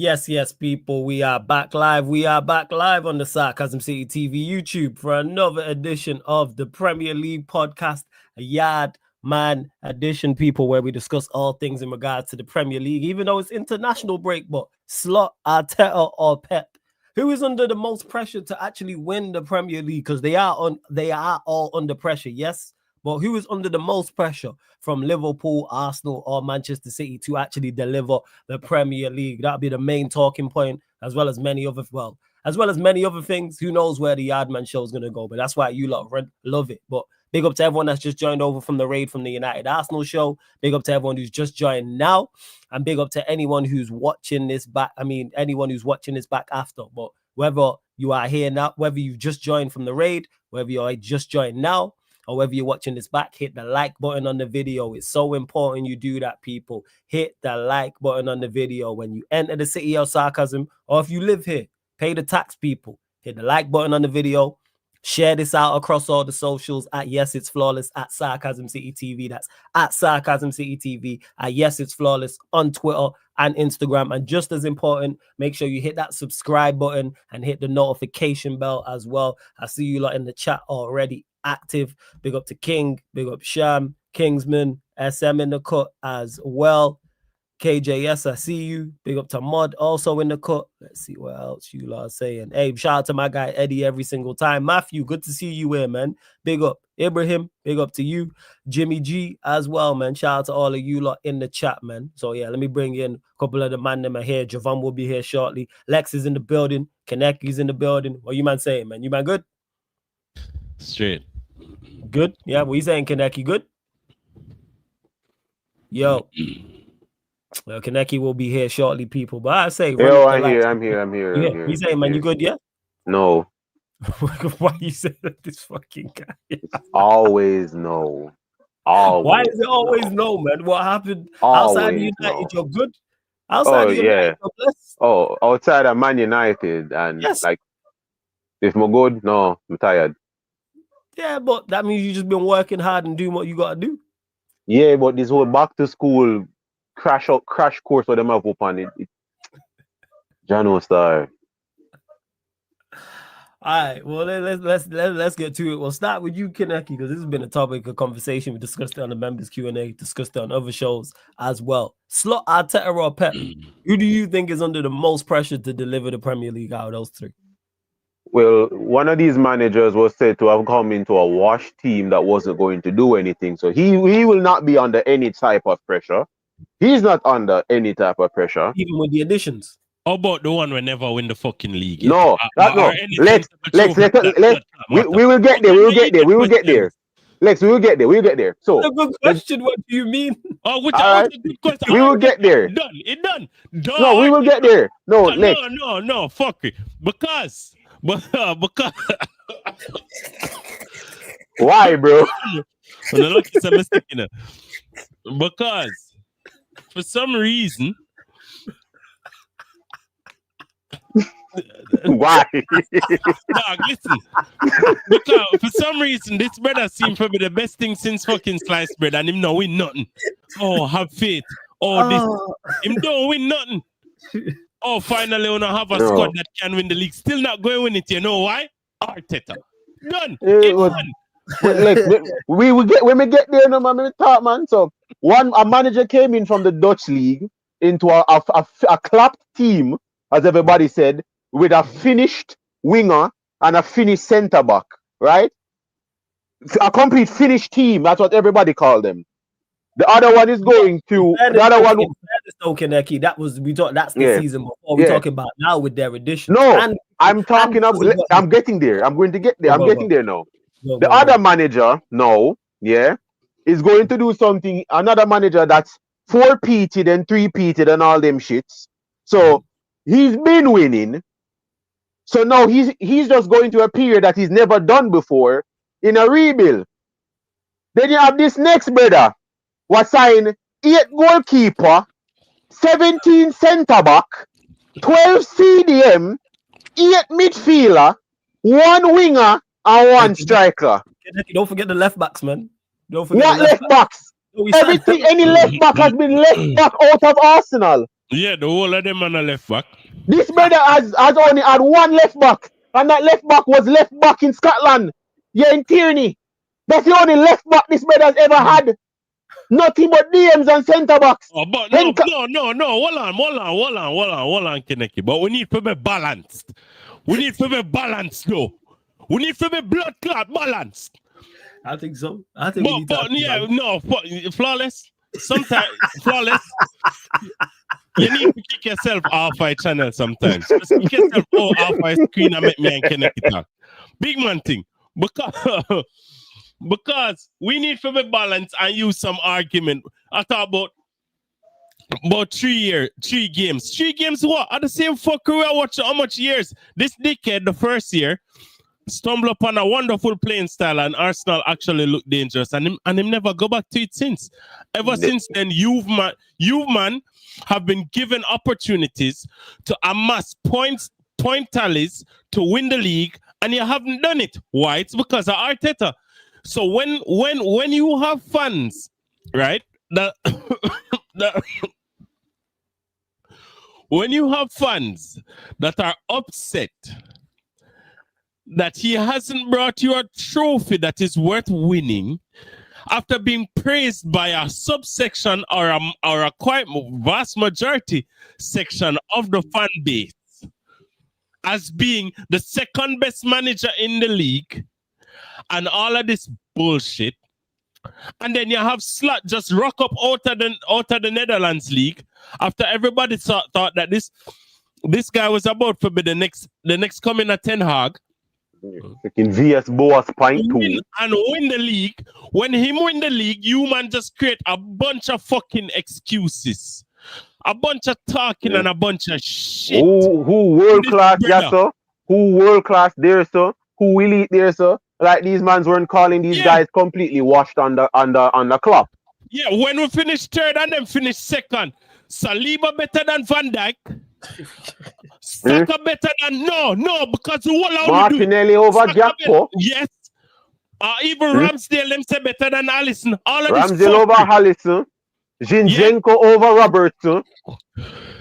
Yes, people. We are back live. We are back live on the Sarcasm City TV YouTube for another edition of the Premier League podcast, a Yard Man edition, people, where we discuss all things in regards to the Premier League, even though it's international break. But Slot, Arteta, or Pep, who is under the most pressure to actually win the Premier League? Because they are all under pressure, yes. But who is under the most pressure from Liverpool, Arsenal, or Manchester City to actually deliver the Premier League? That'll be the main talking point, as well as many other things. Who knows where the Yardman show is going to go? But that's why you lot love it. But big up to everyone that's just joined over from the raid from the United Arsenal show. Big up to everyone who's just joined now. And big up to anyone who's watching this back. Anyone who's watching this back after. But whether you are here now, whether you've just joined from the raid, whether you are just joined now, or whether you're watching this back, hit the like button on the video. It's so important you do that, people. Hit the like button on the video when you enter the city of sarcasm, or if you live here, pay the tax, people. Hit the like button on the video. Share this out across all the socials at Yes It's Flawless, at Sarcasm City TV. That's at Sarcasm City TV, at Yes It's Flawless on Twitter and Instagram. And just as important, make sure you hit that subscribe button and hit the notification bell as well. I see you lot in the chat already active. Big up to King, big up Sham, Kingsman, SM in the cut as well. KJS, I see you. Big up to Mod, also in the cut. Let's see what else you lot are saying. Hey, shout out to my guy Eddie every single time. Matthew, good to see you here, man. Big up. Ibrahim, big up to you. Jimmy G as well, man. Shout out to all of you lot in the chat, man. So yeah, let me bring in a couple of the man them are here. Javon will be here shortly. Lex is in the building. Kaneki's in the building. What you man saying, man? You man good? Straight. Good? Yeah, what you saying, Kaneki? Good? Yo. Well, Kaneki will be here shortly, people. But I say... Yo, I'm here. You saying, man, you good, yeah? No. Why you say that this fucking guy? Always no. Always. Why is it always no, man? What happened? Outside of United, you're good? Outside of United, you're blessed? Oh, outside of Man United and like, if I'm good, no, I'm tired. Yeah, but that means you just been working hard and doing what you got to do. Yeah, but this whole back to school crash course for them have open it. Jano Star. All right, well let's get to it. We'll start with you, Kaneki, because this has been a topic of conversation. We discussed it on the members Q&A, discussed it on other shows as well. Slot, Arteta, or Pep, who do you think is under the most pressure to deliver the Premier League out of those three? Well, one of these managers was said to have come into a wash team that wasn't going to do anything. So he will not be under any type of pressure. He's not under any type of pressure. Even with the additions. How about the one who never win the fucking league? No, no. We will get there. We will get there. Lex, we will get there. So, that's a good question. What do you mean? Oh, which was a good question. We will get there. Done. No, we will get there. No, Lex. No, fuck it. Because why, bro? Because for some reason, why? Dog, listen. Because for some reason, this brother seems to be the best thing since fucking sliced bread, and him no win nothing. Oh, have faith. This him don't win nothing. Oh, finally, we don't have a squad that can win the league. Still not going to win it. You know why? Arteta. Done. We will get when we get there. No man, we talk, man. So a manager came in from the Dutch league into a clapped team, as everybody said, with a finished winger and a finished centre back, right? A complete finished team. That's what everybody called them. The other one is going to the other one. Kaneki, that's the season before. We're talking about now with their addition. No, I'm talking about. I'm getting there. I'm going to get there. I'm getting there now. The other manager, is going to do something. Another manager that's 4-peated and 3-peated and all them shits. So he's been winning. So now he's just going to a period that he's never done before in a rebuild. Then you have this next brother. Was signed 8 goalkeeper, 17 centre back, 12 CDM, 8 midfielder, 1 winger, and 1 striker. Don't forget the left backs, man. Don't forget what left backs? Everything, any left back has been left back out of Arsenal. Yeah, the whole of them on the left back. This brother has only had one left back, and that left back was left back in Scotland. Yeah, in Tierney. That's the only left back this brother has ever had. Nothing but DMs and centre backs. Oh, but no. Hold on, Keneki. But we need to be balanced. We need to be balanced, though. We need to be blood clot balanced. I think so. I think. Flawless. Sometimes flawless. You need to kick yourself off my channel sometimes. Just kick yourself off my screen and make me and Keneki talk. Big man thing. Because we need to be balanced and use some argument. I thought about 3 games. 3 games what? At the same fucker I watch how much years? This decade, the first year, stumble upon a wonderful playing style and Arsenal actually look dangerous. And him never go back to it since. Ever since then, you man have been given opportunities to amass point tallies to win the league, and you haven't done it. Why? It's because of Arteta. So when you have fans, right? When you have fans that are upset that he hasn't brought you a trophy that is worth winning, after being praised by a subsection or a quite vast majority section of the fan base as being the second best manager in the league, and all of this bullshit, and then you have Slot just rock up out of the Netherlands league after everybody thought that this guy was about to be the next coming at Ten Hag. Freaking VS Boas point too. Win the league. When him win the league, you man just create a bunch of fucking excuses. A bunch of talking and a bunch of shit. Who world class, yes, sir? Who world class there, sir? Who elite there, sir? Like these mans weren't calling these guys completely washed on the clock. Yeah, when we finished third and then finished second, Saliba better than Van Dijk. Saka better than no, because the whole Martinelli over Gakpo. Yes. Even Ramsdale them say better than Alisson. All of Ramsdale over Alisson. Zinchenko over Robertson.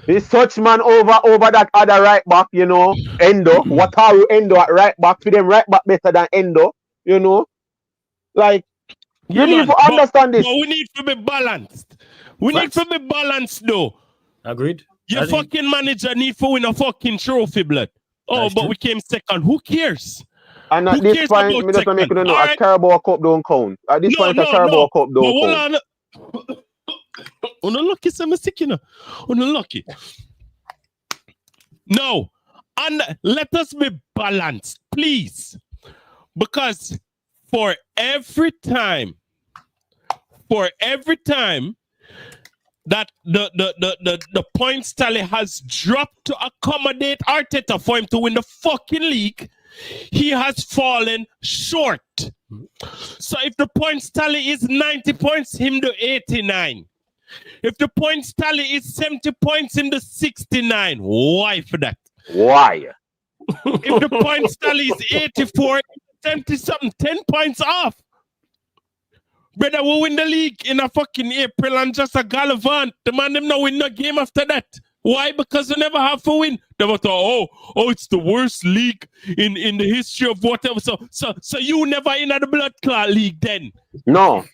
Is such man over that other right back, you know, Endo. Wataru Endo at right back. For them right back better than Endo, you know. Like, you need to understand this. But we need to be balanced. We need to be balanced, though. Agreed. Your fucking manager need to win a fucking trophy, blood. Oh, but we came second. Who cares? And at this point, me just make you know, a Carabao Cup don't count. At this point, a Carabao Cup don't count. Unlucky, some sick, you know. Unlucky. No, and let us be balanced, please, because for every time that the points tally has dropped to accommodate Arteta for him to win the fucking league, he has fallen short. So if the points tally is 90 points, him do 89. If the points tally is 70 points, him do 69. Why for that? Why? If the points tally is 84, 70-something, 10 points off. Brother, we win the league in a fucking April and just a gallivant. The man them not win no game after that. Why? Because we never have to win. They were thought, it's the worst league in the history of whatever. So you never in the blood clot league then? No.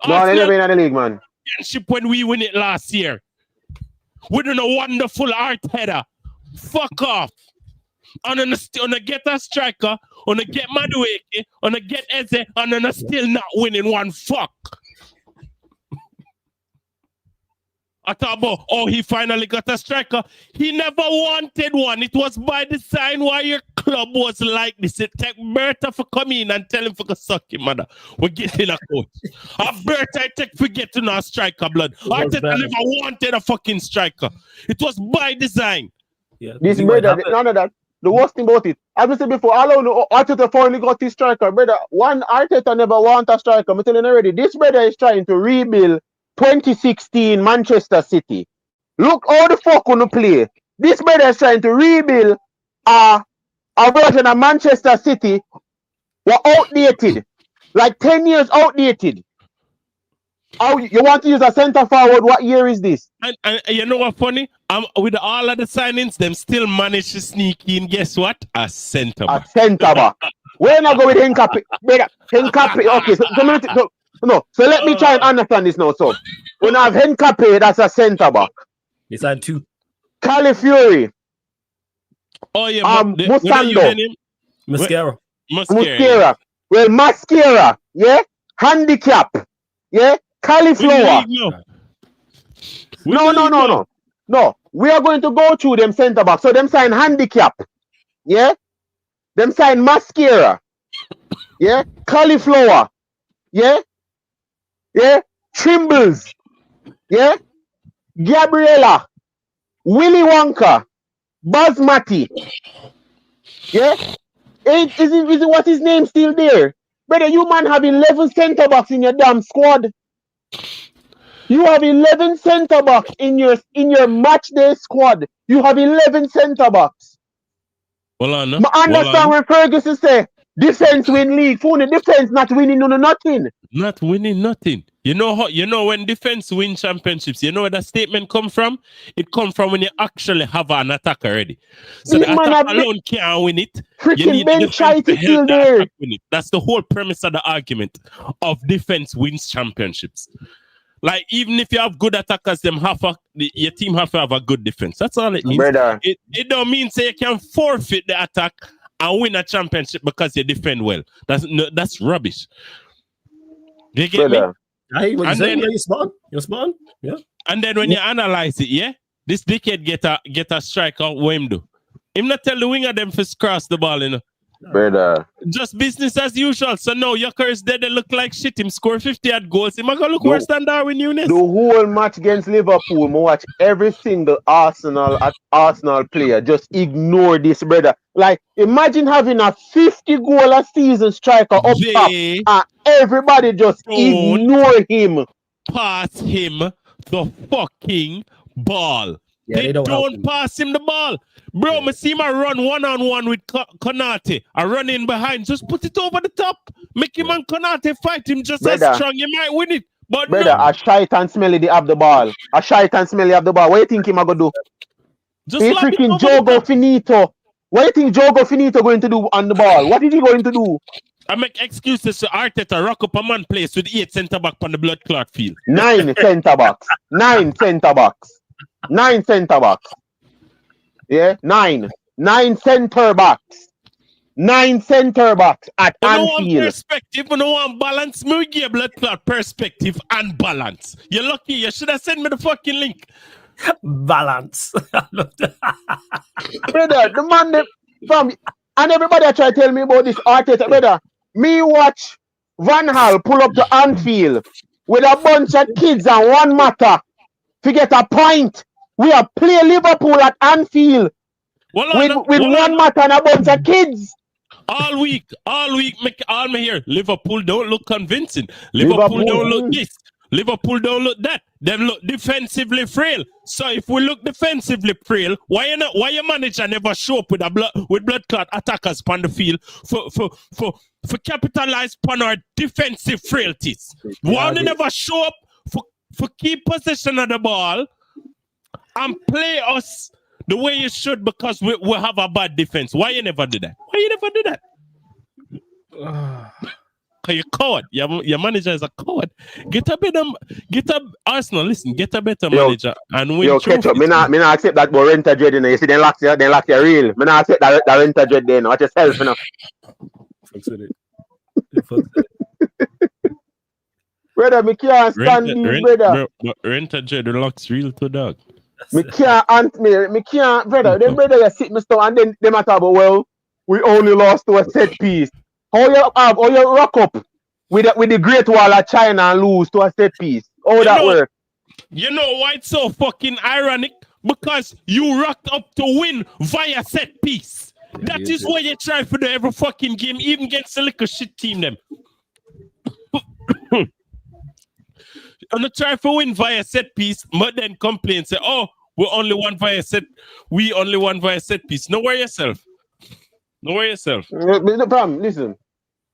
No, they never in the league, man. Championship when we win it last year. We done a wonderful Arteta. Fuck off. On a get a striker, on a get Madueke, on a get Eze, and on a still not winning one fuck. I thought about, he finally got a striker. He never wanted one. It was by design why your club was like this. It take Berta for come in and tell him for suck him, mother. We're getting a coach. Berta I take for getting a striker, blood. Arteta never wanted a fucking striker. It was by design. Yeah, this brother, none of that. The worst thing about it, as I said before, Arteta finally got his striker, brother. One Arteta never want a striker. I'm telling you already, this brother is trying to rebuild 2016 Manchester City. Look how the fuck on the play. This brother is trying to rebuild a version of Manchester City were outdated. Like 10 years outdated. Oh, you want to use a centre forward? What year is this? And you know what funny? With all of the signings, them still manage to sneak in. Guess what? A centre back. A centre back. We're not going with Henkape. Henkape. Okay, so let me try and understand this now. So when I have Henkape, that's a centre back. He signed 2. Califury. Oh yeah, Musando. Mascara. Mascara. Well, Mascara. Yeah. Handicap. Yeah. Cauliflower. No. We are going to go through them centre backs. So them sign handicap. Yeah. Them sign Mascara. Yeah. Cauliflower. Yeah. Yeah. Trimbles. Yeah. Gabriella. Willy Wonka. Basmati. Yeah. Is it what his name still there? Brother, you man have 11 centre backs in your damn squad. You have 11 centre backs in your match day squad. You have 11 centre backs. Well, I understand when Ferguson say defense win league. Phone defense not winning nothing. Not winning nothing. You know when defense win championships, you know where that statement come from? It come from when you actually have an attack already. So the attack alone can't win it. You need Ben Chite is still there. That's the whole premise of the argument of defense wins championships. Like, even if you have good attackers, your team have to have a good defense. That's all it means. Brother. It don't mean say you can forfeit the attack and win a championship because you defend well. That's rubbish. You get me? Hey, what you saying? Yeah, you're smart. Yeah. And then when you analyze it, yeah, this dickhead get a striker. What him do? Him not tell the winger them to cross the ball, you know. Brother. Just business as usual. So now Yucker is dead. They look like shit. Him score 50 at goals. Him gonna look worse than Darwin Núñez. The whole match against Liverpool, I watch every single Arsenal player just ignore this, brother. Like, imagine having a 50 goal a season striker up top and everybody just ignore him. Pass him the fucking ball. Yeah, they don't pass him the ball. Bro, I see him run one-on-one with Konate. I run in behind. Just put it over the top. Make him and Konate fight him just as strong. You might win it. But brother, a shite and smelly they have the ball. A shite and smelly have the ball. What do you think him going to do? Just he freaking Jogo Finito. What do you think Jogo Finito going to do on the ball? What is he going to do? I make excuses to Arteta rock up a man place with 8 centre back on the blood clot field. 9 centre backs. 9 centre backs. 9 centre backs. Yeah, 9 centre backs. 9 centre backs at Anfield. Perspective, no one balance. Me give blood clot perspective and balance. You're lucky. You should have sent me the fucking link. Balance. Brother, the man from and everybody I try to tell me about this Arteta, brother. Me watch Van Gaal pull up to Anfield with a bunch of kids and one matter to get a point. We are play Liverpool at Anfield with one matter and a bunch of kids. All week, make all me here. Liverpool don't look convincing. Liverpool don't look this. Liverpool don't look that. Them look defensively frail. So if we look defensively frail, why your manager never show up with blood clot attackers on the field for capitalize upon our defensive frailties? Why they never show up for keep possession of the ball and play us the way you should because we have a bad defense? Why you never do that? Cause you're coward. Your manager is a coward. Get a Arsenal. Listen, get a better manager and win. Yo, catch up. Me not accept that. But rent a dread. You see, they lock you real. Me not accept that rent a dread. Then watch yourself, you know. Brother, me can't stand these, brother. Rent a dread locks real to dog. Me can't, brother. Then brother, you sit me stone and then they matter about well, we only lost to a set piece. How you rock up with the Great Wall of China and lose to a set piece? How that work? You know why it's so fucking ironic? Because you rocked up to win via set piece. That is what you try for every fucking game, even against the little shit team them. And try for win via set piece, but then complain say, "Oh, we only won via set piece." Know where yourself. No problem. Listen.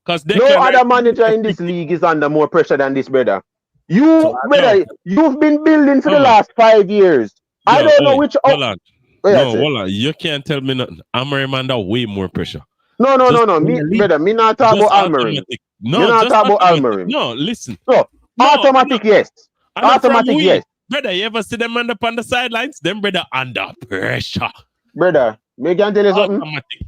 Because no other manager in this league is under more pressure than this, brother. Brother, you've been building for the last 5 years. I don't know which. Hold on. Hold on. You can't tell me nothing. Amorim under way more pressure. No. Brother, me not talk about Amorim. No, not talk about Amorim. No, listen. No, automatic, yes. Automatic, yes. Brother, you ever see them man up on the sidelines? Them brother under pressure. Brother, me can tell you something. Automatic.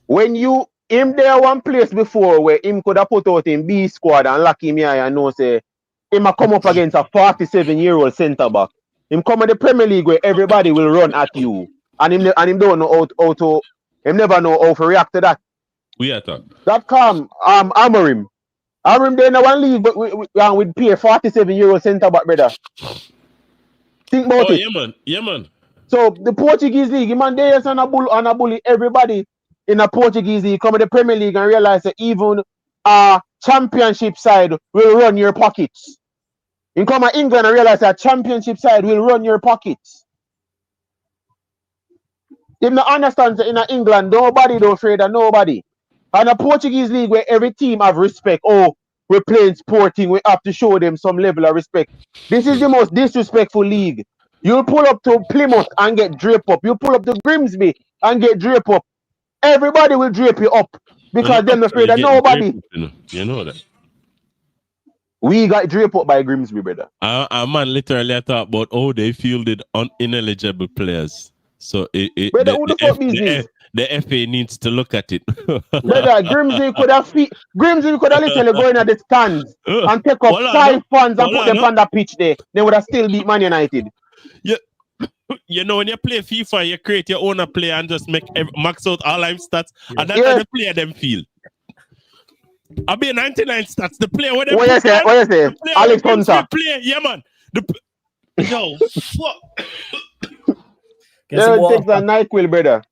When him there one place before where him could have put out in B squad and lucky me I know say him a come up against a 47-year-old centre back. Him come in the Premier League where everybody will run at you. And him don't know how to him never know how to react to that. We are talking. That calm Amorim. Amorim there in one league but with pay 47-year-old centre back, brother. Think about it. Yeah man. So the Portuguese league, man, they is on a bully everybody in the Portuguese league come in the Premier League and realize that even a championship side will run your pockets. You come to England and realize that championship side will run your pockets. If you understand that in England, nobody don't afraid of nobody. And the Portuguese league where every team have respect. Oh, we're playing Sporting, we have to show them some level of respect. This is the most disrespectful league. You'll pull up to Plymouth and get draped up. You pull up to Grimsby and get draped up. Everybody will drape you up because they're afraid of nobody. You know that. We got draped up by Grimsby, brother. A man literally talk about how they fielded ineligible players. So brother, who the fuck is the FA needs to look at it. Brother, Grimsby could have literally go in at the stands and take up 5 fans and put them on the pitch there. They would have still beat Man United. Yeah. You know, when you play FIFA, you create your own player and just max out all life stats, and that's how the player them feel. I'll be 99 stats. The player with them. What you say? Alex Hunter. Yeah, man. Yo, fuck. It takes a NyQuil, brother.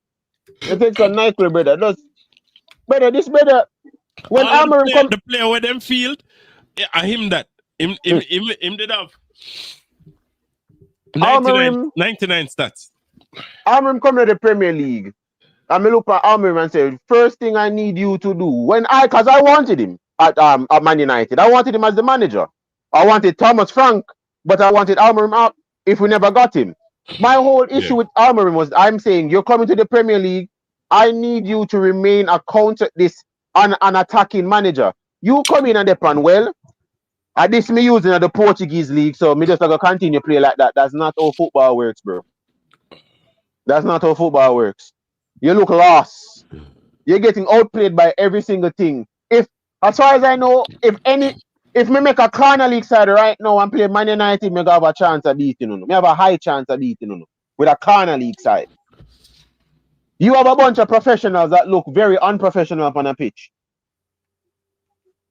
It takes a NyQuil, brother. This brother. When Amorim come, the player with them field, him did have 99 stats. Amorim come to the Premier League. And me look at Amorim and say, first thing I need you to do, because I wanted him at Man United. I wanted him as the manager. I wanted Thomas Frank, but I wanted Amorim out if we never got him. My whole issue with Amorim was I'm saying, you're coming to the Premier League. I need you to remain a an attacking manager. You come in and they plan well. At this me using the Portuguese league, so me just gonna continue play like that. That's not how football works, bro. That's not how football works. You look lost. You're getting outplayed by every single thing. As far as I know, if me make a corner league side right now and play Man United, me have a chance of beating you. Me have a high chance of beating you with a corner league side. You have a bunch of professionals that look very unprofessional up on a pitch.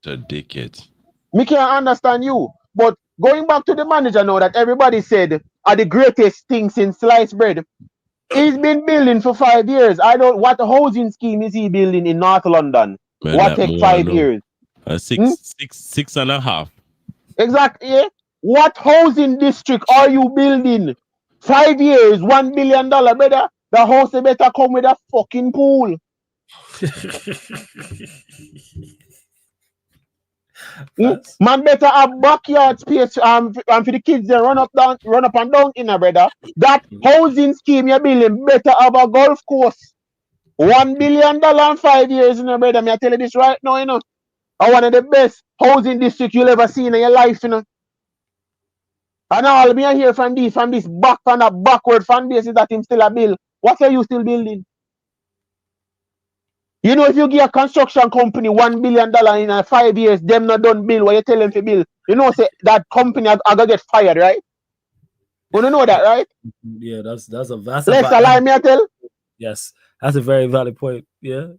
The dickheads. Me can't understand you. But going back to the manager now that everybody said are the greatest thing since sliced bread. He's been building for 5 years. What housing scheme is he building in North London? Man, what take 5 years? 6.5. Exactly. Yeah? What housing district are you building? 5 years, $1 billion, brother. The house better come with a fucking pool. Man better have backyard space and for the kids they run up and down in a brother. That housing scheme you're building better have a golf course. $1 billion in 5 years, you know, brother. Me I tell you this right now, you know. One of the best housing districts you'll ever see in your life, you know. And all me I hear from this backward fan base is that him still a build. What are you still building? You know, if you give a construction company $1 billion in 5 years, them not done build what you tell them to build. You know, say that company are gonna get fired, right? You know that, right? Yeah, that's a vast. Let's allow me I tell. Yes, that's a very valid point. Yeah.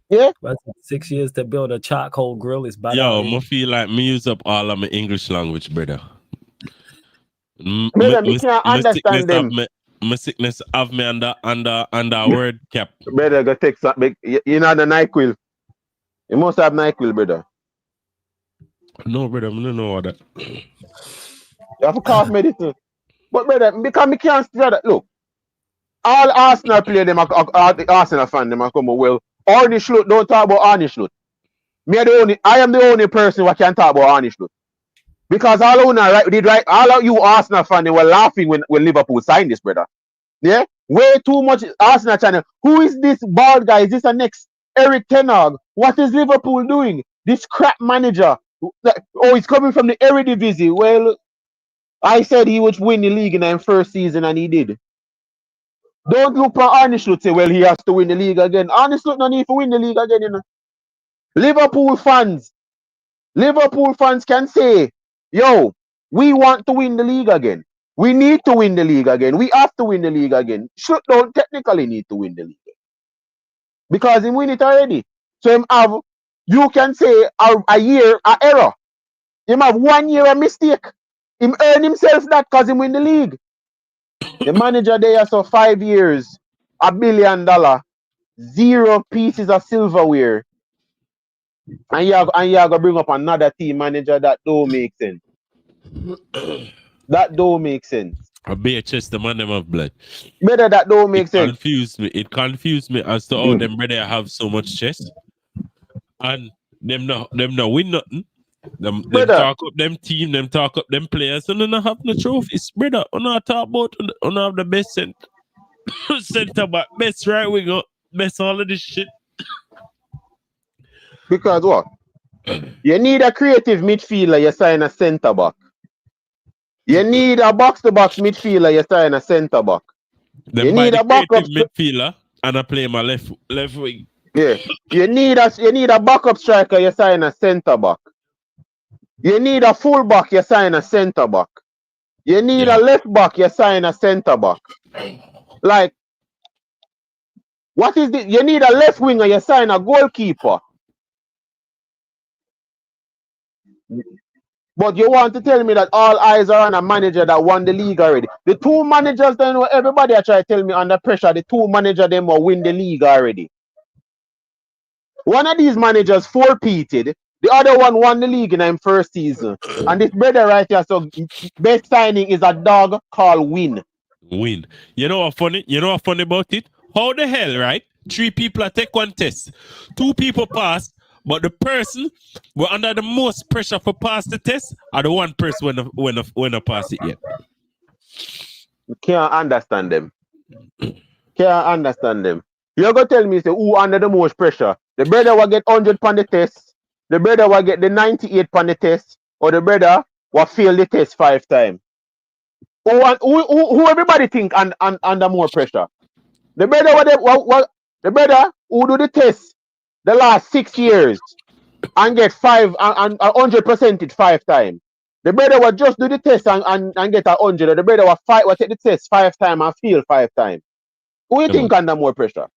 Yeah. But 6 years to build a charcoal grill is bad. Yo, I feel like me use up all of my English language, brother. Brother, me can't understand them. My sickness have me under word cap. Brother, go take some. You know the NyQuil. You must have NyQuil, brother. No, brother, I don't know all that. You have a cough medicine. But brother, because me can't say that. Look, all Arsenal play them, Arsenal fan them, come well. Arnie Schlutt, don't talk about Arnie Schlutt. I am the only person who can talk about Arnie Schlutt. Because all of you Arsenal fans, they were laughing when Liverpool signed this, brother. Yeah? Way too much Arsenal channel. Who is this bald guy? Is this a next Eric Ten Hag? What is Liverpool doing? This crap manager. Oh, he's coming from the Eredivisie. Well, I said he would win the league in his first season, and he did. Don't look for Arne Slot say, well, he has to win the league again. Arne Slot no need to win the league again, you know. Liverpool fans can say, yo, we want to win the league again. We need to win the league again. We have to win the league again. Slot don't technically need to win the league because he win it already. So him have, you can say a year, a error. Him have 1 year a mistake. Him earn himself that because he win the league. The manager there, so 5 years, $1 billion, 0 pieces of silverware. And you are going to bring up another team manager that don't make sense. That don't make sense. I bear chest the man them of blood. Better that don't make sense. It confused me as to how them brother have so much chest. And them not win nothing. Them talk up them team, them talk up them players, and then I have no trophies, brother. On not talk about on have the best center back, best right winger, best all of this shit. Because what? You need a creative midfielder, you sign a centre back. You need a box-to-box midfielder, you sign a centre back. Then you need a backup midfielder, and I play my left wing. Yeah. You need a backup striker, you sign a centre back. You need a full back, you sign a centre back. You need a left back, you sign a centre back. Like, what is this? You need a left winger, you sign a goalkeeper. But you want to tell me that all eyes are on a manager that won the league already. The two managers, then everybody try to tell me under pressure, the two managers them will win the league already. One of these managers four-peated, the other one won the league in his first season. And this brother right here, so best signing is a dog called Win. Win. You know what funny? You know what funny about it? How the hell, right? 3 people take one test. 2 people pass. But the person who under the most pressure for pass the test are the one person when I pass it yet. Can't understand them. Can't understand them. You're going to tell me, say, who under the most pressure? The brother will get 100 on the test. The brother will get the 98 on the test. Or the brother will fail the test 5 times. Who everybody think under more pressure? The brother who do the test the last 6 years and get 5 and 100% it 5 times. The brother will just do the test and get 100. The brother will take the test 5 times and fail 5 times. Who you think under more pressure?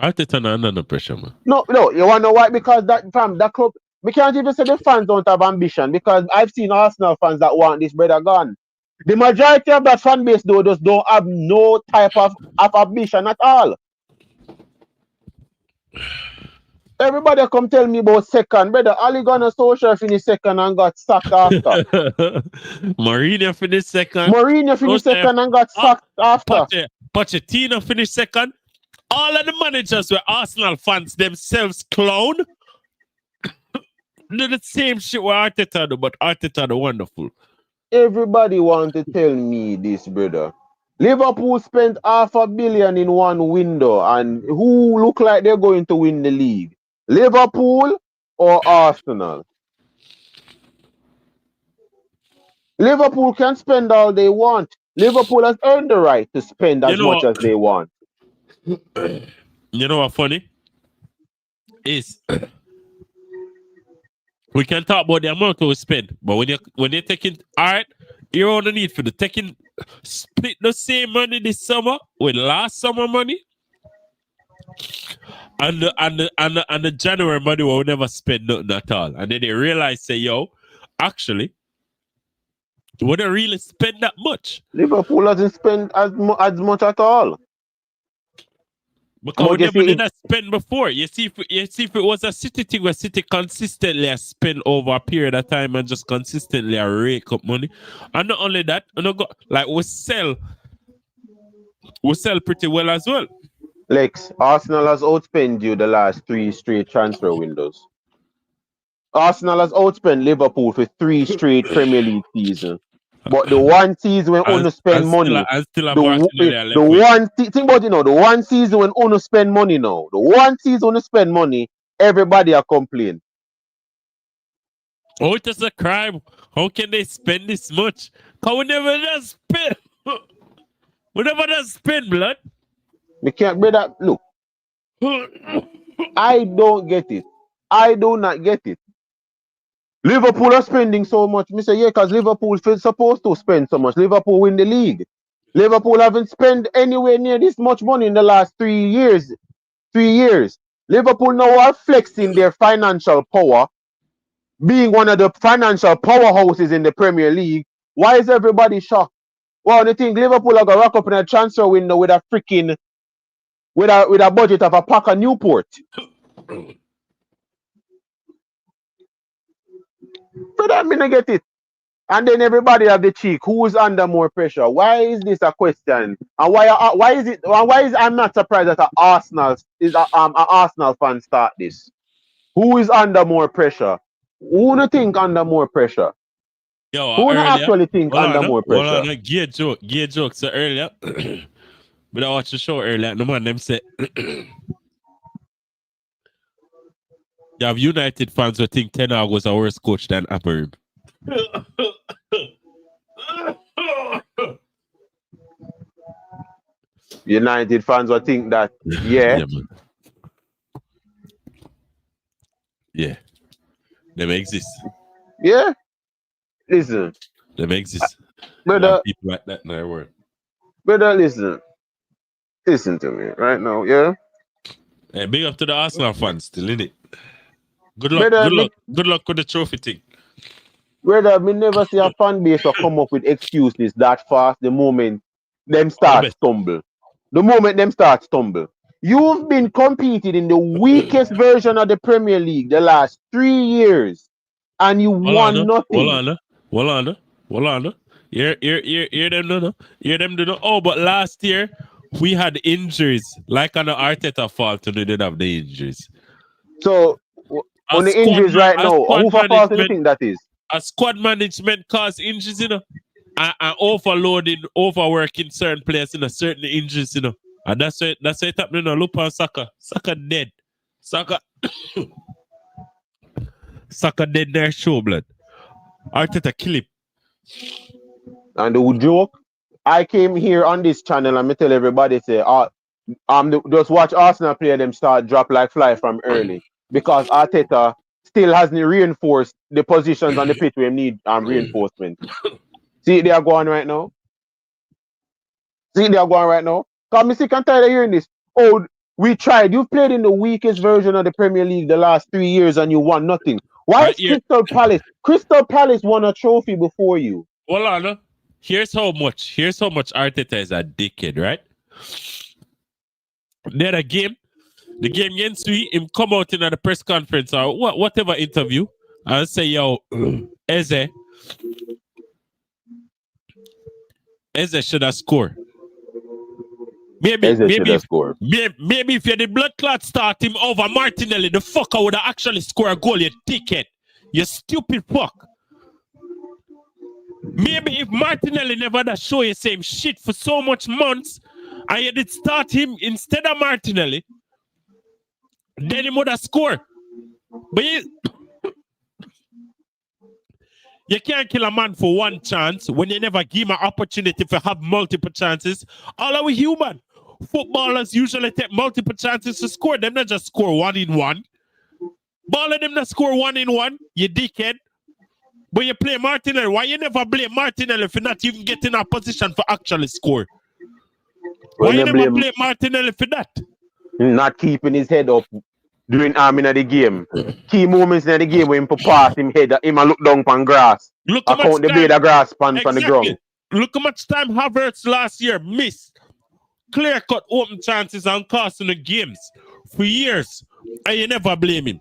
Arteta under no pressure, man. No, you want to know why? Because that club, we can't even say the fans don't have ambition, because I've seen Arsenal fans that want this brother gone. The majority of that fan base though just don't have no type of ambition at all. Everybody come tell me about second. Brother, Ali Gunnar Solskjaer finished second and got sacked after. Mourinho finished second. Mourinho finished second and got sacked after. Pochettino finished second. All of the managers were Arsenal fans themselves clown. Do the same shit with Arteta, but Arteta the wonderful. Everybody want to tell me this, brother. Liverpool spent $500 million in one window, and who look like they're going to win the league? Liverpool or Arsenal? Liverpool can spend all they want. Liverpool has earned the right to spend as much as they want. You know what funny is? We can talk about the amount we spend, but when you're taking, all right, you're on the need for the taking, split the same money this summer with last summer money, and the January money will never spend nothing at all, and then they realize, say, yo, actually, we don't really spend that much. Liverpool hasn't spent as much at all. Because we never did that spend before. You see, if it was a City thing where City consistently spend over a period of time and just consistently rake up money. And not only that, we sell pretty well as well. Lex, Arsenal has outspent you the last 3 straight transfer windows. Arsenal has outspent Liverpool for 3 straight Premier League seasons. But the one season when Uno spend money, I still have the Martinelli left wing. one think about it now, the one season when Uno spend money now, the one season Uno spend money, everybody are complaining. Oh, it is a crime. How can they spend this much? Cause we never just spend. We never just spend, blood. We can't be that. Look, I don't get it. I do not get it. Liverpool are spending so much. Me say, yeah, because Liverpool is supposed to spend so much. Liverpool win the league. Liverpool haven't spent anywhere near this much money in the last 3 years. 3 years. Liverpool now are flexing their financial power, being one of the financial powerhouses in the Premier League. Why is everybody shocked? Well, they think Liverpool are gonna rock up in a transfer window with a freaking with a budget of a pack of Newport. But I mean, I get it. And then everybody have the cheek. Who is under more pressure? Why is this a question? And why is it? Why is I'm not surprised that an Arsenal fan start this? Who is under more pressure? Who do you think under more pressure? Yo, Who do earlier, actually think under more pressure? Hold on, gear joke. So earlier, but I watched the show earlier. No man, them say you have United fans who think Ten Hag was a worse coach than Aperim. United fans will think that, yeah. Yeah. Them exist. Yeah. Listen. Them exist. Brother, people like that in our world. Brother, listen. Listen to me right now, yeah? Hey, big up to the Arsenal fans still, in it. Good luck, good luck with the trophy thing. Brother, me never see a fan base will come up with excuses that fast the moment them start stumble. The moment them start stumble. You've been competing in the weakest version of the Premier League the last 3 years and you won nothing. Hold on. Hear them do no. Hear them do no. Oh, but last year we had injuries. Like on the Arteta fault, we didn't have the injuries. So on the injuries right now, who for fault do you think that is? A squad management cause injuries, you know, and overloading, overworking certain players, you know, certain injuries, you know, and that's why it happening. You know, look on Saka dead, Saka dead there, show blood. Arteta kill him. And the joke, I came here on this channel and me tell everybody say, just watch Arsenal play them start drop like fly from early because Arteta still hasn't reinforced the positions on the pitch where we need reinforcement. See, they are going right now. Because I'm sick and tired of hearing this. Oh, we tried. You've played in the weakest version of the Premier League the last 3 years and you won nothing. Why is Crystal Palace? Crystal Palace won a trophy before you. Hold on. Here's how much Arteta is a dickhead, right? Then the game against we, him come out in the press conference or whatever interview and say, yo, Eze should have scored. Maybe if you had the blood clot start him over Martinelli, the fucker would have actually scored a goal, you dickhead. You stupid fuck. Maybe if Martinelli never does show you same shit for so much months and you did start him instead of Martinelli, then he would have scored. But you can't kill a man for one chance when you never give him an opportunity to have multiple chances. All are we human. Footballers usually take multiple chances to score. Them not just score 1-in-1. Ball of them not score 1-in-1, you dickhead. But you play Martinelli. Why you never blame Martinelli for not even getting a position for actually score? Why you never blame Martinelli for that? Not keeping his head up during arming of the game. Key moments in the game when him pass him head, him a look down on grass. Look how much the blade of grass on the ground. Look how much time Havertz last year missed. Clear-cut open chances and costing the games for years. And you never blame him.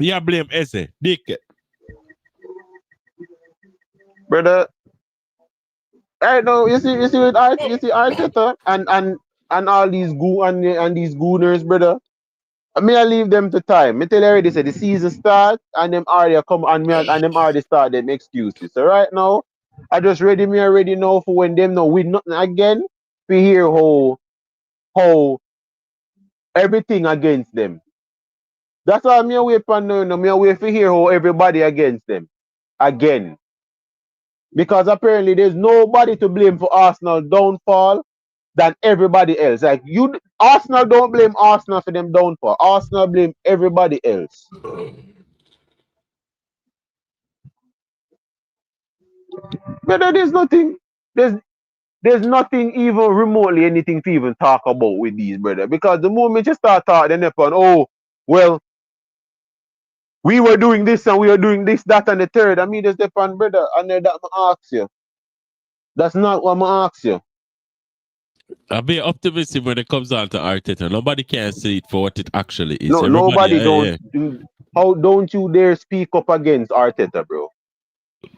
You blame Eze. Dick. Brother, I know you see Arteta and all these these gooners, brother. I leave them to time. Me tell you already, say the season start and them already come and them already start them excuses. So right now, I just me already know for when them know with nothing again. We hear how everything against them. That's why me away for now. Me away for hear how everybody against them again. Because apparently there's nobody to blame for Arsenal downfall than everybody else. Like Arsenal don't blame Arsenal for them downfall. Arsenal blame everybody else. But there's nothing. There's nothing even remotely anything to even talk about with these, brother. Because the moment you start talking, then upon, oh, well, we were doing this and we were doing this, that, and the third. I mean, just upon, brother, and that I ask you. That's not what I ask you. I'll be optimistic when it comes down to Arteta. Nobody can see it for what it actually is. No, nobody don't. How don't you dare speak up against Arteta, bro?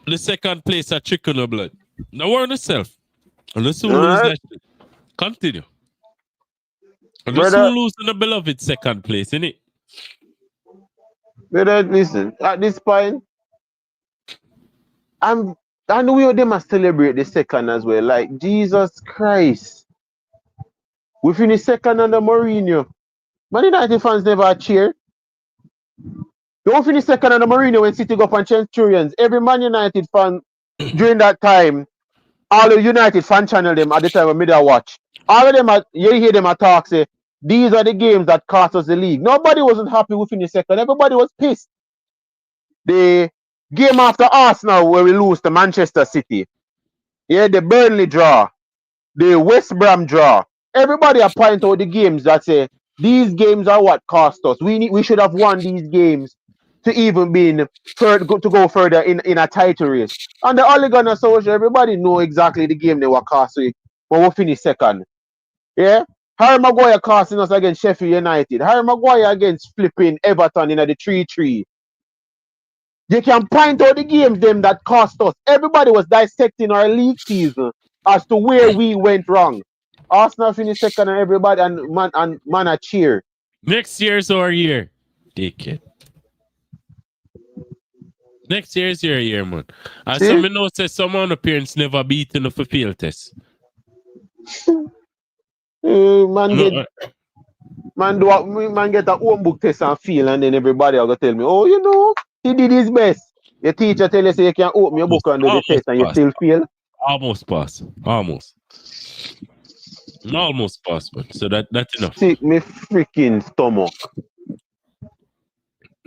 The second place at chicken or blood. Now worry yourself. Unless you lose that shit. Continue. Unless you lose in the beloved second place, innit? Brother, listen, at this point, I know they must celebrate the second as well. Like, Jesus Christ. We finished second under Mourinho. Man United fans never cheer. Don't finish second under Mourinho when City go up on Centurions. Every Man United fan during that time, all the United fan channel them at the time of middle watch. All of them, you hear them talk, say, these are the games that cost us the league. Nobody wasn't happy with finishing second. Everybody was pissed. The game after Arsenal where we lose to Manchester City. Yeah, the Burnley draw. The West Brom draw. Everybody are pointing out the games that say, these games are what cost us. We should have won these games to even to go further in a title race. And the Oligan Association, everybody know exactly the game they were costing when we finish second. Yeah? Harry Maguire costing us against Sheffield United. Harry Maguire against flipping Everton in the 3-3. You can point out the games them that cost us. Everybody was dissecting our league season as to where we went wrong. Arsenal finished second and everybody and man a cheer. Next year's our year. Take it. Next year is your year, man. And some know say someone appearance never beaten for field test. Man get a home book test and feel, and then everybody will go tell me, oh, you know, he did his best. Your teacher tell you say you can open your book and do the test and you still fail. Almost pass. Almost pass, man. So that's enough. Take me freaking stomach.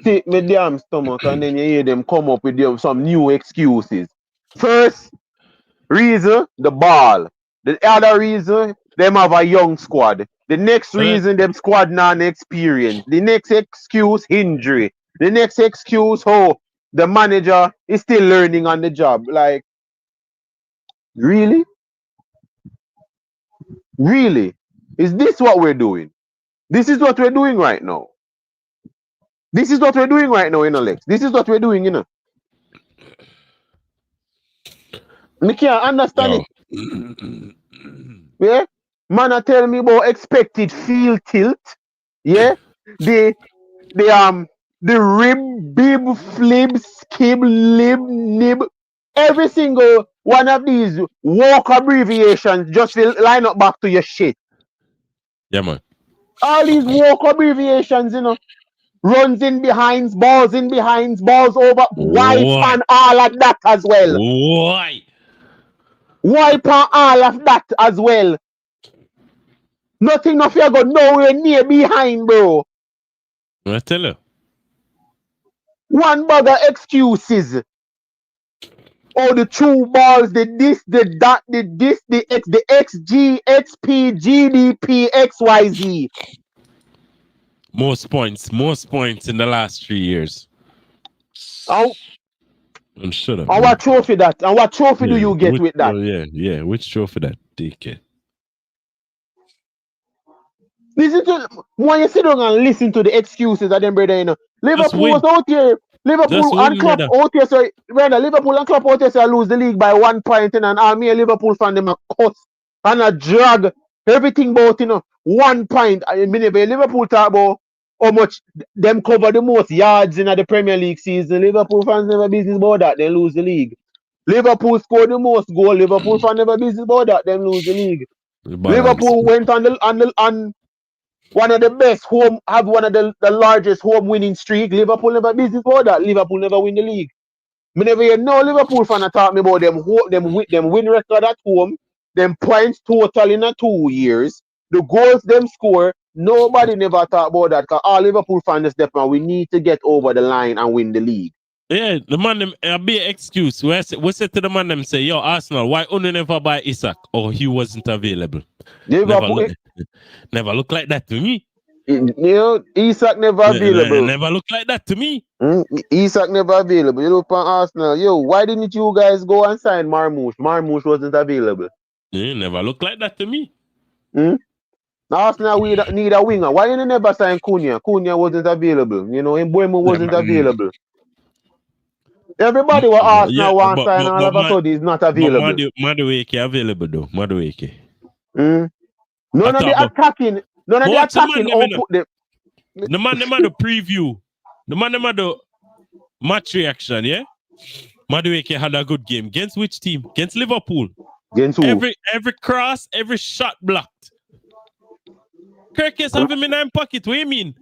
Take me damn stomach, and then you hear them come up with some new excuses. First reason, the ball. The other reason, them have a young squad. The next reason, them squad non-experience. The next excuse, injury. The next excuse, the manager is still learning on the job. Like, really? Really? Is this what we're doing? This is what we're doing right now. This is what we're doing right now, Lex. This is what we're doing, Me can't understand it. Yeah? Man, tell me about expected field tilt. Yeah? The rib, bib, flib, skib, lib, nib. Every single one of these walk abbreviations just will line up back to your shit. Yeah, man. All these walk abbreviations, runs in behinds, balls over, wipe and all of that as well. Why? Wipe and all of that as well. Nothing of you go nowhere near behind, bro. I tell you. One bugger excuses. Oh, the true balls, the this, the that, the this, the X, the XG, XP, GDP, XYZ. Most points in the last 3 years. Oh. And shut up. And what trophy that? And what trophy do you get with that? Yeah. Which trophy that? Take it. Listen to when you sit down and listen to the excuses of them, brother. Liverpool was out here. Liverpool and Klopp out here. So, brother, Liverpool and Klopp out here. So lose the league by 1 point, and me a Liverpool fan them a cut and a drag everything about 1 point. I mean, if Liverpool talk about how much them cover the most yards in the Premier League season. Liverpool fans never business about that, they lose the league. Liverpool scored the most goal. Liverpool fans never business about that, them lose the league. Liverpool went on one of the best have one of the largest home winning streak. Liverpool never business about that. Liverpool never win the league. Me never hear no Liverpool fan talk me about them win record at home, them points total in 2 years, the goals them score. Nobody never talk about that because all Liverpool fans step and we need to get over the line and win the league. Yeah, the man them be an excuse. We said to the man them say, yo, Arsenal, why only never buy Isak? Oh, he wasn't available. Never look like that to me. You know, Isak never available. Never look like that to me. Isak never available. You look on Arsenal. Yo, why didn't you guys go and sign Marmoush? Marmoush wasn't available. Never look like that to me. Arsenal we need a winger. Why you never sign Cunha? Cunha wasn't available. You know, Mbeumo wasn't available. Everybody was Arsenal want sign all of a sudden is not available. Madueke available though. Madueke. None of the attacking. None of the attacking output them. The man them had the preview. The man them had the match reaction, yeah? Madueke had a good game. Against which team? Against Liverpool. Against who? Every cross, every shot blocked. Kirkes have him in him pocket. What do you mean?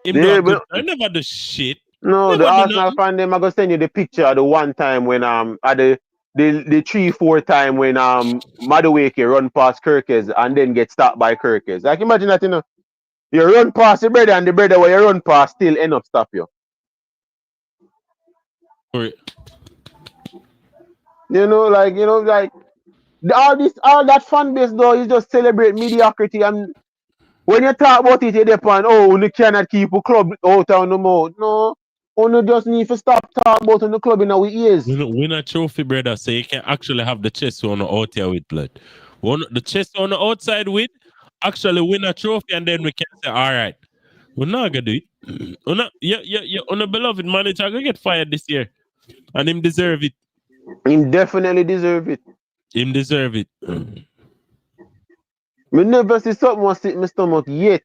I never do shit. No, never the Arsenal fan them are gonna send you the picture of the one time when at the 3-4 time when Madueke run past Kirkes and then get stopped by Kirkes. Like imagine that, you know. You run past the brother and the brother where you run past still end up stop you. Right. All that fan base though is just celebrate mediocrity, and when you talk about it, you depend, you cannot keep a club out on the mouth. No, you just need to stop talking about the club in our ears. Win a trophy, brother, so you can actually have the chest on the out here with blood. The chest on the outside with actually win a trophy, and then we can say, all right, we're not gonna do it. Your beloved manager gonna get fired this year, and him deserve it. Him definitely deserve it. Him deserve it. Me never see something was sit in my stomach yet.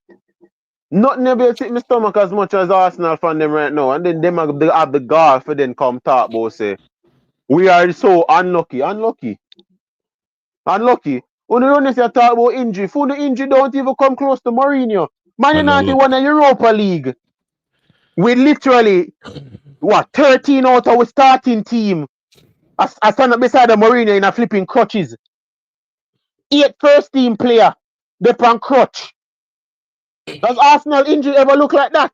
Not never sit in my stomach as much as Arsenal fan them right now, and then them have the gall for them come talk about say we are so unlucky. When you don't talk about injury, for the injury don't even come close to Mourinho. Man United won a Europa League. We literally 13 out of our starting team. I stand up beside the Mourinho in a flipping crutches. 8 first team player, they pan crutch. Does Arsenal injury ever look like that?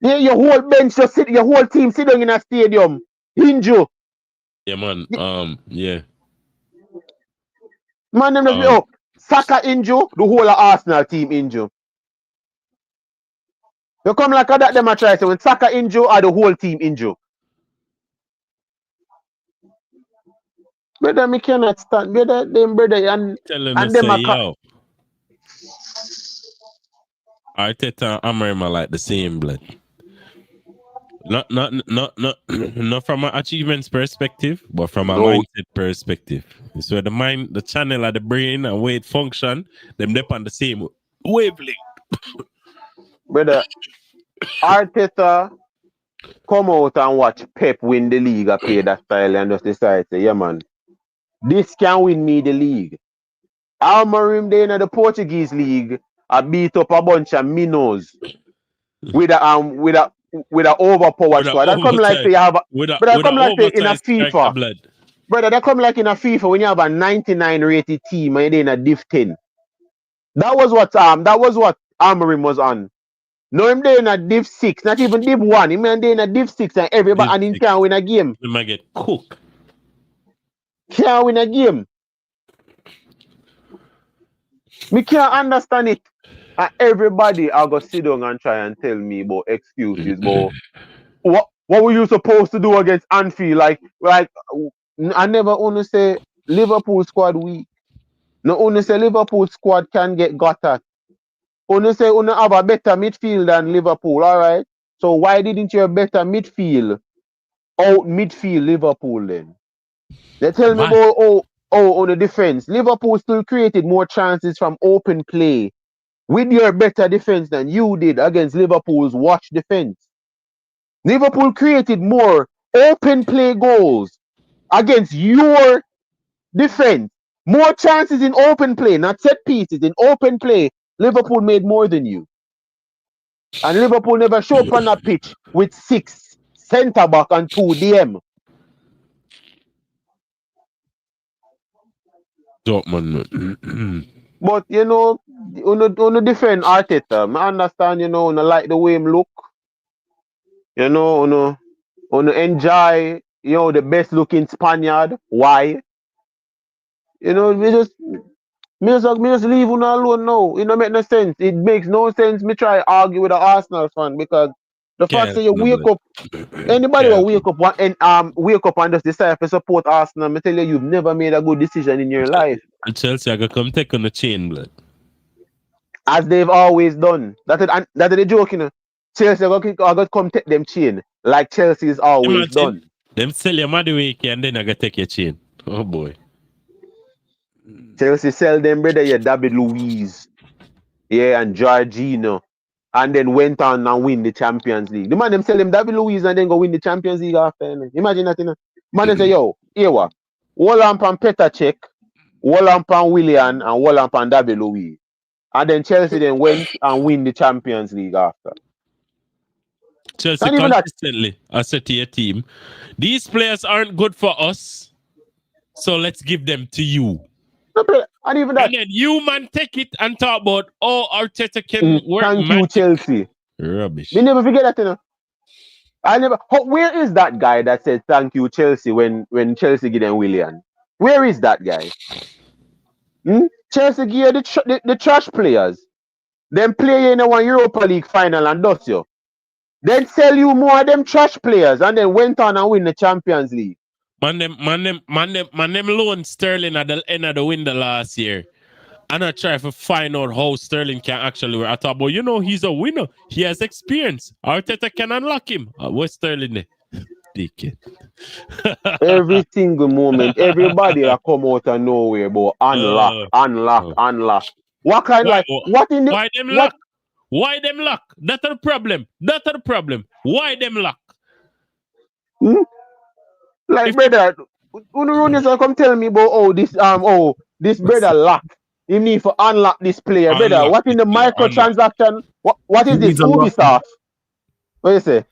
Yeah, your whole bench just sit, your whole team sit down in a stadium. Injury. Yeah, man. Yeah. Man, them just up. Saka injury, the whole of Arsenal team injury. You come like that, them a try say when Saka injury or the whole team injury. Brother, me cannot stand. Brother, and them yo. Arteta and Amorim are like the same blood. Not from an achievements perspective, but from a mindset perspective. It's where the mind, the channel of the brain and way it function, them dip on the same wavelength. Brother, Arteta come out and watch Pep win the league, I play that style and just decide say, yeah man, this can win me the league. Amorim there in the Portuguese league, I beat up a bunch of minnows with a overpowered squad. That come like say you have in a FIFA. Brother, that come like in a FIFA when you have a 99 rated team and you're in a div 10. That was what Amorim was on. No, him there in a div 6, not even div 1. Him there in a div 6 and everybody and he can't win a game. He might get cooked. Can't win a game. Me can't understand it. And everybody are gonna sit down and try and tell me about excuses, but what were you supposed to do against Anfield? Like I never only say Liverpool squad weak. No only say Liverpool squad can get got at. Only say only have a better midfield than Liverpool, alright? So why didn't you have better midfield Liverpool then? They tell me about on the defense. Liverpool still created more chances from open play with your better defense than you did against Liverpool's watch defense. Liverpool created more open play goals against your defense. More chances in open play, not set pieces. In open play, Liverpool made more than you. And Liverpool never show up on that pitch with 6 centre back and 2 DM. But you know, on defend Arteta, I understand, you know, I like the way him look. You know, on enjoy, you know, the best looking Spaniard. Why? You know, me just leave him alone now. It don't make no sense. It makes no sense. Me try argue with an Arsenal fan because the fact that you wake up, anybody will wake up and just decide to support Arsenal. Me tell you, you've never made a good decision in your life. And Chelsea are gonna come take on the chain, blood. As they've always done. That's the joke, you know. Chelsea are gonna come take them chain like Chelsea's always done. Them sell your Madueke and then I gonna take your chain. Oh boy. Chelsea sell them brother, yeah, David Luiz, yeah, and Jorginho, and then went on and win the Champions League. The man them sell them David Luiz and then go win the Champions League after. Imagine that, you know. Man they say, yo, here what? Wollamp and Petr Cech, Wollamp and Willian, and Wollamp and David Luiz. And then Chelsea then went and win the Champions League after. Chelsea consistently, I said to your team, these players aren't good for us, so let's give them to you. And even that. And then you man take it and talk about, Arteta can work. Thank you, Chelsea. Rubbish. We never forget that, you know. Where is that guy that said thank you, Chelsea, when Chelsea give them Willian? Where is that guy? Chelsea give the trash players. Then play in a one Europa League final and does you. Then sell you more of them trash players and then went on and win the Champions League. Man them loan Sterling at the end of the window last year. And I try to find out how Sterling can actually work. I thought, but you know, he's a winner. He has experience. Arteta can unlock him. Where's Sterling there? Dickhead. Every single moment, everybody that come out of nowhere, but unlock. What kind of what in the why them lock? Why them lock? That's the problem. Why them lock? Like brother, Unurunis come tell me about this brother lock. You need to unlock this player, brother. What in the microtransaction? What is this Ubisoft? What you say?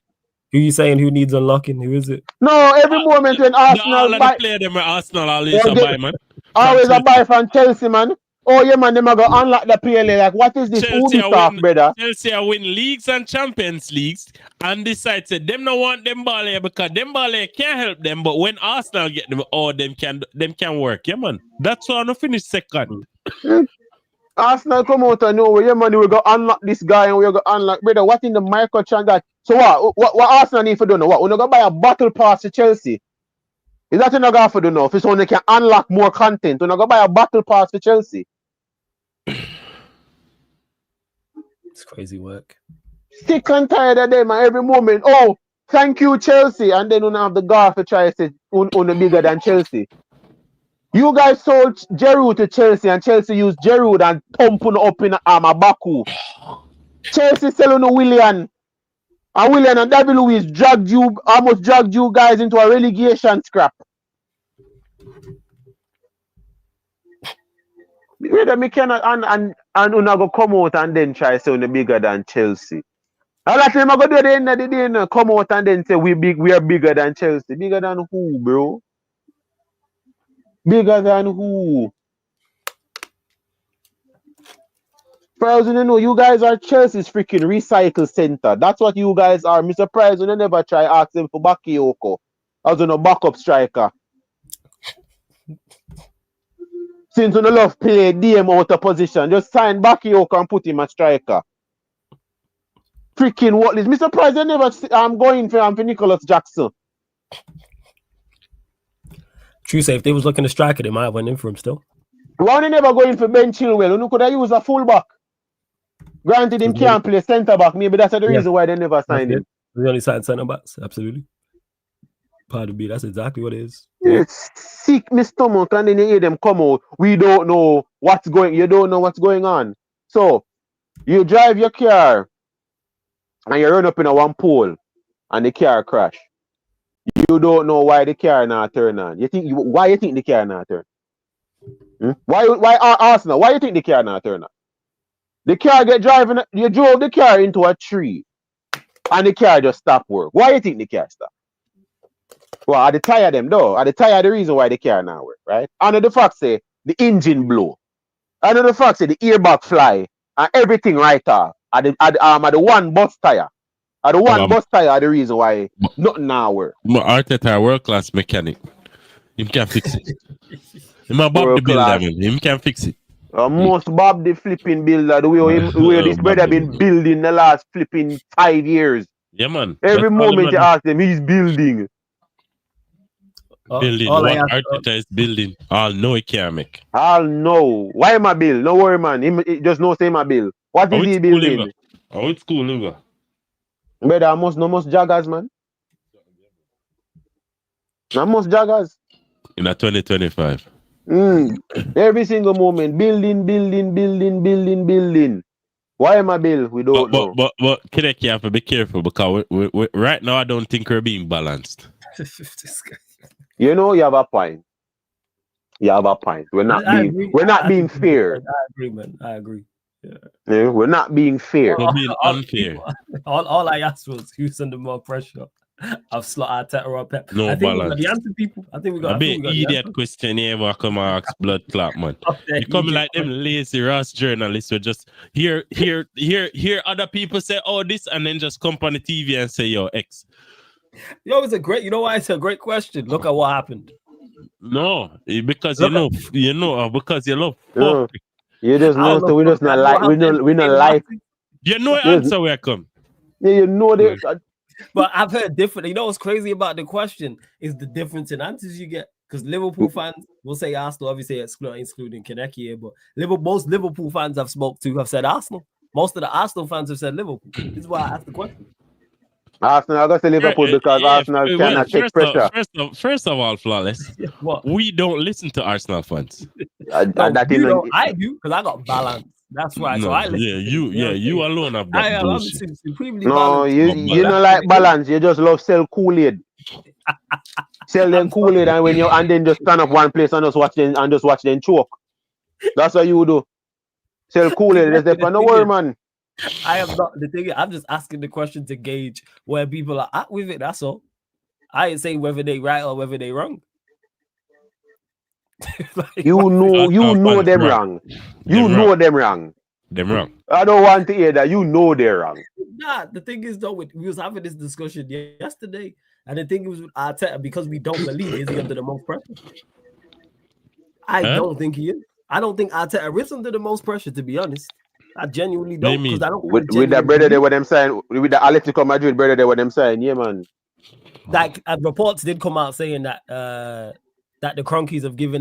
Who you saying who needs unlocking? Who is it? No, every moment when Arsenal buy, player them Arsenal always a buy, man. Always a buy from Chelsea, man. Oh yeah, man, them are gonna unlock the player. Like, what is this Ubisoft, brother? Chelsea win leagues and Champions Leagues and decide to them not want them ball here because them ball here can't help them. But when Arsenal get them, them can work. Yeah, man. That's why I don't finish second. Arsenal come out and nowhere, yeah, man. We're gonna unlock this guy and we're gonna unlock, brother. What in the microtransaction? So what Arsenal need to do now? What we're gonna buy a battle pass to Chelsea? Is that enough going to do now? If it's only can unlock more content, we're not gonna buy a battle pass for Chelsea. It's crazy work. Sick and tired of them every moment. Oh, thank you, Chelsea. And then we have the golf to try to say bigger than Chelsea. You guys sold Giroud to Chelsea and Chelsea used Giroud and thumping up in Baku. Chelsea selling to Willian. And Willian and David Luiz almost dragged you guys into a relegation scrap. Me cannot and una go come out and then try to say bigger than Chelsea. All that time I go do at the end of the day, come out and then say we are bigger than Chelsea. Bigger than who, bro? Bigger than who? For us, you know, you guys are Chelsea's freaking recycle center. That's what you guys are. I'm surprised when you never try ask them for Bakayoko as a backup striker. Since you love play DM out of position, just sign Bakayoko and put him a striker. Freaking what is? I'm surprised they never going for Nicholas Jackson. True say if they was looking to striker, they might have went in for him still. Why they never going for Ben Chilwell? You could have used a fullback. Granted, him can't play centre back. Maybe that's the reason why they never signed him. They only signed centre backs, absolutely. Part of B, that's exactly what it is. It's sick, my stomach, and then you hear them come out. We don't know what's going. You don't know what's going on. So You drive your car and you run up in a one pole and the car crash. You don't know why the car not turn on. Why you think the car not turn? Why Arsenal? Why you think the car not turn on? The car get driving. You drove the car into a tree, and the car just stop work. Why you think the car stop? Well, are the tire them though? Are the tire the reason why the car not work, right? And the fact say the engine blow. And the fact say the airbag fly and everything right off. Are the one bus tire. Are the one bus tire are the reason why nothing now work. But Arteta a world class mechanic. Him can fix it. Him a Bob the builder, man. Him can fix it. Most Bob the flipping builder, the way this brother been building the last flipping 5 years. Yeah, man. Every moment you ask him, he's building. Building. What Arteta is building. I'll know he can't make. I'll know. Why am I build? No worry, man. He just no say my bill. What is he building? Oh, it's cool, Liver. Brother, I must joggers, man. I must joggers. In a 2025. Every single moment, building. Why am I build? We don't know. But Kidek, you have to be careful because we right now I don't think we're being balanced. You know, you have a point. We're not being fair. I agree, man. I agree. Yeah, we're not being fair. We're being unfair. All I asked was who's under more pressure. I've slot Arteta or Pep. No I think balance. we got the answer, people. I think we got. I be idiot question you ever come and ask blood clot, man. You come like them lazy Ross journalists who just hear other people say, oh, this, and then just come on the TV and say, yo, X. Yo, it's a great. You know why it's a great question? Look at what happened. No, because because you love. Yeah. You just know, so we just not like we not like. You know the answer where I come. Yeah, you know that. But I've heard different. You know what's crazy about the question is the difference in answers you get. Because Liverpool fans will say Arsenal, obviously excluding Kinecki here, but most Liverpool fans I've spoke to have said Arsenal. Most of the Arsenal fans have said Liverpool. This is why I asked the question. Arsenal, I got to say Liverpool because Arsenal cannot take pressure. First of all, Flawless, we don't listen to Arsenal fans. I do because I got balance. That's why. So I listen. You alone have that bullshit. No, you don't like balance. You just love sell Kool-Aid. Sell them Kool-Aid and then just stand up one place and just watch them choke. That's what you do. Sell Kool-Aid. No worry, man. I am not the thing. I'm just asking the question to gauge where people are at with it. That's all. I ain't saying whether they right or whether they wrong. You know them wrong. You know them wrong. Them wrong. I don't want to hear that. You know they're wrong. Nah, the thing is though, we was having this discussion yesterday, and the thing was with Arteta because we don't believe is he under the most pressure. I don't think he is. I don't think Arteta is under the most pressure, to be honest. I genuinely don't, because I don't. With that brother there, what them saying, with the Atletico Madrid brother there, what them saying, yeah, man. Like reports did come out saying that that the Cronkies have give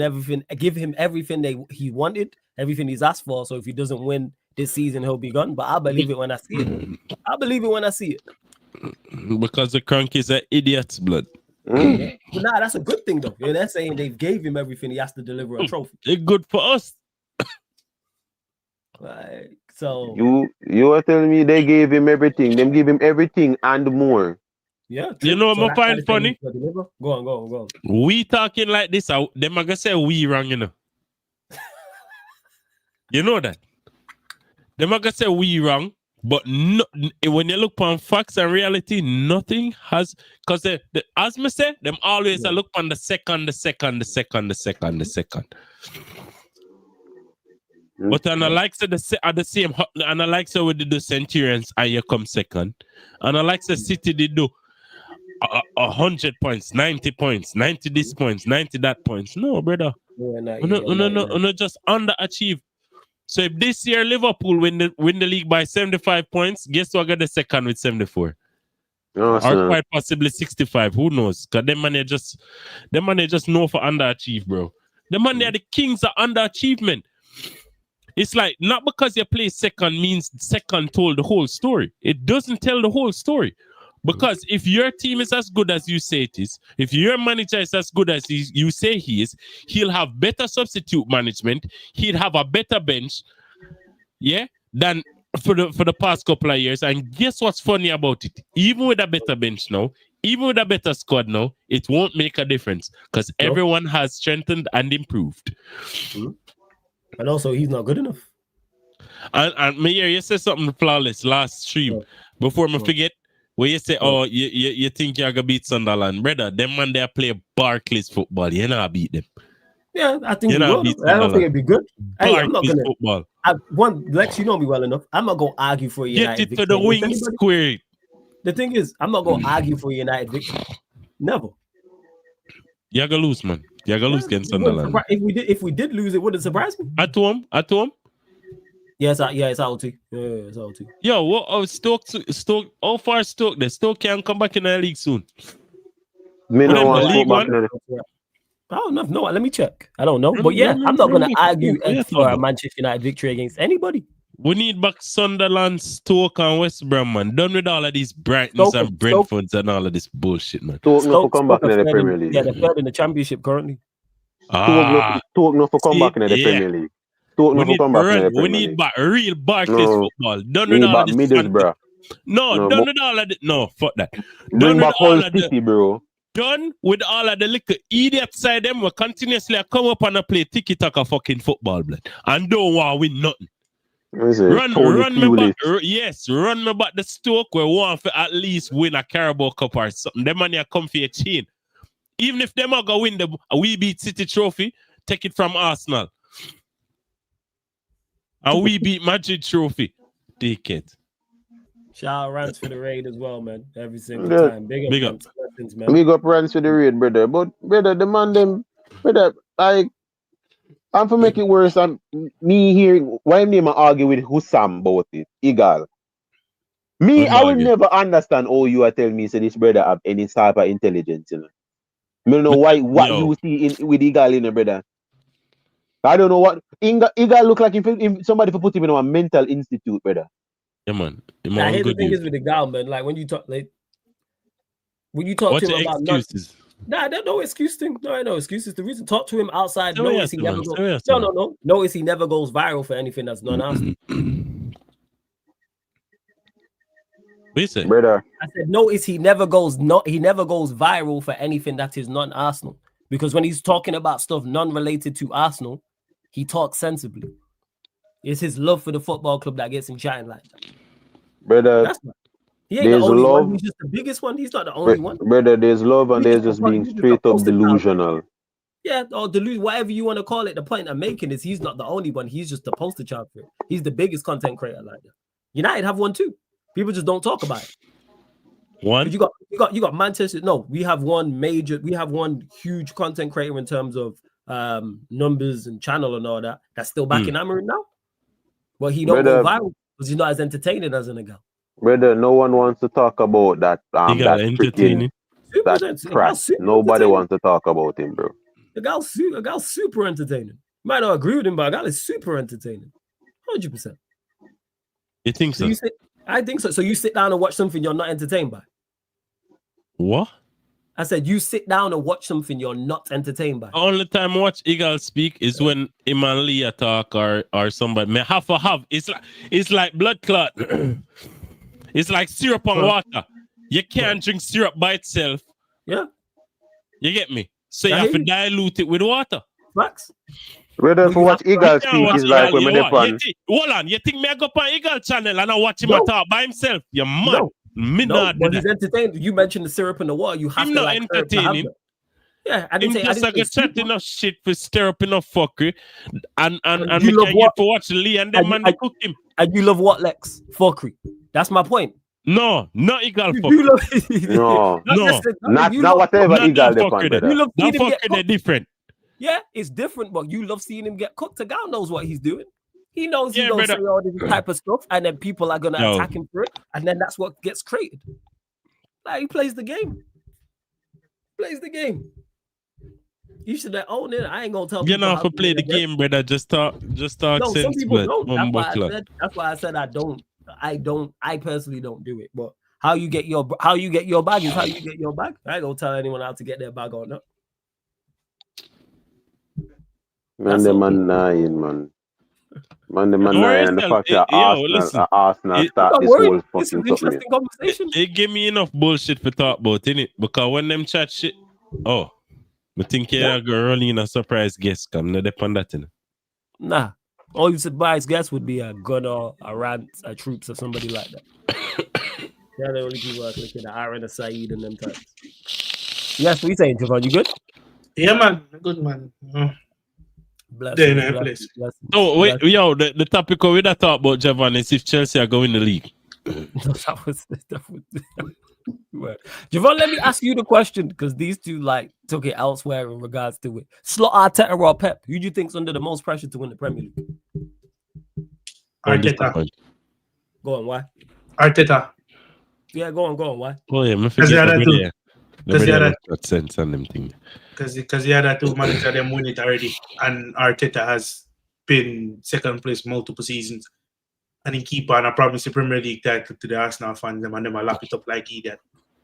him everything he wanted, everything he's asked for. So if he doesn't win this season, he'll be gone. But I believe it when I see it. Because the Cronkies are idiots, blood. But nah, that's a good thing though. They're saying they gave him everything he has to deliver a trophy. It's good for us. Like, so you are telling me they gave him everything. Them give him everything and more. Yeah. You know what I find funny? Go on. We talking like this, them are gonna say we wrong, you know. You know that. Them are gonna say we wrong, but when you look on facts and reality, nothing has, because as me say, them always look on the second. But and I like the at the same, and I like we did the Centurions and you come second, and I like the City did do 100 points, 90 points, 90 this points, 90 that points. No, brother, no, just underachieve. So if this year Liverpool win the league by 75 points, guess what? Got the second with 74, or quite possibly 65. Who knows? Because them money just know for underachieve, bro. The money are the kings of underachievement. It's like, not because you play second means second told the whole story. It doesn't tell the whole story. Because if your team is as good as you say it is, if your manager is as good as you say he is, he'll have better substitute management, he'll have a better bench, than for the past couple of years. And guess what's funny about it? Even with a better bench now, even with a better squad now, it won't make a difference because everyone has strengthened and improved. Mm-hmm. And also, he's not good enough. And Mayor, you said something flawless last stream. Before me forget, where you say, you think you're going to beat Sunderland. Brother, them man, they play Barclays football. You're not beat them. Yeah, I think we will. I don't think it'd be good. Hey, I'm not going to. Lex, you know me well enough. I'm not going to argue for a United victory. Get it to the wing square. The thing is, I'm not going to argue for a United victory. Never. You're going to lose, man. You're going to lose against Sunderland. If we did lose, it wouldn't surprise me. At home? Yeah, it's out. It's out. Yo, what? Stoke. How far Stoke? The Stoke can come back in the league soon. Me no want league back one. I don't know. No, let me check. I don't know, but yeah, I'm not going to argue for a Manchester United victory against anybody. We need back Sunderland, Stoke, and West Brom, man. Done with all of these Brightons and Brentfords and all of this bullshit, man. Stoke no come back in the Premier League. Yeah, they're third in the Championship currently. Stoke no come back in the Premier League. We need back real Barclays football. Done with all of this. No, done with all of this. No, fuck that. Bring back all City, bro. Done with all of the little idiots side them. We continuously come up and play tiki-taka fucking football, blood. And don't want to win nothing. Run me back. Yes, run me back the Stoke where want to at least win a Carabao Cup or something. Them money come for your chain. Even if them are going to win the We Beat City trophy, take it from Arsenal. And We Beat Madrid trophy, take it. Shout out Rants for the raid as well, man. Every single time. Big up. Man. Big up Rants for the raid, brother. But brother, the man them, brother, like, I'm for make it worse. And me here, why name I argue with Hussam about it? Egal. I will never understand. Oh, you are telling me, so this brother have any type of intelligence, you know. I don't know what you see with Egal, you know, brother. I don't know what Egal look like if somebody for put him in a mental institute, brother. Yeah, man. I hate the thing is with the gal, man. Like when you talk to him about excuses? No excuse thing. No excuses. The reason talk to him outside. Notice he never goes. No. Notice he never goes viral for anything that's non-Arsenal. What you say, brother? I said notice he never goes viral for anything that is non-Arsenal. Because when he's talking about stuff non-related to Arsenal, he talks sensibly. It's his love for the football club that gets him shine like that. Brother, he ain't the only one. He's just the biggest one. He's not the only one. Brother, there's love and there's just being straight up delusional. Yeah, or whatever you want to call it. The point I'm making is he's not the only one. He's just the poster child for it. He's the biggest content creator like that. United have one too. People just don't talk about it. One? You got Manchester. No, we have one huge content creator in terms of numbers and channel and all that. That's still back in Amarin now. But he don't go viral because he's not as entertaining as an Egal. Brother, no one wants to talk about that. That entertaining. That crap. Nobody wants to talk about him, bro. Egal's super entertaining. You might not agree with him, but Egal is super entertaining. 100%. You think so? I think so. So you sit down and watch something you're not entertained by. What? I said you sit down and watch something you're not entertained by. Only time I watch Eagle speak is when him and Leah talk or somebody. Me have. It's like blood clot. It's like syrup and water. You can't drink syrup by itself. Yeah. You get me? So you have to dilute it with water. Facts. Whether for what Eagle speak is like when they pan. Hold on, you think me I go on Eagle channel and I watch him talk by himself? You're mad. But he's entertained. You mentioned the syrup in the water. You have to like entertaining. Yeah, I didn't say. Just like a chat enough shit for stir up enough fuckery, and we can get to watch Lee and then man they cook him. And you love what, Lex? Fuckery. That's my point. No, not Eagle fuckery. No, not whatever Eagle fuckery. You love seeing him get cooked. Different. Yeah, it's different, but you love seeing him get cooked. The guy knows what he's doing. He knows he's going to say all this type of stuff, and then people are going to attack him for it, and then that's what gets created. Like, he plays the game. You should own it. I ain't going to tell people. You know how to play the game, brother. Just talk no, sense. Some people don't. That's why I said I don't. I personally don't do it. But how you get your bag is how you get your bag. I ain't going to tell anyone how to get their bag or not. Man, the man lying, man. Man, the man, No worries, and the Del. fact that Listen. Arsenal It, start Don't this worry. whole This is fucking something. interesting conversation. it give me enough bullshit for talk about, innit? Because when them chat shit, I think you're going to run in a surprise guest. Come, no depend on that, innit? Nah. All you surprise guess would be a Gunner, a Rant, a Troops, or somebody like that. They're the only people that are clicking the Aaron, a Saeed, and them types. Yes, what you saying, Javon? You good? Yeah, man. Good, man. Bless There you, in that bless place. you, bless you, So, wait, bless you. yo, the topic we that talk about, Javan, is if Chelsea are going in the league. that was Well, Javon, let me ask you the question because these two took it elsewhere in regards to it. Slot Arteta or Pep? Who do you think's under the most pressure to win the Premier League? Arteta. Go on, why? Arteta. Yeah, go on, why? Oh, yeah, I Because forget the the other two. brother. The brother got sense on them thing. Because the other two managers them win it already, and Arteta has been second place multiple seasons, and he keep on a promise the Premier League title to the Arsenal fans, and them lap it up like he did.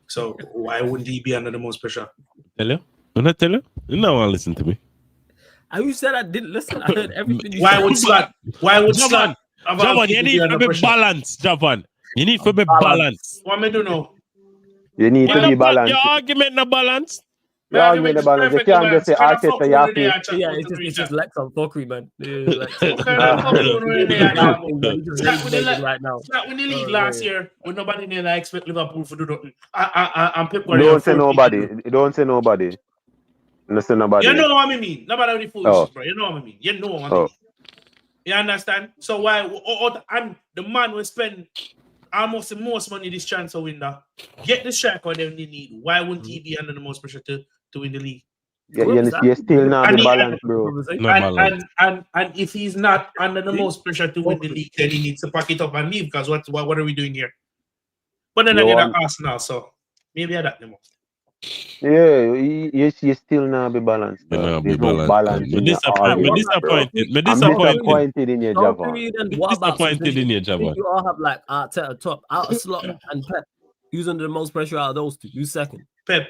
So why wouldn't he be under the most pressure? Tell you? I'm not tell you? You don't want to listen to me. You said I didn't listen. I heard everything you Why said. would Slot? Why would Javan, Slot? Javan, you need to be balanced, Javan. You need to be balanced. What me do know? You need to be balanced. Your argument not balanced. Your argument is balance. You can't just say Arteta, you have to. Yeah, it's just Lex on fuckery, man. Right now. Start with the league last year when nobody near expect Liverpool to do nothing. I'm Pep Guardiola. Don't say nobody. Don't say nobody. Don't say nobody. You know what I mean? Nobody really foolish, bro. You know what I mean? You know what I mean? You understand? So why? And the man will spend almost the most money this transfer window. Get the striker they need. Why wouldn't he be under the most pressure to win the league? You're still not the balance, bro. And if he's not under the most pressure to win the league, then he needs to pack it up and leave. Because what are we doing here? But then again, at Arsenal, so maybe I don't know. Yeah, you still not be balanced. There's no balance. I'm disappointed in your Javon. Disappointed in your Javon. You all have Arteta top, out of Slot and Pep. Who's under the most pressure out of those two? Who's second? Pep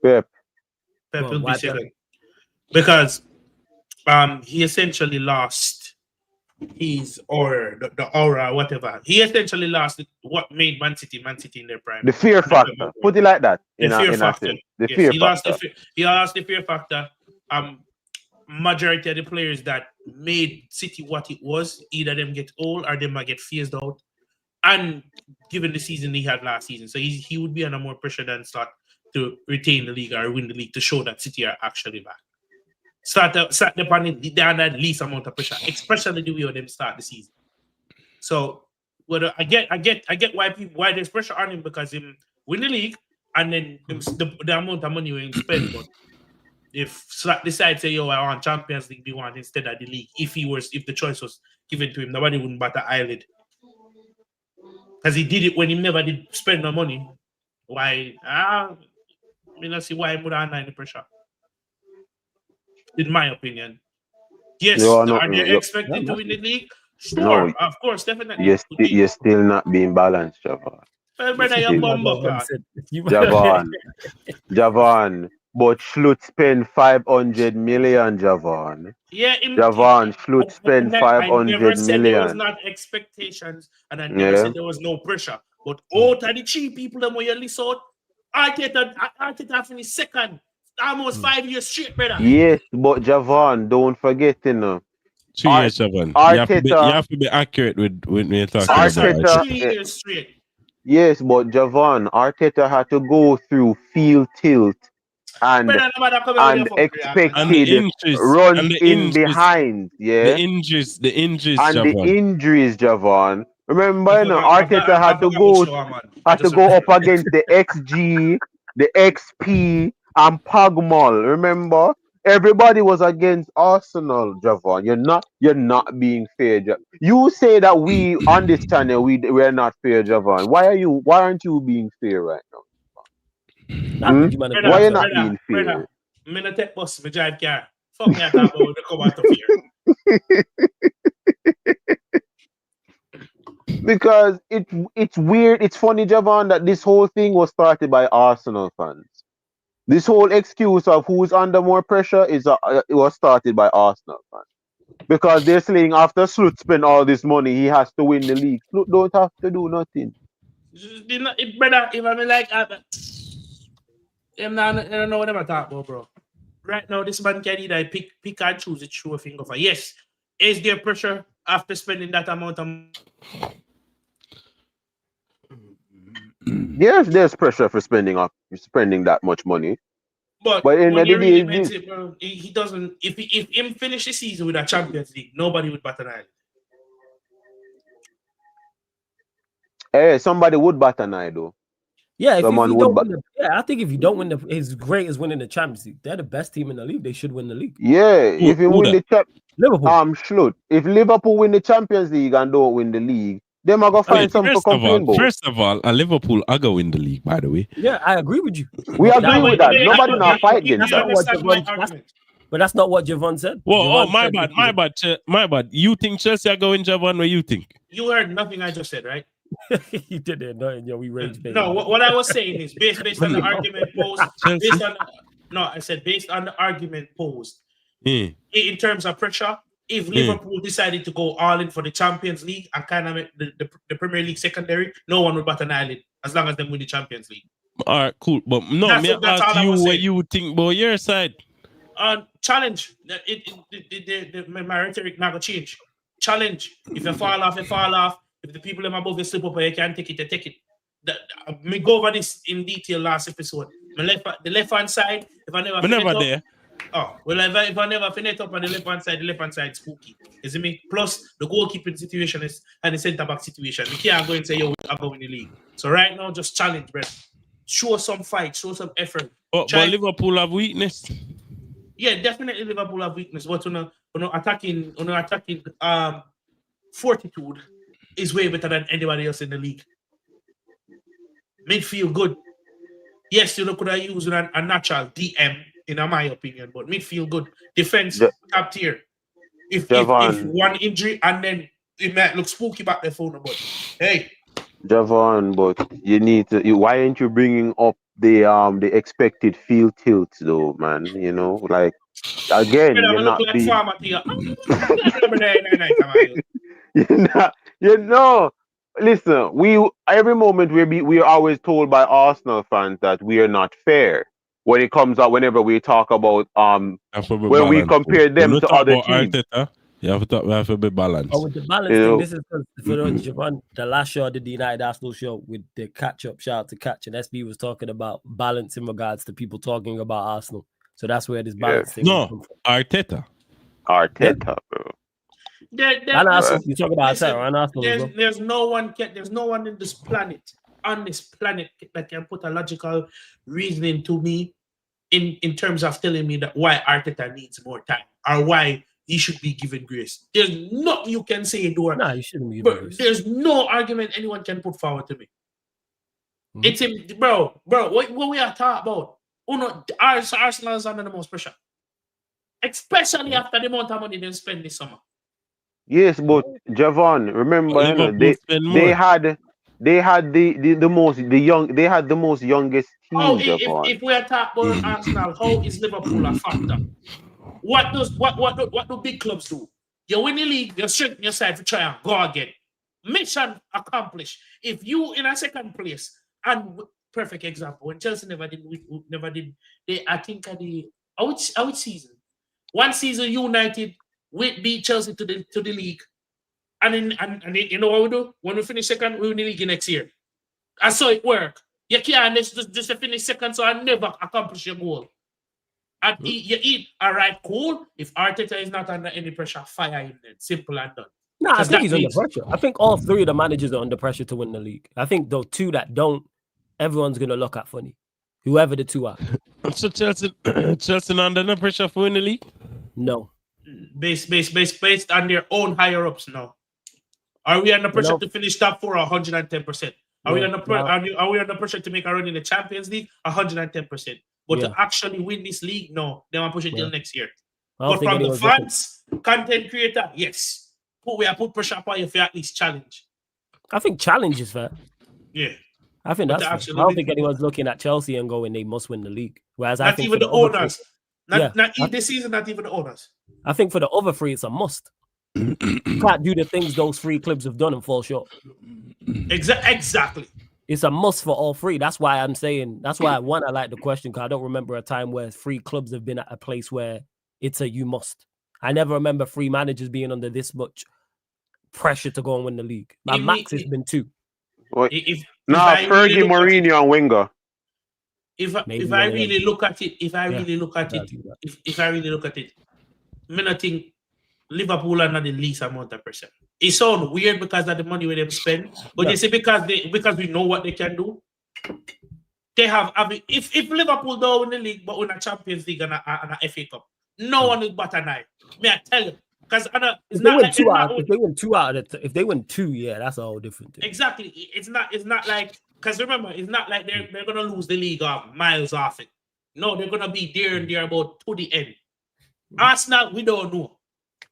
will be second. Because he essentially lost his aura, the aura, whatever. He essentially lost what made Man City in their prime. The fear factor. Put it like that. The fear factor. He lost the fear factor. Majority of the players that made City what it was, either them get old or them might get phased out. And given the season he had last season, so he would be under more pressure than Slot to retain the league or win the league to show that City are actually back. Start the panel down at least amount of pressure, especially the way them start the season. So, I get why there's pressure on him because him win the league and then the amount of money we spend. But if Slot decides say, "Yo, I want Champions League," we want instead of the league. If the choice was given to him, nobody wouldn't bat an eyelid because he did it when he never did spend no money. Why? I don't see why he would have any pressure. In my opinion. Yes, are they expected to win the league? Sure, of course, definitely. You're still not being balanced, Javon. Well, brother, you're Javon, but Schlut spend 500 million, Javon. Yeah, Javon, Schlut spend 500 million. I never said there was not expectations, and I never said there was no pressure. But out of the cheap people that when you list out, Arteta finished second. Almost 5 years straight, brother. Yes, but Javon, don't forget, 3 years, Javon. You have to be accurate with when you're talking about 3 years straight. Yes, but Javon, Arteta had to go through field tilt and expected runs in behind. Yeah, the injuries, and Javon. the injuries, Javon. Remember, Arteta had to go up against the XG, the XP. And Pogmol, remember? Everybody was against Arsenal, Javon. You're not being fair. You say that we on this channel we're not fair, Javon. Why aren't you being fair right now? Why are you not being fair? I'm gonna take bus, my drive car. Fuck me, I thought about to come out of here. Because it's weird, it's funny, Javon, that this whole thing was started by Arsenal fans. This whole excuse of who's under more pressure it was started by Arsenal fans. Because they're saying after Slut spend all this money, he has to win the league. Slut don't have to do nothing. Brother, if I'm like, I don't know what I'm talking about, bro. Right now, this man can either pick and choose it through a finger for. Yes, is there pressure after spending that amount of money? Yes, there's pressure for spending that much money. But in when the you really day, meant it, bro, he doesn't. If him finish the season with a Champions League, nobody would bat an eye. Hey, somebody would bat an eye though. Yeah, if you don't win I think if you don't win his great is winning the Champions League. They're the best team in the league. They should win the league. Yeah, if you win the Liverpool. Schlut. If Liverpool win the Champions League and don't win the league, them are gonna find something to complain about. First of all, Liverpool are gonna win the league, by the way. Yeah, I agree with you. We agree with that. Nobody not fight against that. But that's not what Javon said. Well, my bad. You think Chelsea are going, Javon? What you think? You heard nothing I just said, right? You did it, no, we rage. No, what I was saying is based on the argument posed. I said based on the argument posed. In terms of pressure, if Liverpool decided to go all in for the Champions League and kind of make the Premier League secondary, no one would bat an eyelid as long as they win the Champions League. All right, cool. But no, me ask you what you think about your side. Challenge. My rhetoric not gonna change. Challenge. If you fall off, you fall off. If the people above you slip up, you can't take it, you take it. Me go over this in detail last episode. The left hand side, if I never there. Oh, well, if I never finish up on the left hand side spooky. You see me? Plus, the goalkeeping situation is and the centre back situation. You can't go and say, yo, I'm going in the league. So right now, just challenge, bro. Show some fight, show some effort. But Liverpool have weakness. Yeah, definitely Liverpool have weakness. But attacking fortitude is way better than anybody else in the league. Midfield good. Yes, you could have used a natural DM, in my opinion, but midfield good. Defense top tier. If one injury and then it might look spooky back there for but hey. Javon, but you need to. Why aren't you bringing up the expected field tilts though, man? You know, like again, you're not being. Listen, every moment we are always told by Arsenal fans that we are not fair when it comes out whenever we talk about when we compare them to other teams. Arteta, we have to be balanced. Oh, with the balance thing, this is for Javon, the last show I did, the United Arsenal show with the catch-up, shout out to Catch, and SB was talking about balance in regards to people talking about Arsenal. So that's where this balance thing comes from. Arteta, bro. You talk about Arteta and Arsenal. There's no one in this planet that can put a logical reasoning to me in terms of telling me that why Arteta needs more time or why he should be given grace. There's nothing you can say, Dora. Nah, you shouldn't be given grace. There's no argument anyone can put forward to me. It's him, bro. What we are talking about? Arsenal is under the most pressure, especially after the amount of money they spend this summer. Yes, but Javon, remember they had the most youngest team. If we are talking about Arsenal, how is Liverpool a factor? What do big clubs do? You win the league, you strengthen your side for try and go again. Mission accomplished. If you in a second place, and perfect example, when Chelsea never did, I think at the which season? One season United we beat Chelsea to the league. And you know what we do? When we finish second, we win the league next year. I saw it work. You can't just finish second, so I never accomplish your goal. And you eat, all right, cool. If Arteta is not under any pressure, fire him then. Simple and done. No, I think he's under pressure. I think all three of the managers are under pressure to win the league. I think the two that don't, everyone's going to look at funny. Whoever the two are. So Chelsea under no pressure for winning the league? No. Based on their own higher ups now. Are we under pressure to finish top 4 110%? Are we under pressure to make a run in the Champions League? 110%. But to actually win this league, no. They want to push it till next year. But from the fans, content creator, yes. We have put pressure upon you for at least challenge. I think challenge is fair. Yeah. I think that's fair. I don't think anyone's looking at Chelsea and going, they must win the league. Whereas I think even the owners. Not this season, not even the owners. I think for the other three, it's a must. You can't do the things those 3 clubs have done and fall short. Exactly. It's a must for all 3. That's why I'm saying. That's why I like the question, because I don't remember a time where 3 clubs have been at a place where it's a you must. I never remember 3 managers being under this much pressure to go and win the league. My max has been 2. Fergie, Mourinho, and Wenger. If I really look at it, I don't think Liverpool are not the least amount of percent. It sounds weird because of the money where they spend, but you see, because we know what they can do. They have if Liverpool don't win the league but win a Champions League and a FA Cup, no one will bat an eye. May I tell you? Because if they win 2, yeah, that's a whole different thing. Exactly. It's not like, because remember, it's not like they're gonna lose the league miles off it. No, they're gonna be there and there about to the end. Arsenal, we don't know.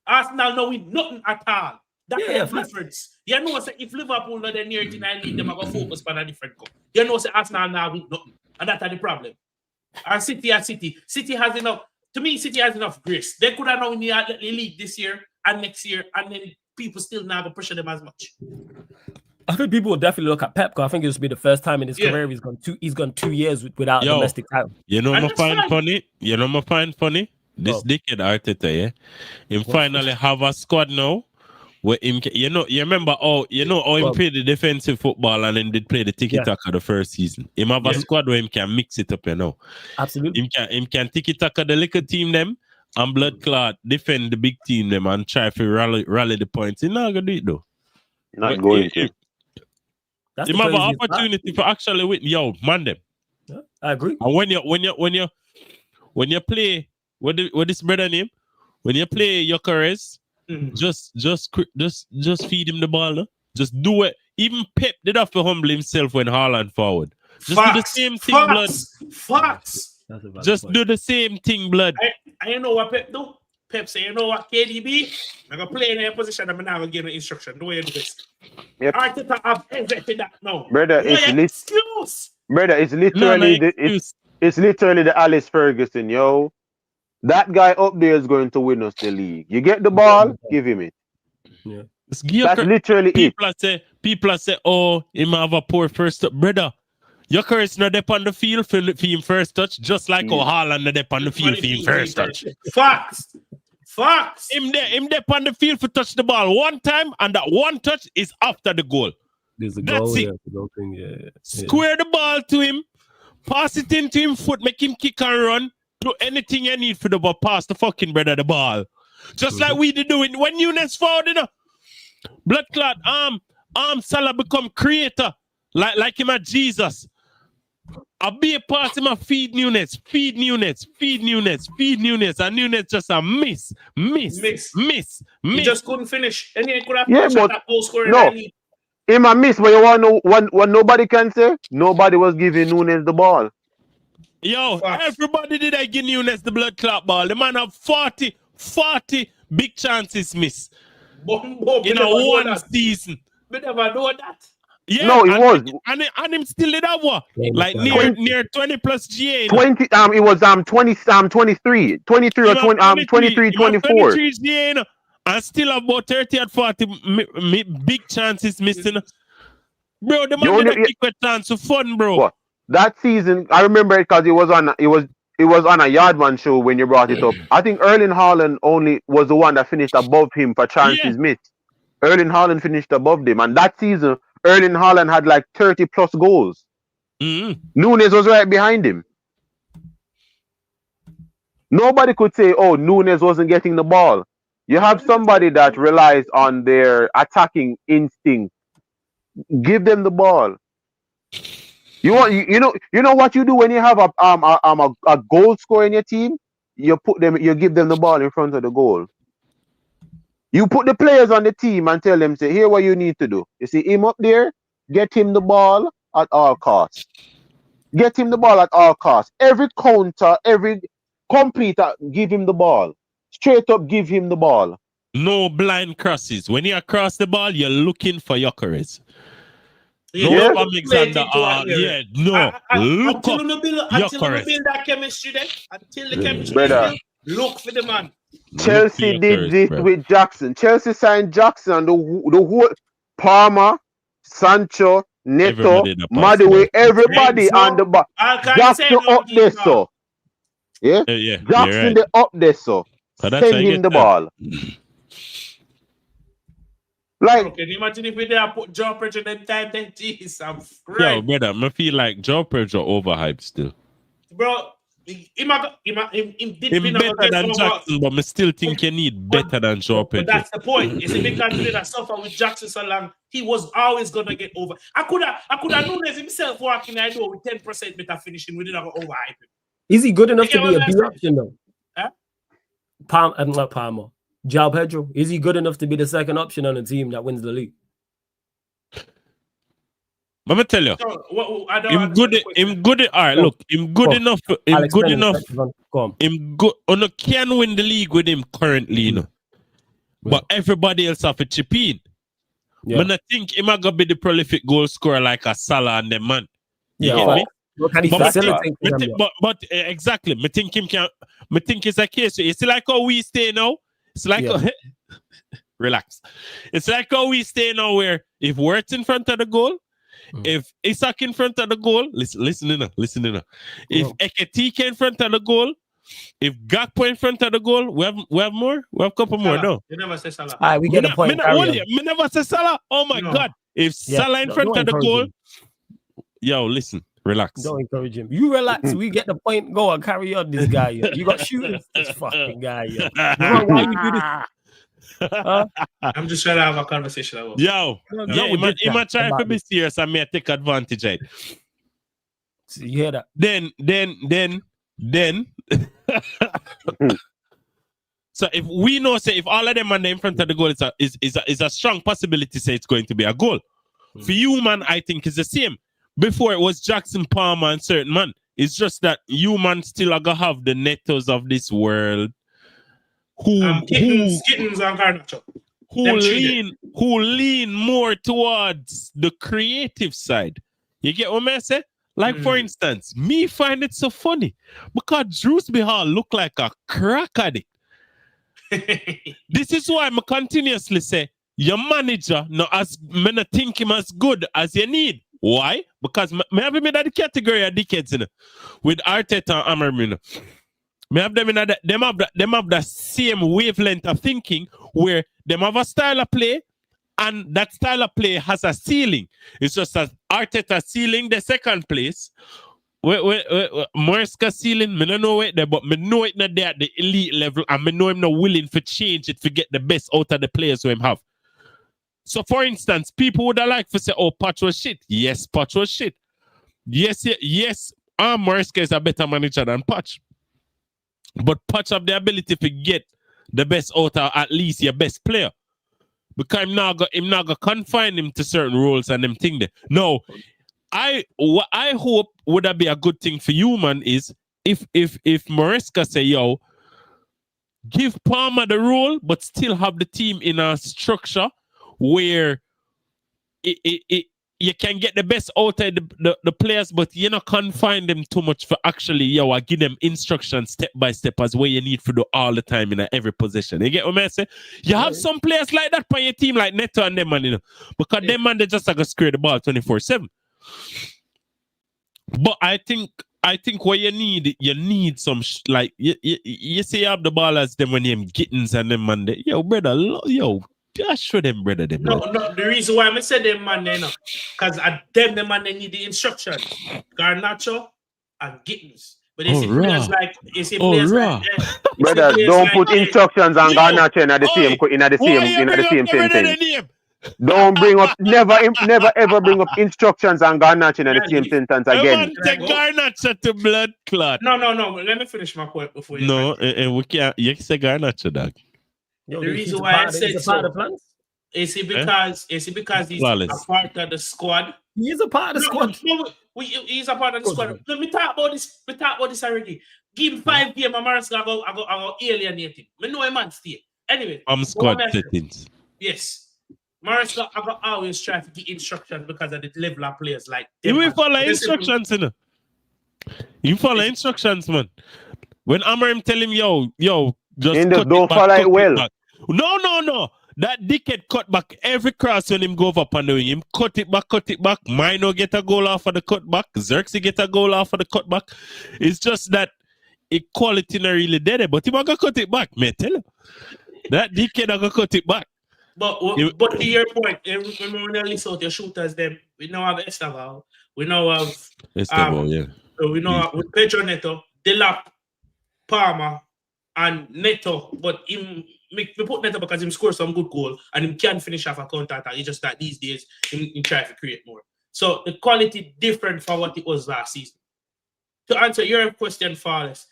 Arsenal know we nothing at all. That's the difference. You know, say if Liverpool not the near 9 league, they're gonna focus on a different cup. You know, say Arsenal now we nothing, and that's the problem. And City has enough. To me, City has enough grace. They could have now in the league this year and next year, and then people still not gonna pressure them as much. I think people will definitely look at Pep, because I think it'll be the first time in his career he's gone 2 years without a domestic title. You know what I find funny? This decade Arteta, yeah? Him finally have a squad now where him, you remember how him played the defensive football and then did play the tiki-taka the first season. Him have a squad where him can mix it up, Absolutely. Him can tiki-taka the little team them and blood clot defend the big team them and try to rally the points. He's not gonna do it though. Not going to. You have an opportunity for actually win. Man them. Yeah, I agree. And when you play what this brother name? When you play Gyökeres, just feed him the ball. No? Just do it. Even Pep did have to humble himself when Haaland forward. Just do the same thing, blood. Facts. Just do the same thing, blood. I you know what Pep do? Pep say, you know what, KDB? I'm going to play in a position and I'm going to give an instruction. Do you do this? Yep. Arteta have everything that now. Brother, it's literally the Alice Ferguson, yo. That guy up there is going to win us the league. You get the ball, give him it. Yeah. That's literally it. People say, oh, he might have a poor first touch. Brother, Gyökeres is not up on the field for him first touch, just like Haaland not up on the field for him first touch. Facts. Him there on the field for touch the ball one time, and that one touch is after the goal. There's a That's goal, it. Yeah. Square the ball to him, pass it into him foot, make him kick and run. Do anything you need for the ball, pass the fucking brother the ball. Just like we did do it when Nunes forward, blood clot, Salah become creator, like him at Jesus. I'll be a pass him a feed Nunes, and Nunes just a miss. He just couldn't finish. And he could have but that goal scoring. No, him a miss, but you want to know what nobody can say? Nobody was giving Nunes the ball. Yo, everybody did I give Nunes the blood clot ball. The man have 40 big chances miss. In a one season. We never know that. Yeah, no, it was. And him still did that one. Like near 20 plus GA. 20, it was 23 or 23, 24. 23 GA, and still about 30 and 40 big chances missing. Bro, the man did a chance of fun, bro. What? That season, I remember it because it was on a Yardman show when you brought it up. I think Erling Haaland only was the one that finished above him for chances missed. Erling Haaland finished above them, and that season Erling Haaland had like 30 plus goals. Nunes was right behind him. Nobody could say, oh, Nunes wasn't getting the ball. You have somebody that relies on their attacking instinct. Give them the ball. You know what you do when you have a goal scorer in your team? You give them the ball in front of the goal. You put the players on the team and tell them, say, here what you need to do. You see him up there, get him the ball at all costs. Get him the ball at all costs. Every counter, every completer, give him the ball. Straight up, give him the ball. No blind crosses. When you cross the ball, you're looking for Gyökeres. Yeah. Alexander. Look until up we build that chemistry then. Until the chemistry Brother. look for the man. Chelsea did this with Jackson. Chelsea signed Jackson and the whole Palmer, Sancho, Neto, Maduwe, everybody on the back. Jackson up there, so. Yeah? Jackson the up there, so. Send him the ball. Like, can you imagine if we there put Joe Pedro them time then? Jeez, I'm yo, brother, I feel like Joe Pedro overhyped still. Bro, him better than Jackson, but I still think you need better than Joe Pedro. But that's the point. You see, because he did suffer with Jackson so long, he was always gonna get over. I could have known as himself walking I know with 10% better finishing, we didn't go overhype him. Is he good enough to be a B option though? Huh? Not Palmer. João Pedro, is he good enough to be the second option on a team that wins the league? Let me tell you, him good. All right, look, him good enough. Him good enough. Him good. No can win the league with him currently, you know. But everybody else have a chip in. Yeah. But I think him gonna be the prolific goal scorer like a Salah and them man. You get me? But exactly, I think him can. I think it's a case. It's like how we stay now. It's like relax. It's like how we stay now where if Wirtz in front of the goal, if Isak in front of the goal, listen in. If Eketike in front of the goal, if Gakpo in front of the goal, we have more. We have a couple more. No, you never say Salah. All right, we get a point. Me never say Salah. Oh my God! If Salah in front of the goal, yo, listen. Relax. Don't encourage him. You relax. We get the point. Go on, carry on this guy. You got shooters. This fucking guy. Why you do this? I'm just trying to have a conversation. Yo, he might try to be serious and may take advantage of it. So you hear that? Then. So if we know, say, if all of them are in front of the goal is a strong possibility, say it's going to be a goal. For you, man, I think it's the same. Before it was Jackson, Palmer, and certain man. It's just that you man still are gonna have the Netos of this world Kittens and Garnacho. Who lean more towards the creative side. You get what I say? Like for instance, me find it so funny because Drewsby Hall look like a crack addict. This is why I continuously say your manager me not think him as good as you need. Why? Because me have him in that category of dickheads, you know, with Arteta and Amorim, you know. Me have them in that them have the same wavelength of thinking where them have a style of play and that style of play has a ceiling. It's just that Arteta ceiling the second place. Mariska ceiling, me don't know it there, but me know it not there at the elite level and me know him not willing to change it to get the best out of the players who him have. So, for instance, people would have liked to say, oh, Poch was shit. Yes, Poch was shit. Yes, Mariska is a better manager than Poch. But Poch have the ability to get the best out of at least your best player. Because I'm not gonna confine him to certain roles and them thing there. No, what I hope would that be a good thing for you, man, is if Mariska say, yo, give Palmer the role, but still have the team in a structure where you can get the best out of the players, but you not confine them too much for actually, I give them instructions step by step as what you need to do all the time in every position. You get what I say? You have some players like that on your team, like Neto and them man, you know, because them man, they just like screw the ball 24/7. But I think what you need some you say you have the ball as them when you Gittins and them man, yo brother, I show them, brother. Them. No. The reason why I said them man, because them man they need the instruction. Garnacho and Gittins. But they see players like brother, don't put instructions on Garnacho in the same sentence. Don't bring up never ever bring up instructions on Garnacho in the same sentence again. Take Garnacho to blood clot. No. Let me finish my point before you. No, and we can't. You say Garnacho, dog. The reason why I said so is it because he's a part of the squad. He is a part of the squad. He's a part of the squad. Let me talk about this. We talk about this already. Give him 5 games, and Mariska I go alienate him. I know a man stay. Anyway, squad settings. Yes, Mariska I go always try to get instructions because of the level of players like. You will follow instructions, you know. You follow instructions, man. When Amorim tell him, yo, Just cut don't follow it well. No. That dickhead cut back every cross when him go up on the wing. Him cut it back. Mino get a goal off of the cut back. Xerxes get a goal off of the cut back. It's just that equality not really dead, but him gonna cut it back, man. Tell you. That dickhead gonna cut it back. But to your point, remember when you saw your shooters, them we now have Estaval, we now have Estaval, we know with Pedro Neto, Delap, Palmer, and Neto, but him. We put Neto because he scored some good goal and he can finish off a counter attack. It's just that these days he try to create more. So the quality different from what it was last season. To answer your question, Farless,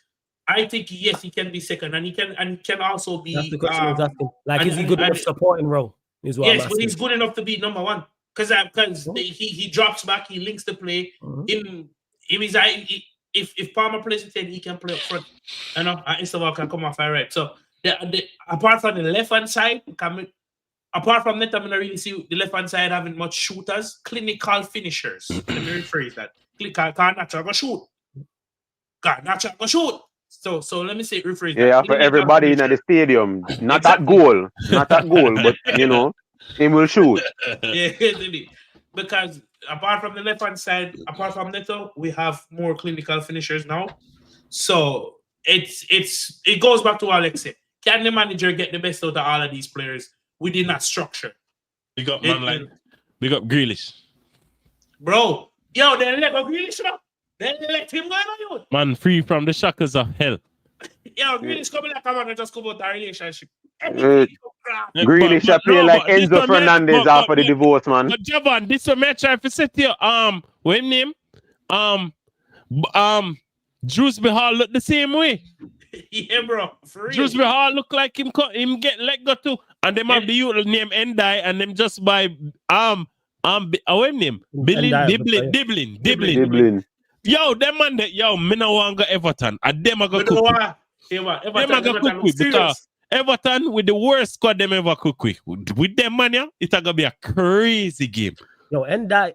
I think yes, he can be second and he can also be. That's the question I was asking. Like, is he good enough supporting role? Yes, but he's good enough to be number one because he drops back, he links the play. If Palmer plays it, he can play up front. You know, and Instagram can come off right. So. Apart from the left-hand side, apart from that, I don't really see the left-hand side having much shooters, clinical finishers. Let me rephrase that. Can't natural go shoot. So let me say rephrase that. Yeah, for everybody in the stadium. Not at goal. Not at goal, but you know, he will shoot. Yeah, because apart from the left-hand side, apart from Neto, we have more clinical finishers now. So it goes back to what Alex said. Can the manager get the best out of all of these players within that structure? Big up Grealish. Bro, yo, they let go Grealish now. They let him go on you. Man, free from the shackles of hell. Yo, Grealish coming like a man and just come out a relationship. Grealish play like Enzo Fernandez after the divorce, man. But Javon, this one I try to set you. What name? Juice Hall look the same way. Yeah, bro. For real. Juice Hall look like him get let go too. And them have the youth name Endai and them just by what name? Diblin. Yo, them man me no want go Everton. And them I go cook with because Everton with the worst squad them ever cook with. With them man, it's gonna be a crazy game. Yo, Endai,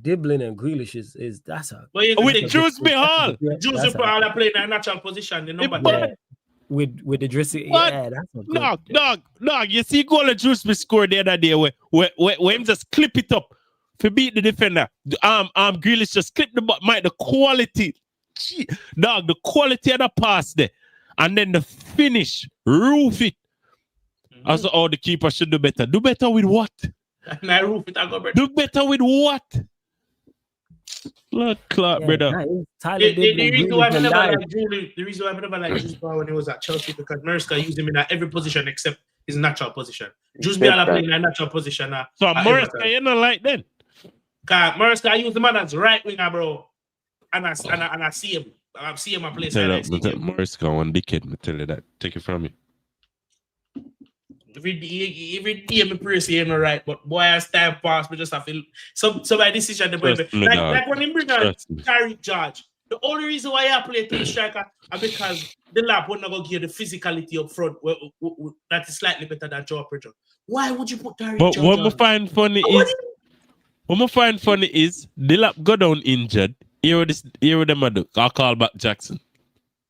Diblin, and Grealish is that's a. With Juice Hall. Juice Hall are playing in a natural position. The number 10. With the dressing. Yeah, that's a good. Dog. You see goal of Juice scored the other day where him just clip it up to beat the defender. Grealish just clip the ball. The quality. Dog, the quality of the pass there. And then the finish. Roof it. Also, the keeper should do better. Do better with what? Do better with what? Blood clot, brother. The reason why I never like Juice when he was at Chelsea because Maresca used him in every position except his natural position. Juice Bale playing in a natural position. So Maresca, you not like then? Cause Maresca use the man as right winger, bro. And I see him. I see him a place. Maresca one dickhead. Me tell you that. Take it from me. Every day me praise him right, but boy as time pass, we just have to some my decision like when he bring on Tyreek George. The only reason why I play three striker is because the lab will not go give the physicality up front that is slightly better than Joe Pedro. Why would you put Tyreek George? But what I find funny is the lap go down injured. Here what them do. I'll call back Jackson.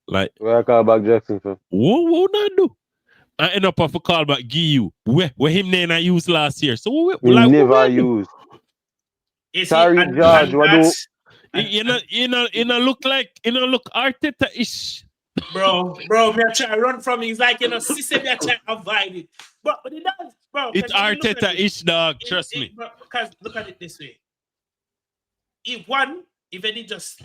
Like where I call back Jackson for? What not do? I end up for call back Giyu. Where him name I used last year. So what never used. Sorry, George. What do? You know look Arteta-ish. Bro, me I try to run from it. It's like system me I try to avoid it. But it does, bro. It's Arteta-ish, dog. Trust me. Because look at it this way. If they just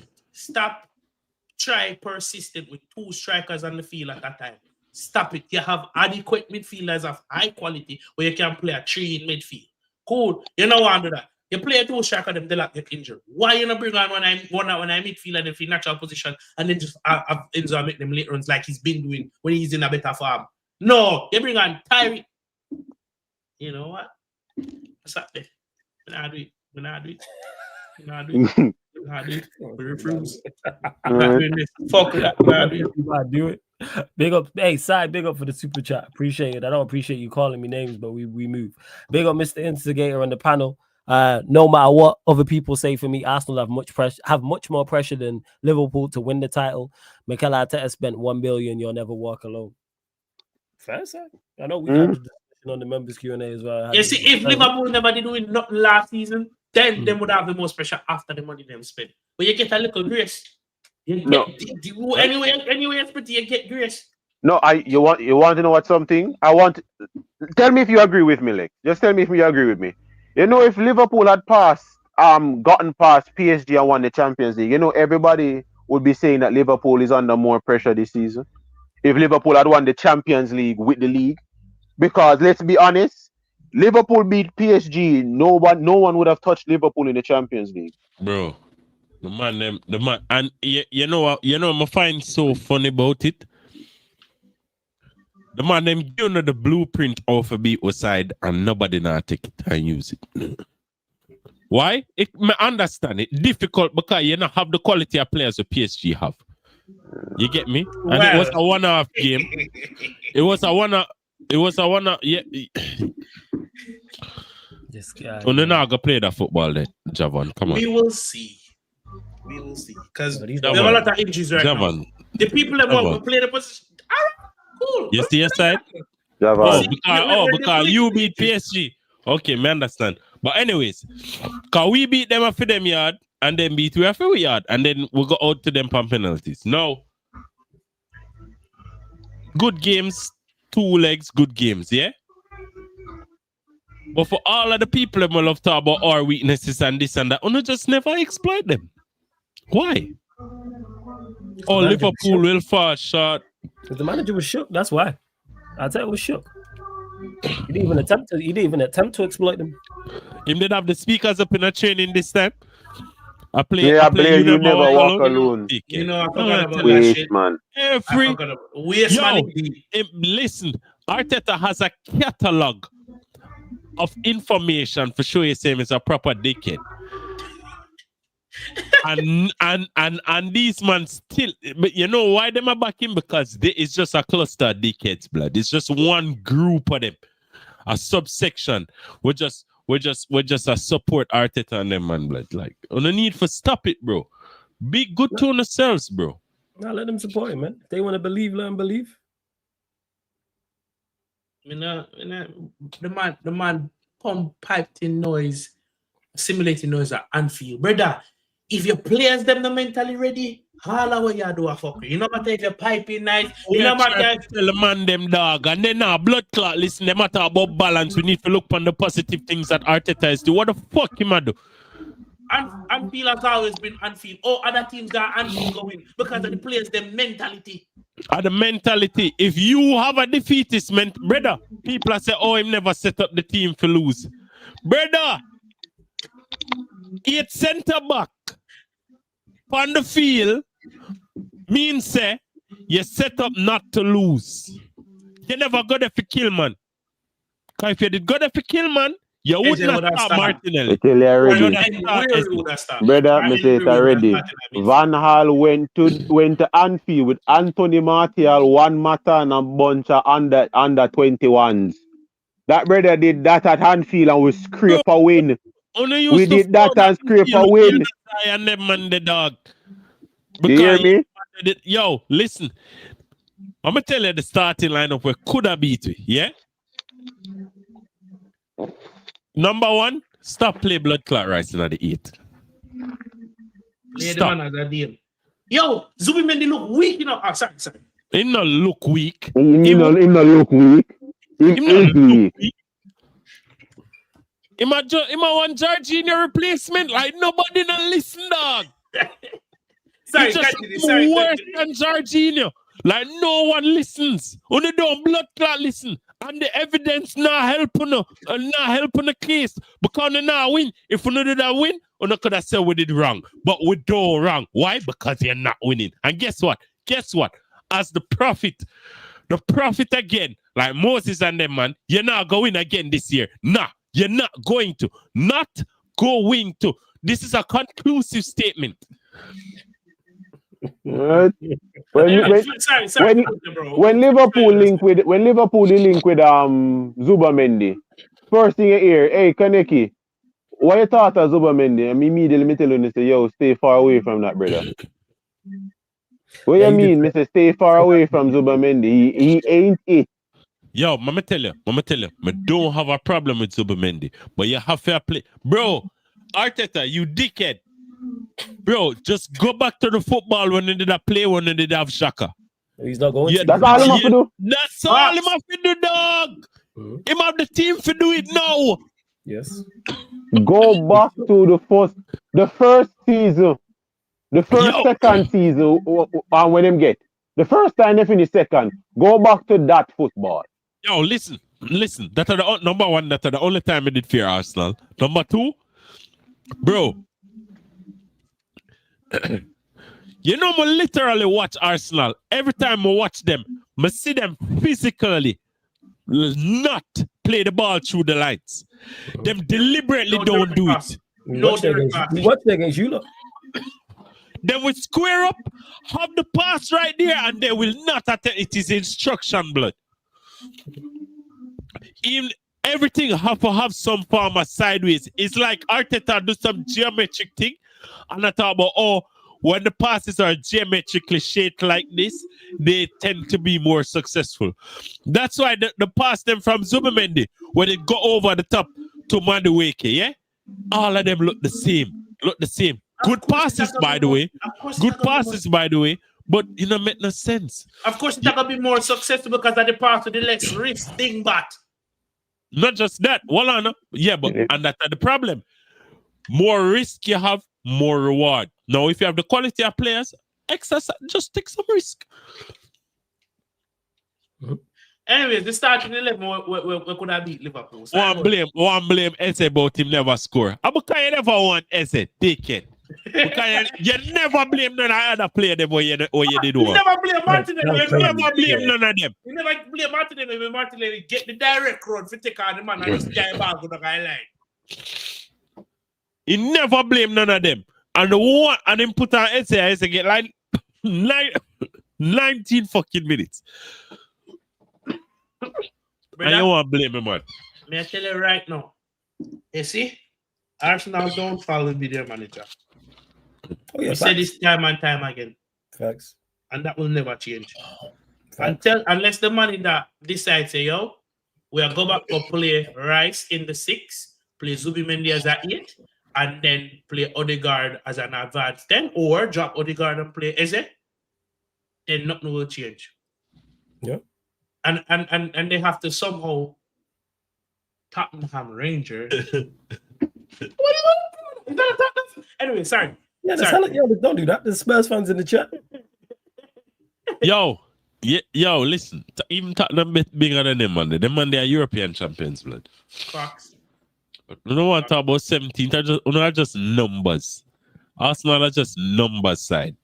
try persistent with two strikers on the field at that time. Stop it. You have adequate midfielders of high quality where you can play a 3 in midfield. Cool. You know what I do that. You play a 2 striker, them they like get injured. Why you not bring on when I midfield and in natural position and then just have Enzo make them late runs like he's been doing when he's in a better form? No, you bring on Tyreek. You know what? What's up there? We're not doing it. We refuse. I'm not doing this. Fuck that. You gotta do it. Big up, hey, Side, big up for the super chat. Appreciate it. I don't appreciate you calling me names, but we move. Big up, Mr. Instigator on the panel. No matter what other people say for me, Arsenal have much more pressure than Liverpool to win the title. Mikel Arteta spent $1 billion. You'll never walk alone. Fair, sir. I know we had the discussion on the members Q&A as well. You see, if Liverpool never did win nothing last season, then they would have the most pressure after the money them spent. But you get a little grace. You get anyway, you get grace. No, you want to know what something? Tell me if you agree with me, like. Just tell me if you agree with me. You know, if Liverpool had gotten past PSG and won the Champions League, you know, everybody would be saying that Liverpool is under more pressure this season. If Liverpool had won the Champions League with the league, because let's be honest, Liverpool beat PSG. No one would have touched Liverpool in the Champions League, bro. The man, and you know what? You know what I find so funny about it. The man them give the blueprint of a beat side and nobody now take it and use it. Why? I understand it. Difficult because you don't have the quality of players the PSG have. You get me? And it was a one-off game. It was a one-off. Yeah. This guy. We're not gonna play that football then, Javon. Come on. We will see. Because there are a lot of injuries right now. The people that want to play the position. Cool. You see your side? Because you beat PSG. Okay, me understand. But anyways, because we beat them for them yard and then beat we for yard and then we go out to them for penalties. No. Good games, 2 legs, good games, yeah? But for all of the people that love to talk about our weaknesses and this and that, we just never exploit them. Why? Liverpool will fall short. Because the manager was shook. That's why. Arteta was shook. He didn't even attempt to exploit them. He didn't have the speakers up in a training this time. I play you never walk alone. You know, I forgot about that shit. Man. Listen, Arteta has a catalog of information for sure you say him is a proper dickhead. and these man still, but you know why them are back in? Because it's just a cluster of dickheads, blood. It's just one group of them, a subsection. We're just a support Arteta and them, man, blood. Like, on the need for stop it, bro. Be good to yourselves, bro. Now let them support him, man. If they want to believe, let them believe. The man pump piped in noise, simulating noise at Anfield, brother. If your players them not mentally ready, all what you do a fucker. You know what if your piping nice. You know what tell the man them dog, and then now blood clot. Listen, they matter about balance. We need to look on the positive things that Arteta is doing. What the fuck him do? Anfield has always been Anfield. Other teams got Anfield going because of the players, their mentality. The mentality. If you have a defeatist brother, people say, him never set up the team for lose. Brother, 8 centre back on the field means say you set up not to lose. You never go there for kill, man. Because if you did go there for kill, man, you would not start Martinelli. Brother, me say it already. Van Gaal went to Anfield with Anthony Martial, Juan Mata, and a bunch of under 21s. That brother did that at Anfield and we scrape a win. We did that and scrape a win. And them man the dog. Do you hear me? Yo, listen. I'm gonna tell you the starting lineup we could have beat we, yeah? Number 1, stop play blood clot rising at the 8. Stop. Yo, Zubimendi look weak, you know. Sorry. He not look weak. He not look weak. He not look weak. He might want Jorginho replacement. Like nobody not listen, dog. Sorry, worse than Jorginho. Like no one listens. Only don't blood clot listen. And the evidence not helping the case. Because we not win. If we did not win, we could have said we did wrong. But we do wrong. Why? Because you're not winning. And guess what? As the prophet again, like Moses and them, man, you're not going again this year. Nah, you're not going to. Not going to. This is a conclusive statement. When Liverpool link with Zubamendi, first thing you hear, hey Kaneki, what you thought of Zubamendi? And immediately me tell you, say, yo, stay far away from that brother. What you mean, Mr. Stay far away from Zubamendi? He ain't it. Yo, Mama tell you, I don't have a problem with Zubimendi, but you have fair play. Bro, Arteta, you dickhead. Bro, just go back to the football when they did a play, when they did have Shaka. He's not going to. That's all him have to do. That's all him have to do, dog. Him have the team to do it now. Yes. Go back to the first season. The first, second season, and when them get. The first time they finish second, go back to that football. Yo, listen. That are the number one. That are the only time I did fear Arsenal. Number two, bro. You know, I literally watch Arsenal. Every time I watch them, I see them physically not play the ball through the lights. Them deliberately don't do it. Watch against you, look. They will square up, have the pass right there, and they will not attempt. It is instruction, blood. Even everything have to have some form of sideways. It's like Arteta do some geometric thing, and I talk about, when the passes are geometrically shaped like this, they tend to be more successful. That's why the pass them from Zubimendi, when it go over the top to Madueke, yeah? All of them look the same. Good passes, by the way. But it don't make no sense. Of course, it's not going to be more successful because of the pass with the less risk thing, but. Not just that. And that's the problem. More risk you have, more reward. Now, if you have the quality of players, just take some risk. Anyways, the starting 11, we could have beat Liverpool. One blame Eze about him never score. How come you never want Eze? Take it. You never blame none of the other player them what you did one. You never blame Martinelli. You never blame none of them. You never blame Martinelli when Martinelli get the direct road for take on the man and this guy back on the guy line. You never blame none of them. And the one and then put on Eze get like 19 fucking minutes. And you want to blame him, man. May I tell you right now? You see, Arsenal don't follow be their manager. We said this time and time again. Facts. And that will never change. Unless the manager decides, say, yo, we'll go back to play Rice in the 6, play Zubimendi as an 8, and then play Odegaard as an advanced 10, or drop Odegaard and play Eze, then nothing will change. Yeah. And they have to somehow Tottenham Ranger. Anyway, sorry. Yeah, don't do that. There's Spurs fans in the chat. Yo, listen. Even Tottenham bigger than them, man. Them man, they are European champions, blood. Fox. You don't want to talk about 17. They're just numbers. Arsenal are just numbers side.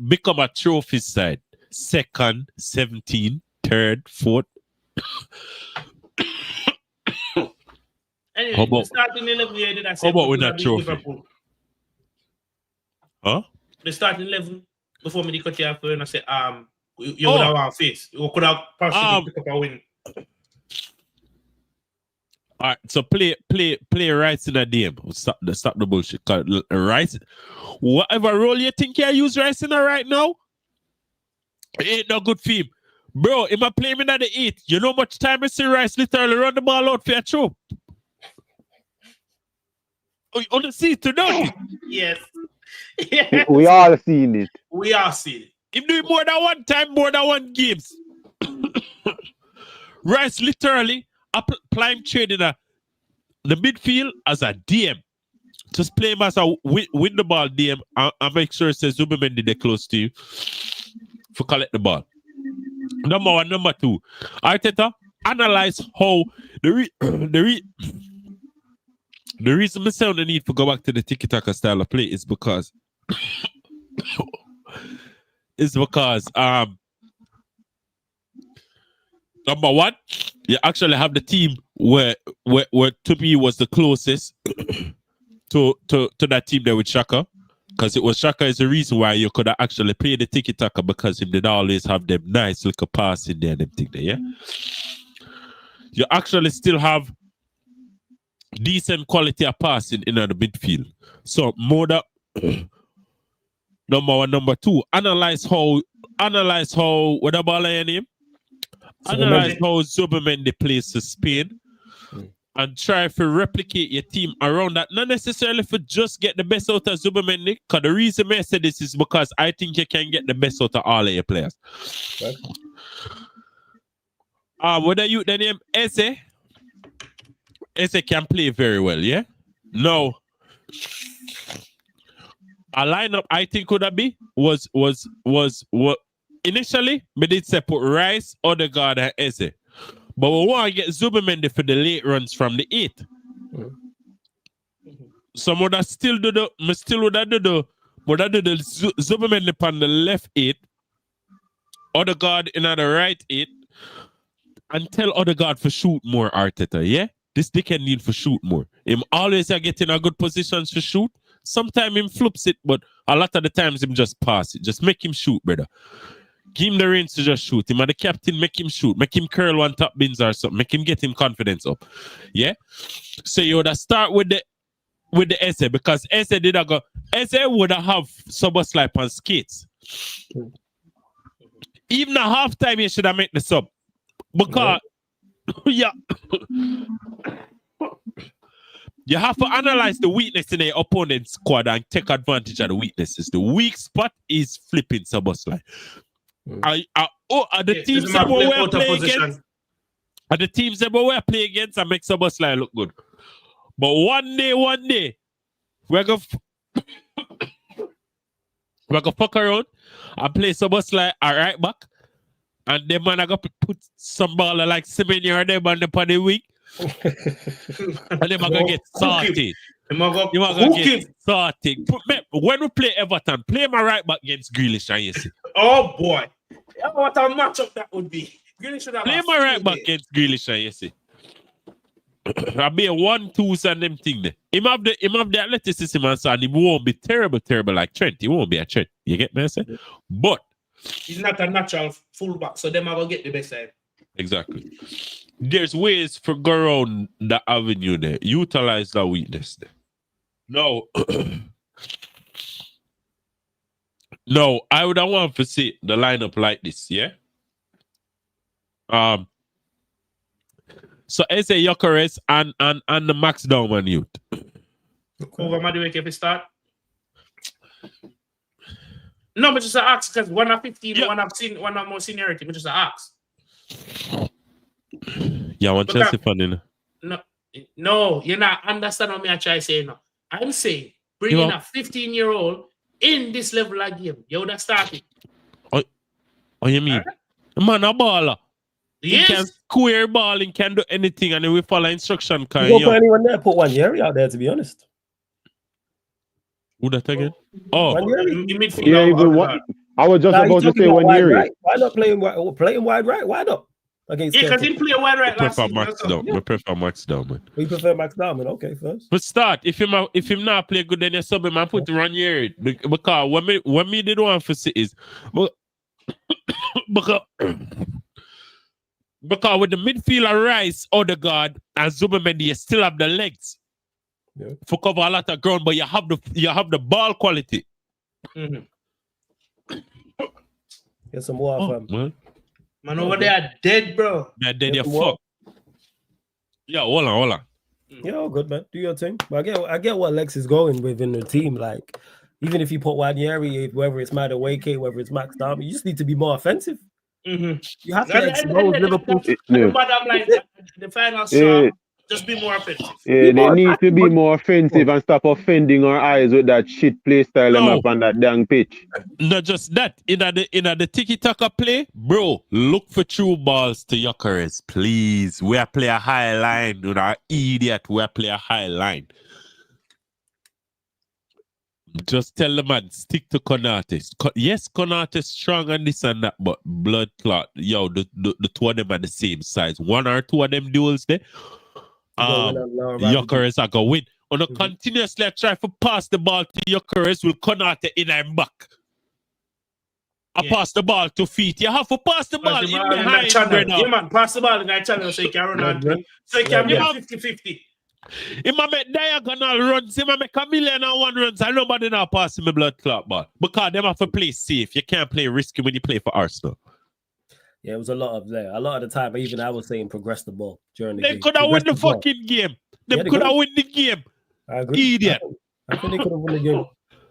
Become a trophy side. 2nd, 17, 3rd, 4th. Anyway, how about, starting 11 year, did I say how about with that trophy? Liverpool? Huh? The starting 11 before me cut you off and I said, you would have one face. You could have possibly pick up a win. All right, so play Rice in a game. Stop the bullshit. Rice, whatever role you think you use Rice in right now, it ain't no good for him. Bro, if I play him in the 8, you know how much time I see Rice literally run the ball out for a throw? On the seat to nothing. Yes. We all seen it. We all seen it. If do it more than one time, more than one games. Rice literally applying trade in the midfield as a DM. Just play him as a win the ball DM and make sure it says Zubimendi they're close to you for collect the ball. Number 1, number 2. Arteta analyze how the reason I say the need to go back to the tiki-taka style of play is because number 1, you actually have the team where to me was the closest to that team there with Shaka. Because it was Shaka is the reason why you could have actually played the tiki-taka, because he did always have them nice little pass in there and them thing there, yeah? You actually still have decent quality of passing in the midfield. So more that number 1, number 2, analyze how with the ball in him, analyze how Zubimendi plays to Spain and try to replicate your team around that. Not necessarily for just get the best out of Zubimendi, because the reason I say this is because I think you can get the best out of all of your players. Right. Whether you the name Eze can play very well, yeah? No. A lineup I think could have been was initially we did say put Rice, Odegaard, and Eze. But we want to get Zubimendi for the late runs from the 8. Some would have still do the Zubimendi on the left 8, Odegaard in the right 8, and tell Odegaard for shoot more, Arteta, yeah? This they can need for shoot more. Him always are getting a good positions for shoot. Sometimes him flips it, but a lot of the times him just pass it. Just make him shoot, brother. Give him the reins to just shoot. Him and the captain make him shoot. Make him curl one top bins or something. Make him get him confidence up. Yeah? So you would have start with the Eze, because Eze did a go. Eze would have Szoboszlai on skates. Even at halftime, you should have made the sub. Because yeah. You have to analyze the weakness in the opponent's squad and take advantage of the weaknesses. The weak spot is flipping Szoboszlai. The teams that we play against, the teams that we play against, and make Szoboszlai look good. But one day, we're gonna fuck around and play Szoboszlai at right back, and then man I gonna put some baller like Semenyo or them on the week. And then I'm gonna get started. When we play Everton, play my right back against Grealish, and you see. Oh boy, what a matchup that would be. Play my right back against Grealish, and you see. I'll be a 1-2 and them thing there. Him have the athleticism and so, and he won't be terrible like Trent. He won't be a Trent. You get me? I say? But he's not a natural fullback, so them are gonna get the best side. Exactly. There's ways for go around the avenue there. Utilize that weakness there. No. No, I would want to see the lineup like this, yeah? So Eze Gyökeres and the Max Dauman youth. Over Madueke if we start. No, but just ask because one of 15, yeah. one of more seniority, but just ask. Yeah, I want Chelsea fan in. No, you're not understanding what me I try to say now. I'm saying bringing a 15-year-old in this level of game. You would have started. Oh, you mean? Man, a baller. Yes. He can square ball and can do anything, and then we follow instruction. You don't put anyone there, put Wanyeri out there, to be honest. Who that again? Oh. Wanyeri. Yeah, even what? I was just about to say Wanyeri. Right. Why not playing wide right? Why not? Against because he played wide right last season. I prefer Max Dauman. We prefer Max Dauman. Okay, first. But start if him not play good, then you sub him and put Ranieri. Because when me did one for cities, because with the midfielder Rice, Odegaard, and Zubimendi, you still have the legs for cover a lot of ground, but you have the ball quality. Mm-hmm. Get some more fam. Man, over there dead, bro. They're dead, you're fucked. Yeah, hold on. Yeah, all good, man. Do your thing. But I get what Lex is going within the team. Like, even if you put Wanyeri, whether it's Madueke, whether it's Max Dauman, you just need to be more offensive. Mm-hmm. You have to expose Liverpool. The final shot, just be more offensive. Yeah, they need to be more offensive and stop offending our eyes with that shit play style them up on that dang pitch. Not just that. In the tiki-taka play, bro, look for true balls to Gyökeres, please. We are play a high line. With our idiot, we are play a high line. Just tell the man, stick to Konate. Yes, Konate strong and this and that, but blood clot. Yo, the two of them are the same size. One or two of them duels there. Gyökeres are going to win. On continuously try to pass the ball to Gyökeres will Konate in and back. Pass the ball to feet. You have to pass the ball in behind. Yeah, man, pass the ball in that channel so you can run on. So you can be 50-50. He might make diagonal runs, he might make 1,000,001 runs, and nobody now pass him a blood clot ball. Because them have to play safe. You can't play risky when you play for Arsenal. Yeah, it was a lot of the time. Even I was saying progress the ball during the game. They could have won the fucking game. They could have won the game. I agree. Idiot. I think they could have won the game.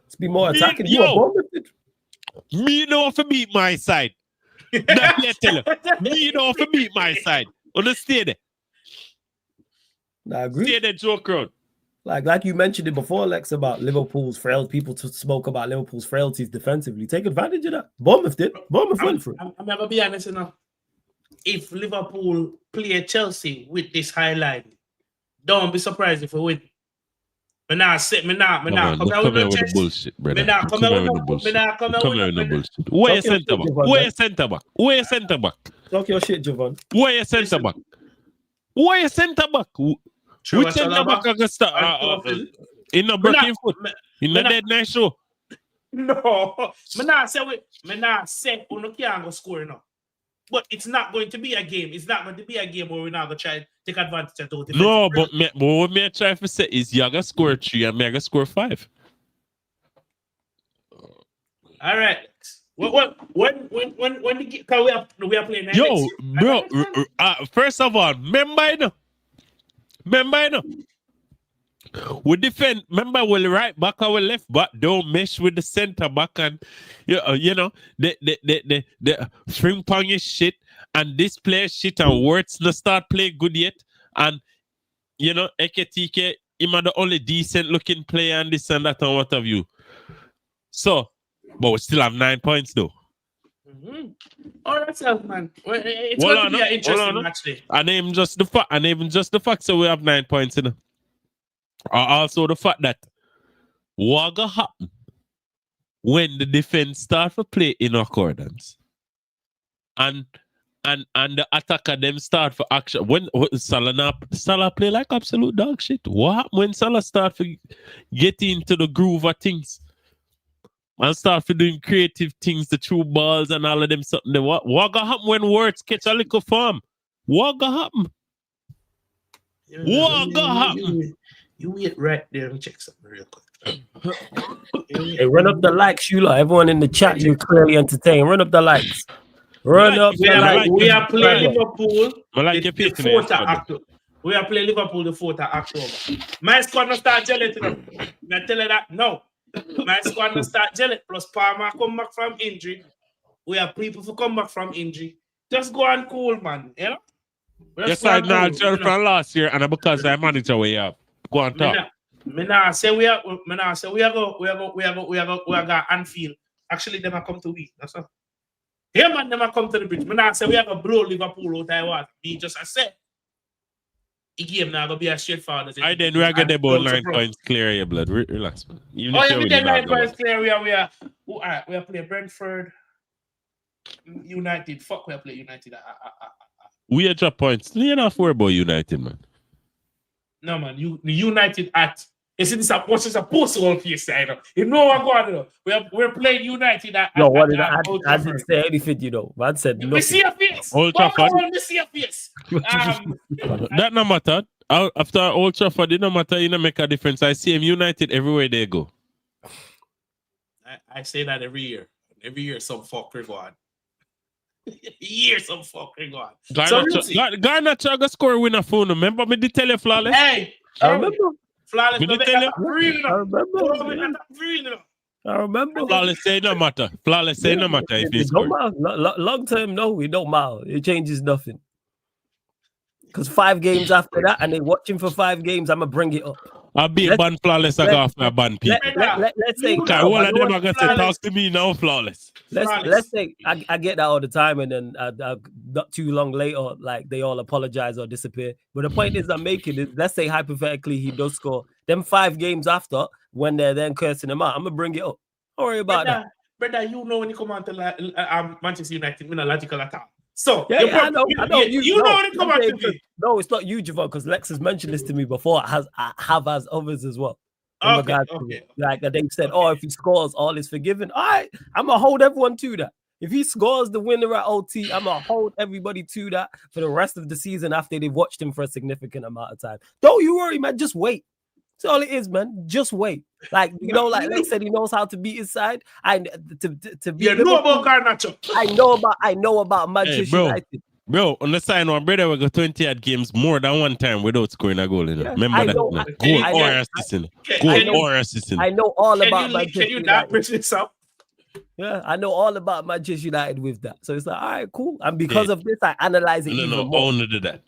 Let's be more attacking. Me know if I beat my side. That I tell you. Me know if I beat my side. Understand? I agree. Stay there, joke around. Like you mentioned it before, Lex, about Liverpool's frail people to spoke about Liverpool's frailties defensively. Take advantage of that. Bournemouth did. Bournemouth went for it. I'm gonna be honest enough. If Liverpool play Chelsea with this high line, don't be surprised if we win. Me nah come here with the bullshit, brother. Come here with the bullshit. Where your centre back? Where your centre back? Where your centre back? Talk your shit, Javon. Where your centre back? Where your centre back? Which centre back I can start? In a breaking foot. In a dead night show. No, me nah say we can't go score now. But it's not going to be a game. It's not going to be a game where we're not going to try to take advantage of it. No, but what me try to say is you're going to score 3 and me going to score 5. All right. When we are playing. Yo, bro. First of all, remember, we defend. Remember, we'll right back or left back don't mesh with the center back, and you know the string pong is shit, and this player shit, and Words no start play good yet, and you know Eketike him are the only decent looking player and this and that and what have you. So, but we still have 9 points though. Mm-hmm. Oh, that's help, man. It's going to be an interesting match day. And even just the fact, so we have 9 points in it. Also the fact that what gonna happen when the defense start to play in accordance and the attacker them start for action when Salah play like absolute dog shit. What happen when Salah start to get into the groove of things and start for doing creative things, the true balls and all of them something? What gonna happen when Words catch a little form? What gonna happen? What gonna happen? You wait right there and check something real quick. Hey, run up the likes, you lot. Everyone in the chat, you're clearly entertained. Run up the likes. Run up the likes. We are playing Liverpool the 4th of October. We are playing Liverpool the 4th of October. My squad will start gelling to them. I tell you that no. My squad will start gelling. Plus Palmer come back from injury. We have people who come back from injury. Just go on cool, man. You know? Yes, I know from last year, and because I manager way up. Go on top. We got Anfield. Actually, them are come to we. That's all. Yeah, man, them are come to the bridge. I say we have a blow Liverpool out there. What? Be just I said. The game now gonna be a straightforward. I then we are getting about 9 points clear, your blood. Relax, man. We get 9 points clear. We are playing Brentford, United. Fuck, we are playing United. We are drop points. You're not worried about United, man. No, man. United at. You see, this is a post-all face, I know. You know what I'm going to do. We're playing United at. No, what did I didn't say anything, you know. Man said nothing. We see your face. Old Trafford. We see your face. That no matter. After Old Trafford, it no matter. You know, make a difference. I see him United everywhere they go. I say that every year. Every year, some fucker go on. Some fucker go on. Ghana Chaga score win a phone. Remember me to tell you, Flawless? Hey, I remember. Flawless. I remember. Flawless say no matter. Flawless say no matter if you score. Long term, no, it don't matter. It changes nothing. Because 5 games after that, and they watching for 5 games, I'm gonna bring it up. I'll be a ban Flawless. I go after a ban people. Let's say one of them are gonna say talk to me now, Flawless. Let's say I get that all the time, and then not too long later, like they all apologize or disappear. But the point is I'm making is, let's say hypothetically he does score. Them 5 games after, when they're then cursing him out, I'm gonna bring it up. Don't worry about that. Brother, you know when you come on to Manchester United, we're not logical at all. So I know. You know when you come on to me. No, it's not you, Javon, because Lex has mentioned this to me before. I have as others as well. Okay. Like they've said, if he scores, all is forgiven. All right, I'm gonna hold everyone to that. If he scores the winner at OT, I'm gonna hold everybody to that for the rest of the season after they've watched him for a significant amount of time. Don't you worry, man. Just wait. That's all it is, man. Just wait. Like, you know, like Lex said, he knows how to beat his side. To beat You know about Garnacho. I know about Manchester United. Bro, on the side, one brother we got 20 odd games more than one time without scoring a goal. You know? Yeah, Remember that? Goal or assisting. Goal or assisting. I know all about Manchester United. Can you bridge this up? Yeah, I know all about Manchester United with that. So it's like, all right, cool. And because of this, I analyze it even more. I only did that.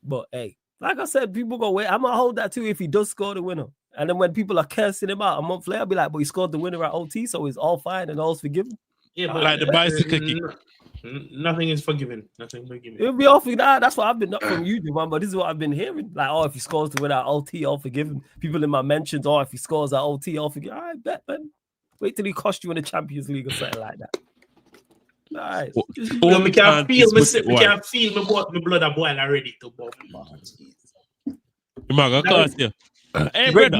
But hey, like I said, people go wait. I'm gonna hold that too if he does score the winner. And then when people are cursing him out a month later, I'll be like, but he scored the winner at OT, so it's all fine and all's forgiven. Yeah, but like the bicycle kick. Nothing is forgiven. Nothing forgiven. It'll be all forgiven. That's what I've been not from you, man. But this is what I've been hearing. Like, oh, if he scores the winner at OT, all forgiven. People in my mentions, oh, if he scores at OT, all forgiven. All right, bet, man. Wait till he cost you in the Champions League or something like that. All right. We can feel my blood are boiling already to bomb. You might go cost you. Hey, brother,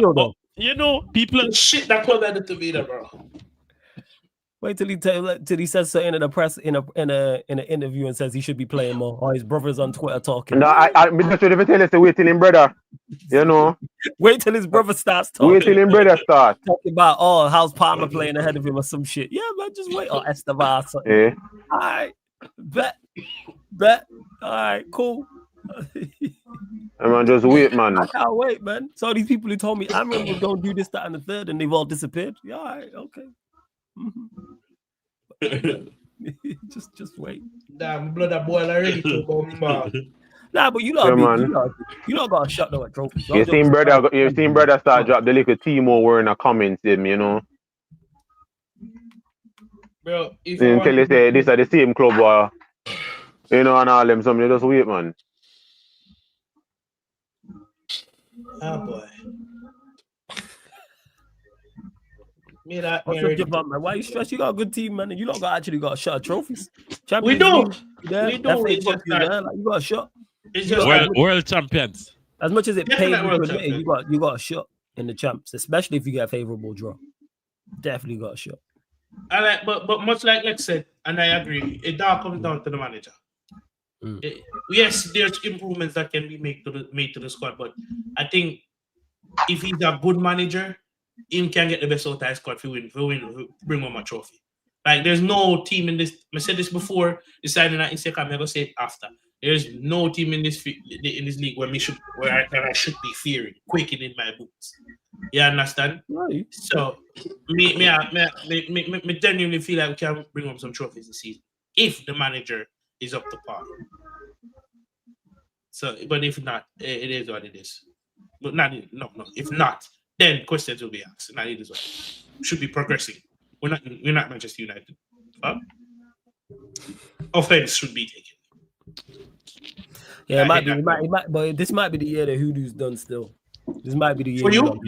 you know, people shit that called that to me, bro. Wait till he says something in the press in an interview and says he should be playing more. Or his brother's on Twitter talking. No, I just tell you to wait till him brother. You know. Wait till his brother starts talking. Wait till him brother starts talking about how's Palmer playing ahead of him or some shit. Yeah, man, just wait. Or Esteban or something. Yeah. All right, bet. All right, cool. Man, just wait, man. I can't wait, man. So these people who told me Amram was going to do this, that, and the third, and they've all disappeared. Yeah, all right, okay. just wait. Damn, blood are boiling already to bomb. Nah, but you know, you don't got a shot though at trophies. You seen brother start drop the little Timo word in the comments, you know. Bro, if until they say this are the same club, you know, and all them, something just wait, man. Oh boy. Why you stressed? You got a good team, man, and you don't actually got a shot of trophies. We do. We do. You got a shot. It's just world champions. As much as it pays you got a shot in the champs, especially if you get a favorable draw. Definitely got a shot. I like, but much like Lex said, and I agree, it all comes down to the manager. Yes, there's improvements that can be made to the squad, but I think if he's a good manager, him can get the best out of his squad for bring home a trophy. Like there's no team in this. I said this before, deciding that Instagram, I'm gonna say it after. There's no team in this league where I should be fearing, quaking in my boots. You understand? Right. So me genuinely feel like we can bring home some trophies this season if the manager is up to par. So, but if not, it is what it is. But no. If not, then questions will be asked. Not it is what should be progressing. We're not Manchester United. Offense should be taken. Yeah, it might, but this might be the year that Hoodoo's done still. This might be the year. For you?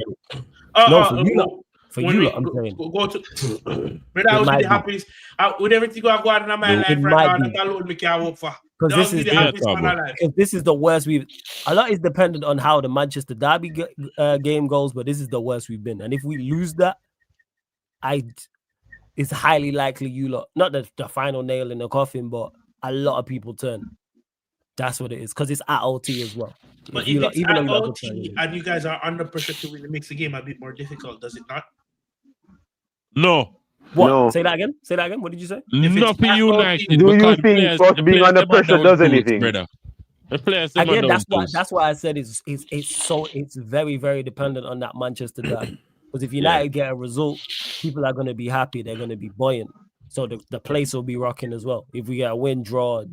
For you, I'm saying. Go to. But I would be the happiest. With everything going on in my life right now, that alone me can't work for. Because this is the worst we've. A lot is dependent on how the Manchester Derby game goes, but this is the worst we've been. And if we lose that, it's highly likely you lot, not the final nail in the coffin, but a lot of people turn. That's what it is, because it's at OT as well. But if it's at OT and you guys are under pressure to win, it makes the game a bit more difficult, does it not? No. What? No. Say that again. What did you say? Not for United. Do you think us being under pressure does anything? The players again, that's why I said it's very, very dependent on that Manchester derby. Because if United get a result, people are going to be happy. They're going to be buoyant. So the place will be rocking as well. If we get a win, draw,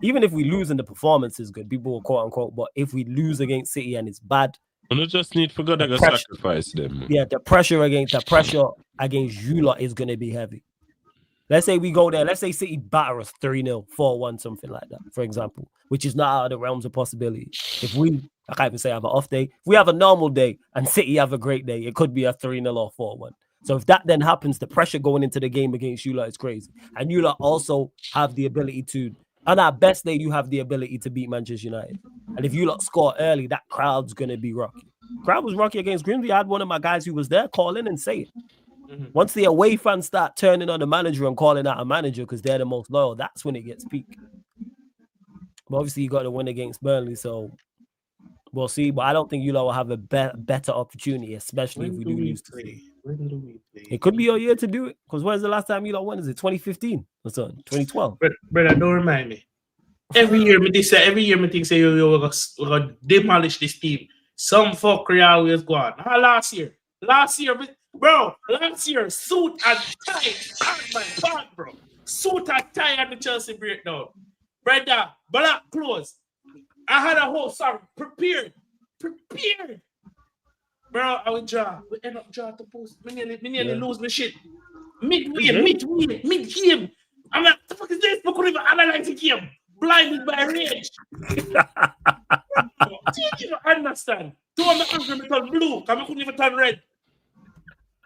even if we lose and the performance is good, people will quote unquote. But if we lose against City and it's bad, you just need to go sacrifice them. Yeah, the pressure against you lot is going to be heavy. Let's say we go there. Let's say City batter us 3-0, 4-1, something like that, for example, which is not out of the realms of possibility. If we, I can't even say have an off day. If we have a normal day and City have a great day, it could be a 3-0 or 4-1. So if that then happens, the pressure going into the game against you lot is crazy. And you lot also have the ability to, on our best day, you have the ability to beat Manchester United. And if you lot score early, that crowd's going to be rocky. Crowd was rocky against Grimsby. I had one of my guys who was there call in and say it. Mm-hmm. Once the away fans start turning on the manager and calling out a manager because they're the most loyal, that's when it gets peak. But obviously, you got to win against Burnley, so We'll see, but I don't think you lot will have a better opportunity, especially if we do lose to City. When do we play? It could be your year to do it, because when's the last time you lot won? Is it 2015 or something? 2012? Brother, don't remind me. Every year, me think say we're gonna demolish this team. Some fuckery always go on. Last year, suit and tie on my back, bro. Suit and tie on the Chelsea breakdown. Brother, black clothes. I had a whole song prepared. Bro, I would draw. We end up draw to post. Me nearly lose my shit. Mid-game. I'm like, what the fuck is this? I couldn't even analyze the game. Blinded by rage. Do you even understand? Two of my angry me turn blue, because I couldn't even turn red.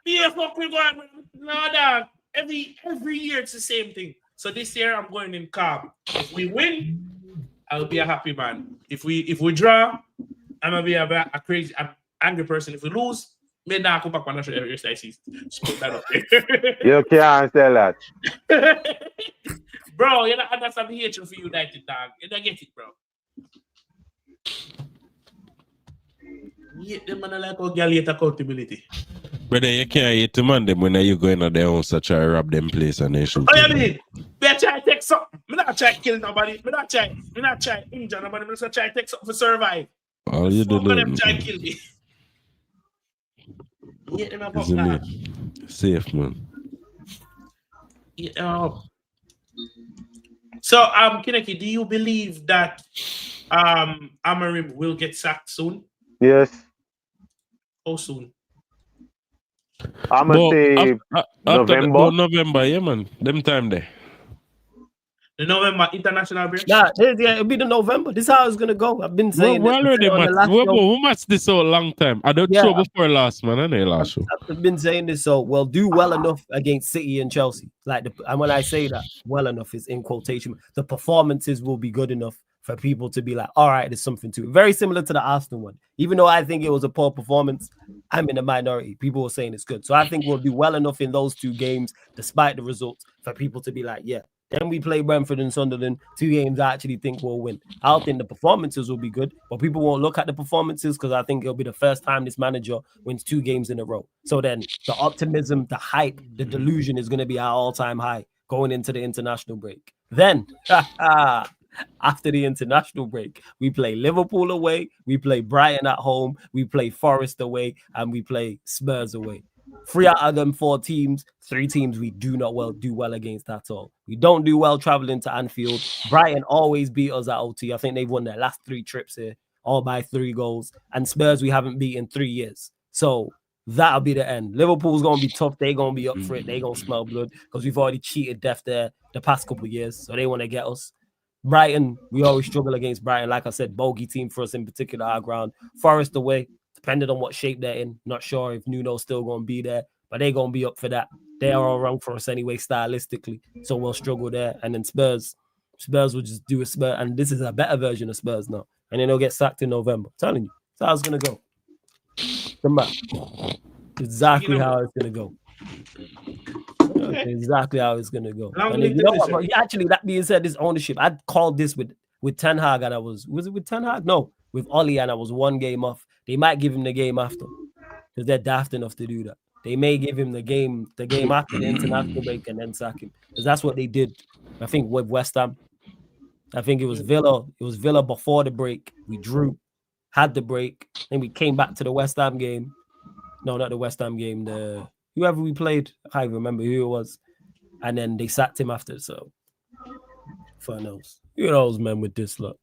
Yeah, fuck we going. No, dog. Every year it's the same thing. So this year I'm going in calm. If we win, I'll be a happy man. If we draw, I'm gonna be a crazy, angry person. If we lose, may not come back on the show every season. Put that up there. You can't tell that. Bro, you don't understand the hatred for United, dog. You don't get it, bro. Yeah, them man like how girl hate accountability. Brother, you can't hate to man them when you go in their house to try to rob them place and they shoot. Oh, you mean? They try to take something. I'm not trying to kill nobody. I'm not trying to injure nobody. I'm just trying to take something to survive. All you do them try to kill me. Yeah, them about that. Safe, man. Yeah. So, Kineki, do you believe that Amorim will get sacked soon? Yes. How soon? I'm going to say November. November, yeah, man. Them time there. The November international break? Yeah, it'll be the November. This is how it's going to go. I've been saying we matched this so a long time. I don't show before last, man. I know last show. I've been saying this, so we'll do well enough against City and Chelsea. And when I say that, well enough is in quotation. The performances will be good enough for people to be like, all right, there's something to it. Very similar to the Arsenal one. Even though I think it was a poor performance, I'm in the minority. People were saying it's good. So I think we'll do well enough in those two games, despite the results, for people to be like, yeah. Then we play Brentford and Sunderland, 2 games I actually think we'll win. I don't think the performances will be good, but people won't look at the performances because I think it'll be the first time this manager wins 2 games in a row. So then the optimism, the hype, the delusion is going to be our all-time high going into the international break. Then, after the international break, we play Liverpool away, we play Brighton at home, we play Forest away, and we play Spurs away. 3 out of them 4 teams, 3 teams we do not do well against at all. We don't do well traveling to Anfield. Brighton always beat us at OT. I think they've won their last 3 trips here, all by 3 goals. And Spurs we haven't beat in 3 years. So that'll be the end. Liverpool's going to be tough. They're going to be up for it. They're going to smell blood because we've already cheated death there the past couple of years. So they want to get us. Brighton, we always struggle against Brighton. Like I said, bogey team for us in particular, our ground. Forest away, depending on what shape they're in. Not sure if Nuno's still going to be there, but they're going to be up for that. They are all wrong for us anyway, stylistically. So we'll struggle there. And then Spurs will just do a Spurs. And this is a better version of Spurs now. And then they'll get sacked in November. I'm telling you, that's how it's going to go. Come back. Exactly how it's going to go. Okay. Exactly how it's gonna go. And you know what, actually, that being said, this ownership, I called this with Ten Hag, and was it with Ten Hag? No, with Oli, and I was 1 game off. They might give him the game after because they're daft enough to do that. They may give him the game after the international break and then sack him because that's what they did. I think with West Ham. I think it was Villa. It was Villa before the break. We drew, had the break, then we came back to the West Ham game. No, not the West Ham game. Whoever we played, I can't remember who it was. And then they sacked him after. So, fun knows. Who knows, man, with this lot.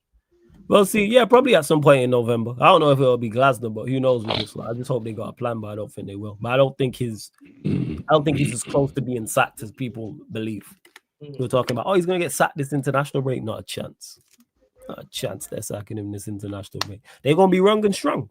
Well, see, yeah, probably at some point in November. I don't know if it'll be Glasgow, but who knows with this lot. I just hope they got a plan, but I don't think they will. But I don't think he's as close to being sacked as people believe. We're talking about, he's going to get sacked this international break. Not a chance. Not a chance they're sacking him this international break. They're going to be wrong and strong.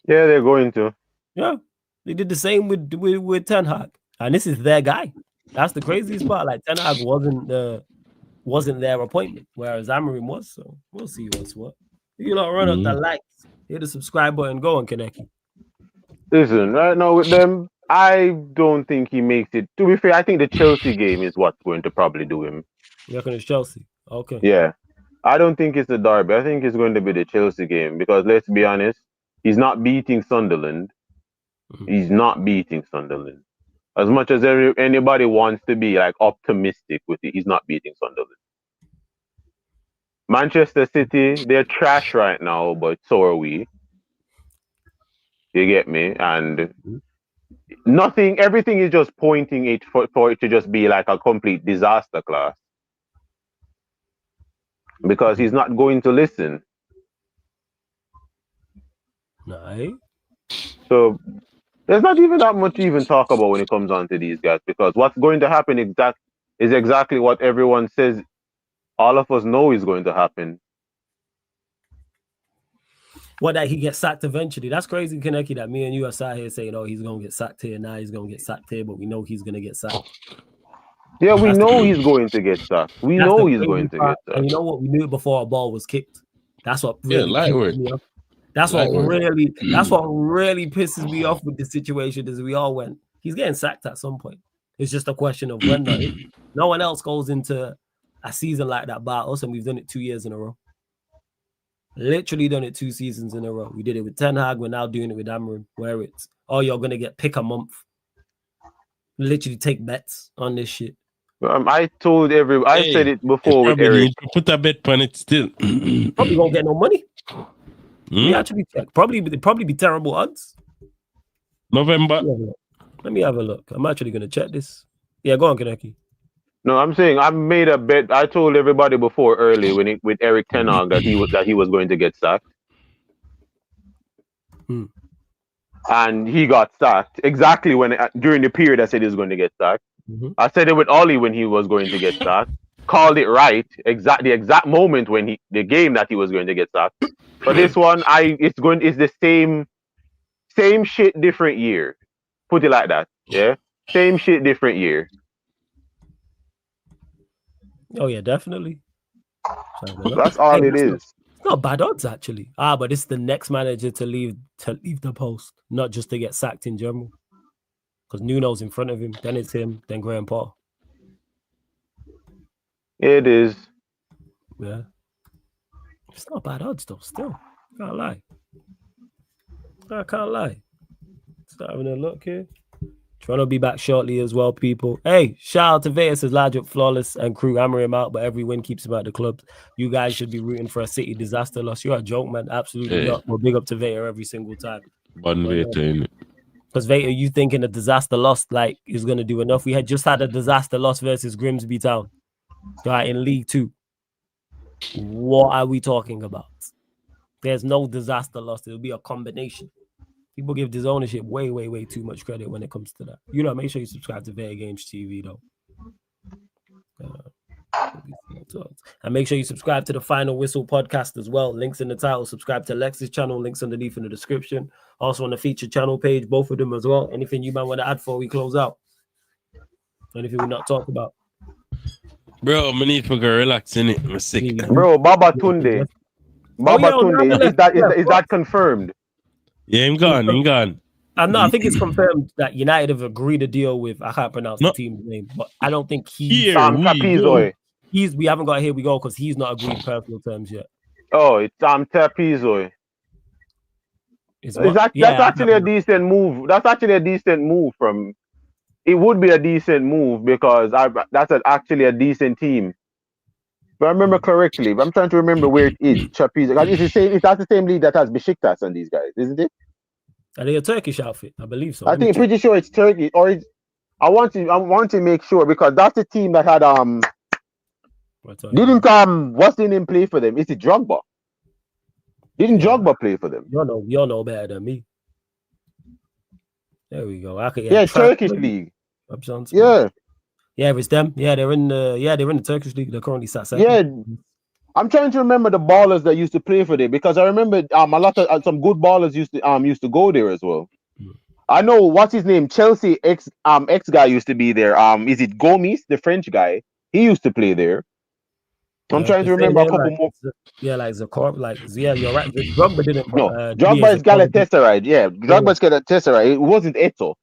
Yeah, they're going to. Yeah. They did the same with Ten Hag, and this is their guy. That's the craziest part. Like Ten Hag wasn't their appointment, whereas Amorim was. So we'll see what's what. You lot run up the likes, hit the subscribe button, go on, Kaneki. Listen, right now with them, I don't think he makes it. To be fair, I think the Chelsea game is what's going to probably do him. You reckon it's Chelsea? Okay. Yeah. I don't think it's the derby. I think it's going to be the Chelsea game because let's be honest, he's not beating Sunderland. He's not beating Sunderland. As much as anybody wants to be like optimistic with it, he's not beating Sunderland. Manchester City, they're trash right now, but so are we. You get me? And everything is just pointing it for it to just be like a complete disaster class. Because he's not going to listen. No. So there's not even that much to even talk about when it comes on to these guys, because what's going to happen is exactly what everyone says. All of us know is going to happen. What, that he gets sacked eventually? That's crazy, Kaneki, that me and you are sat here saying, oh, he's going to get sacked here, now he's going to get sacked here, but we know he's going to get sacked. Yeah, we know he's going to get sacked. We know he's going to get sacked. And you know what? We knew it before a ball was kicked. That's what really pisses me off. That's what really pisses me off with the situation is we all went, he's getting sacked at some point. It's just a question of when. No one else goes into a season like that by us, and we've done it 2 years in a row. Literally done it 2 seasons in a row. We did it with Ten Hag. We're now doing it with Amarim, where it's, oh, you're going to get pick a month. Literally take bets on this shit. I said it before with Eric. Need to put a bet on it still. Probably won't get no money. We actually check. Probably be terrible odds. November. Let me have a look. I'm actually going to check this. Yeah, go on, Kaneki. No, I'm saying I made a bet. I told everybody before early with Eric Ten Hag that he was going to get sacked. And he got sacked exactly during the period I said he was going to get sacked. I said it with Ollie when he was going to get sacked. Called it right, the exact moment when the game that he was going to get sacked. But this one, it's the same shit, different year. Put it like that, yeah. Same shit, different year. Oh yeah, definitely. That's all it is. It's not bad odds actually. But it's the next manager to leave the post, not just to get sacked in general. Because Nuno's in front of him, then it's him, then Graham Potter. It is. Yeah. It's not bad odds though, still. Can't lie. I can't lie. Start having a look here. Trying to be back shortly as well, people. Hey, shout out to Vegas as large up flawless and crew hammer him out, but every win keeps him at the club. You guys should be rooting for a City disaster loss. You're a joke, man. Absolutely not. We'll big up to Vader every single time. Because Vader, you thinking a disaster loss like is going to do enough? We had just had a disaster loss versus Grimsby Town, right, in League 2. What are we talking about? There's no disaster loss. It'll be a combination. People give this ownership way, way, way too much credit when it comes to that. You know, make sure you subscribe to Vader Games TV, though. And make sure you subscribe to the Final Whistle podcast as well. Links in the title. Subscribe to Lex's channel. Links underneath in the description. Also on the featured channel page, both of them as well. Anything you might want to add before we close out? Anything we not talk about? Bro, I need to go relax in it. I'm sick. Bro, Baba Tunde. Is that confirmed? Yeah, I'm gone. I think it's confirmed that United have agreed to deal with, I can't pronounce the team's name, but I don't think he's... Tapizoy. We haven't got Here We Go because he's not agreed personal terms yet. Oh, it's Tapizoy. That's actually a decent move. That's actually a decent move from... It would be a decent move because that's actually a decent team. If I remember correctly, but I'm trying to remember where it is. Chapiz. That's the same league that has Besiktas and these guys, isn't it? Are they a Turkish outfit? I believe so. I'm pretty sure it's Turkey, or I want to make sure because that's the team that had what's the name play for them? Is it Drogba? Didn't Drogba play for them? You'll know better than me. There we go. Turkish league. Yeah, it's them. Yeah, they're in the Turkish league. They're currently sat second. Yeah, I'm trying to remember the ballers that used to play for them because I remember a lot of some good ballers used to go there as well. I know what's his name, Chelsea ex guy used to be there. Is it Gomes, the French guy? He used to play there. I'm trying to remember a couple more. Yeah, like Zakor, you're right. Drogba didn't. No, Drogba is Galatasaray. Yeah, Drogba is Galatasaray. It wasn't Eto.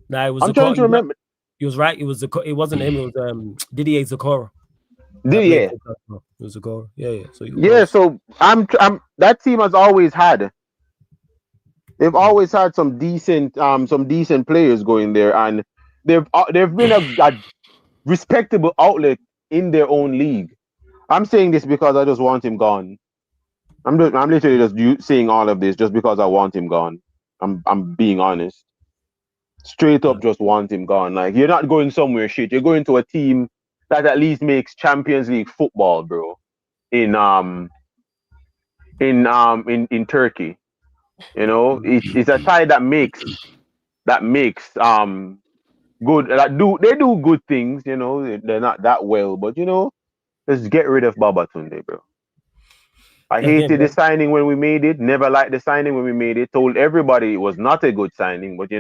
Nah, it was. I'm trying to remember. He was right. It wasn't him. It was Didier Zakora. Yeah. It was a goal. Yeah. So So I'm that team has always had. They've always had some decent players going there, and they've been a respectable outlet in their own league. I'm saying this because I just want him gone. I'm literally just saying all of this just because I want him gone. I'm being honest. Straight up, just want him gone. Like, you're not going somewhere shit. You're going to a team that at least makes Champions League football, bro. In Turkey, it's a side that makes good. They do good things. They're not that well, but just get rid of Babatunde, bro. I hated the signing when we made it. Never liked the signing when we made it. Told everybody it was not a good signing, but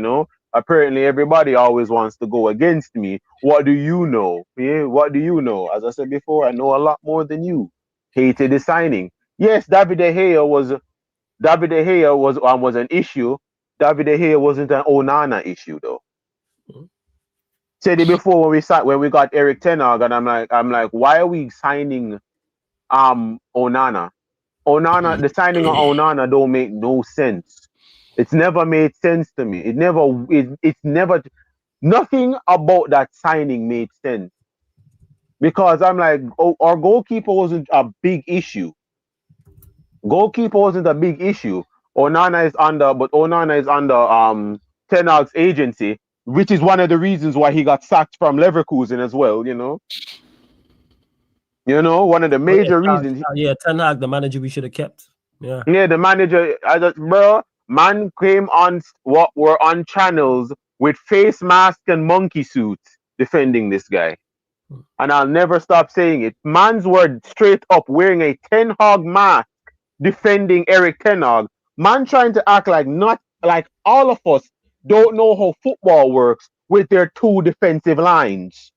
apparently everybody always wants to go against me. What do you know? Yeah, what do you know? As I said before, I know a lot more than you. Hated the signing. Yes, David De Gea was an issue. David De Gea wasn't an Onana issue though. Said it before when we got Eric Ten Hag, and I'm like, why are we signing Onana? The signing of Onana don't make no sense. It's never made sense to me. It's never, nothing about that signing made sense. Because I'm like, our goalkeeper wasn't a big issue. Onana is under Ten Hag's agency, which is one of the reasons why he got sacked from Leverkusen as well, one of the major reasons. Ten Hag, the manager we should have kept. Yeah, the manager, bro, man came on what were on channels with face mask and monkey suits defending this guy. And I'll never stop saying it. Man's were straight up wearing a Ten Hag mask defending Eric Ten Hag. Man trying to act like not like all of us don't know how football works with their two defensive lines.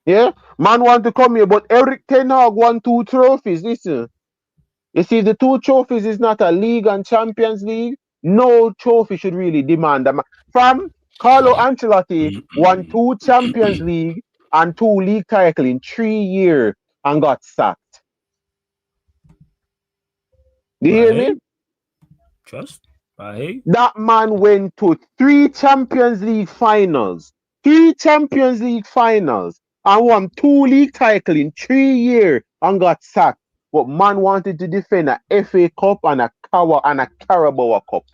Yeah, man want to come here, but Eric Ten Hag won 2 trophies. Listen, you see, the 2 trophies is not a league and Champions League. No trophy should really demand them. From Carlo Ancelotti won 2 Champions League and 2 league titles in 3 years and got sacked. Do you hear me? That man went to 3 Champions League finals. 3 Champions League finals and won 2 league titles in 3 years and got sacked. But man wanted to defend a FA Cup and a Carabao Cup.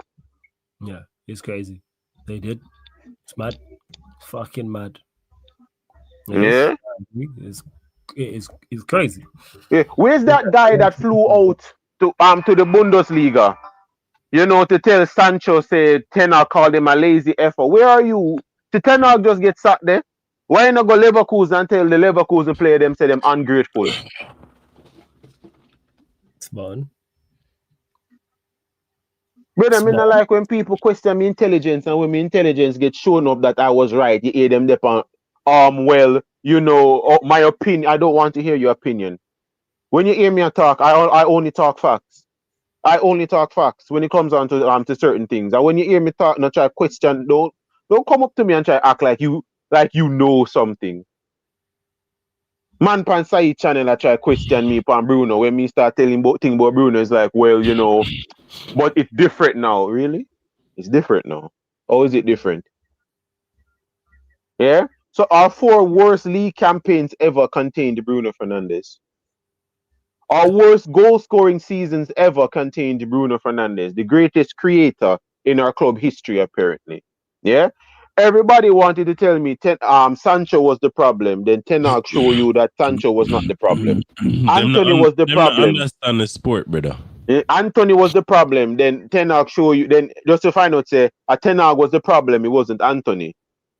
Yeah, it's crazy. They did. It's mad. Fucking mad. It is crazy. Yeah. Where's that guy that flew out to the Bundesliga? To tell Sancho, say Ten Hag called him a lazy effer. Where are you? The Ten Hag just get sacked there. Why not go Leverkusen and tell the Leverkusen player them say them ungrateful? Smart. Brother, I mean, I like when people question my intelligence, and when my intelligence gets shown up that I was right, you hear them depend. My opinion. I don't want to hear your opinion. When you hear me talk, I only talk facts. I only talk facts when it comes on to certain things. And when you hear me talk, not try question. Don't come up to me and try act like you know something. Man pan side channel I try question me pan Bruno. When me start telling about thing about Bruno, it's like, well, but it's different now. Really? It's different now. How is it different? Yeah? So our 4 worst league campaigns ever contained Bruno Fernandes. Our worst goal-scoring seasons ever contained Bruno Fernandes, the greatest creator in our club history, apparently. Yeah? Everybody wanted to tell me Sancho was the problem. Then Ten Hag show you that Sancho was not the problem. Anthony was the problem. Understand the sport, brother. Anthony was the problem. Then Ten Hag show you. Then just to find out, say Ten Hag was the problem. It wasn't Anthony.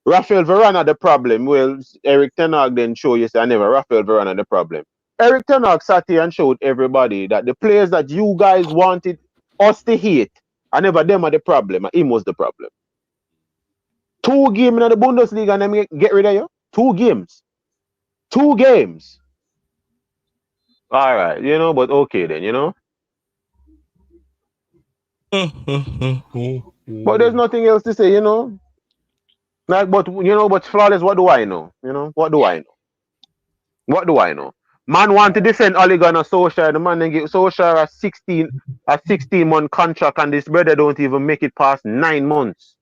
Rafael Varane the problem. Well, Eric Ten Hag then show you say I never Rafael Varane the problem. Eric Ten Hag sat here and showed everybody that the players that you guys wanted us to hate, I never them are the problem. Him was the problem. 2 games in the Bundesliga and them get rid of you? 2 games. 2 games. All right, but okay then, But there's nothing else to say, Like, but flawless, what do I know? What do I know? What do I know? Man want to defend Ole Gunnar Solskjaer. The man then give Solskjaer a 16-month contract, and this brother don't even make it past 9 months.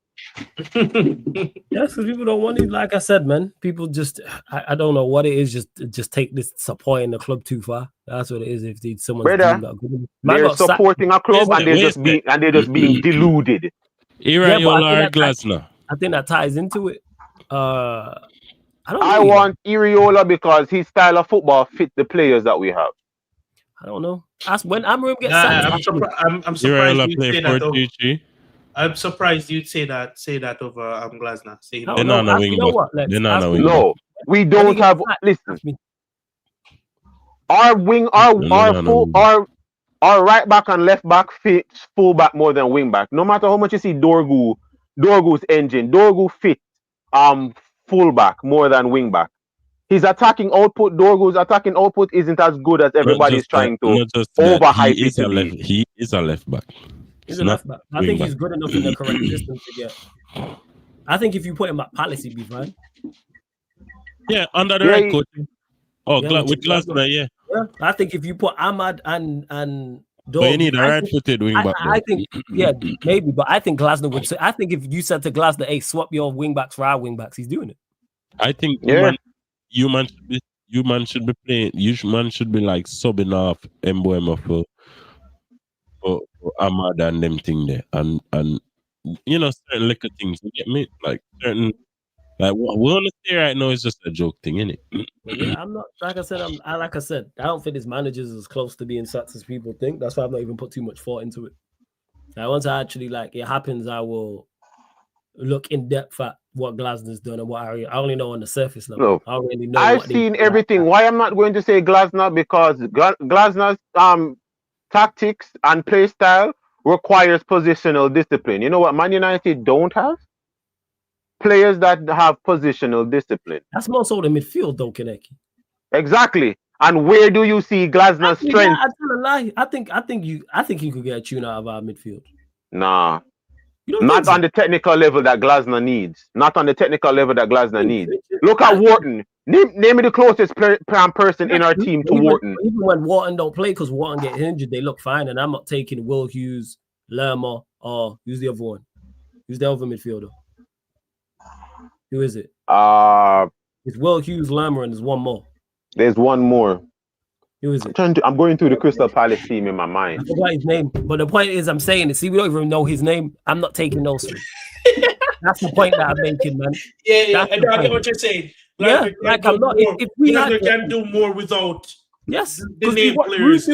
Yes, because people don't want it. Like I said, man, people just I don't know what it is. Just take this supporting the club too far. That's what it is. If someone's Brother, not good, they're supporting a club and they're just being deluded. Iriola or Glasner? I think that ties into it. I want Iriola because his style of football fit the players that we have. I don't know. That's when Amorim gets sacked. I'm surprised Iriola you'd play say for that. GG. I'm surprised you'd say that over Glasner. They're not a wing back. They're not a wing back. No, we don't have. Listen, our wing, our right back and left back fits full back more than wing back. No matter how much you see Dorgu's engine, Dorgu fits full back more than wing back. His attacking output, Dorgu's attacking output isn't as good as everybody's trying to overhype it to be. He is a left back. He's a left back. I think he's good enough in the correct system to get. I think if you put him at Palace, he'd be fine. Yeah, under the right coach. Oh, with Glasner, yeah. I think if you put Ahmad and Dorgu, but you need a right-footed wing back. I think, yeah, maybe, but I think Glasner would say. I think if you said to Glasner, "Hey, swap your wing backs for our wing backs," he's doing it. I think you man should be playing. You man should be like subbing off Mboemo for Ahmad and them thing there, and you know certain little things. You get me? Like certain, like what we want to say right now is just a joke thing, isn't it? Yeah, I'm not. Like I said, I don't think his manager's as close to being such as people think. That's why I've not even put too much thought into it. Now, once I actually it happens, I will look in depth at what Glasner's done and what I only know on the surface level. No. I don't really know. I've seen everything. Why I'm not going to say Glasner? Because Glasner's tactics and play style requires positional discipline. You know what Man United don't have? Players that have positional discipline. That's more so the midfield, though, Kaneki. Exactly. And where do you see Glasner's strength? I tell a lie. I think you could get a tune out of our midfield. Nah. Not on the technical level that Glasner needs. Not on the technical level that Glasner needs. Look at Wharton. Name me the closest person in our team to Wharton. Even when Wharton don't play because Wharton get injured, they look fine. And I'm not taking Will Hughes, Lerma, or who's the other one? Who's the other midfielder? Who is it? It's Will Hughes, Lerma, and there's one more. There's one more. Who is it? I'm going through the Crystal Palace team in my mind. I forgot his name, but the point is, I'm saying it. See, we don't even know his name. I'm not taking those. That's the point that I'm making, man. Yeah. I get what you're saying. Like I'm not. If we can do more without. Yes, the name players.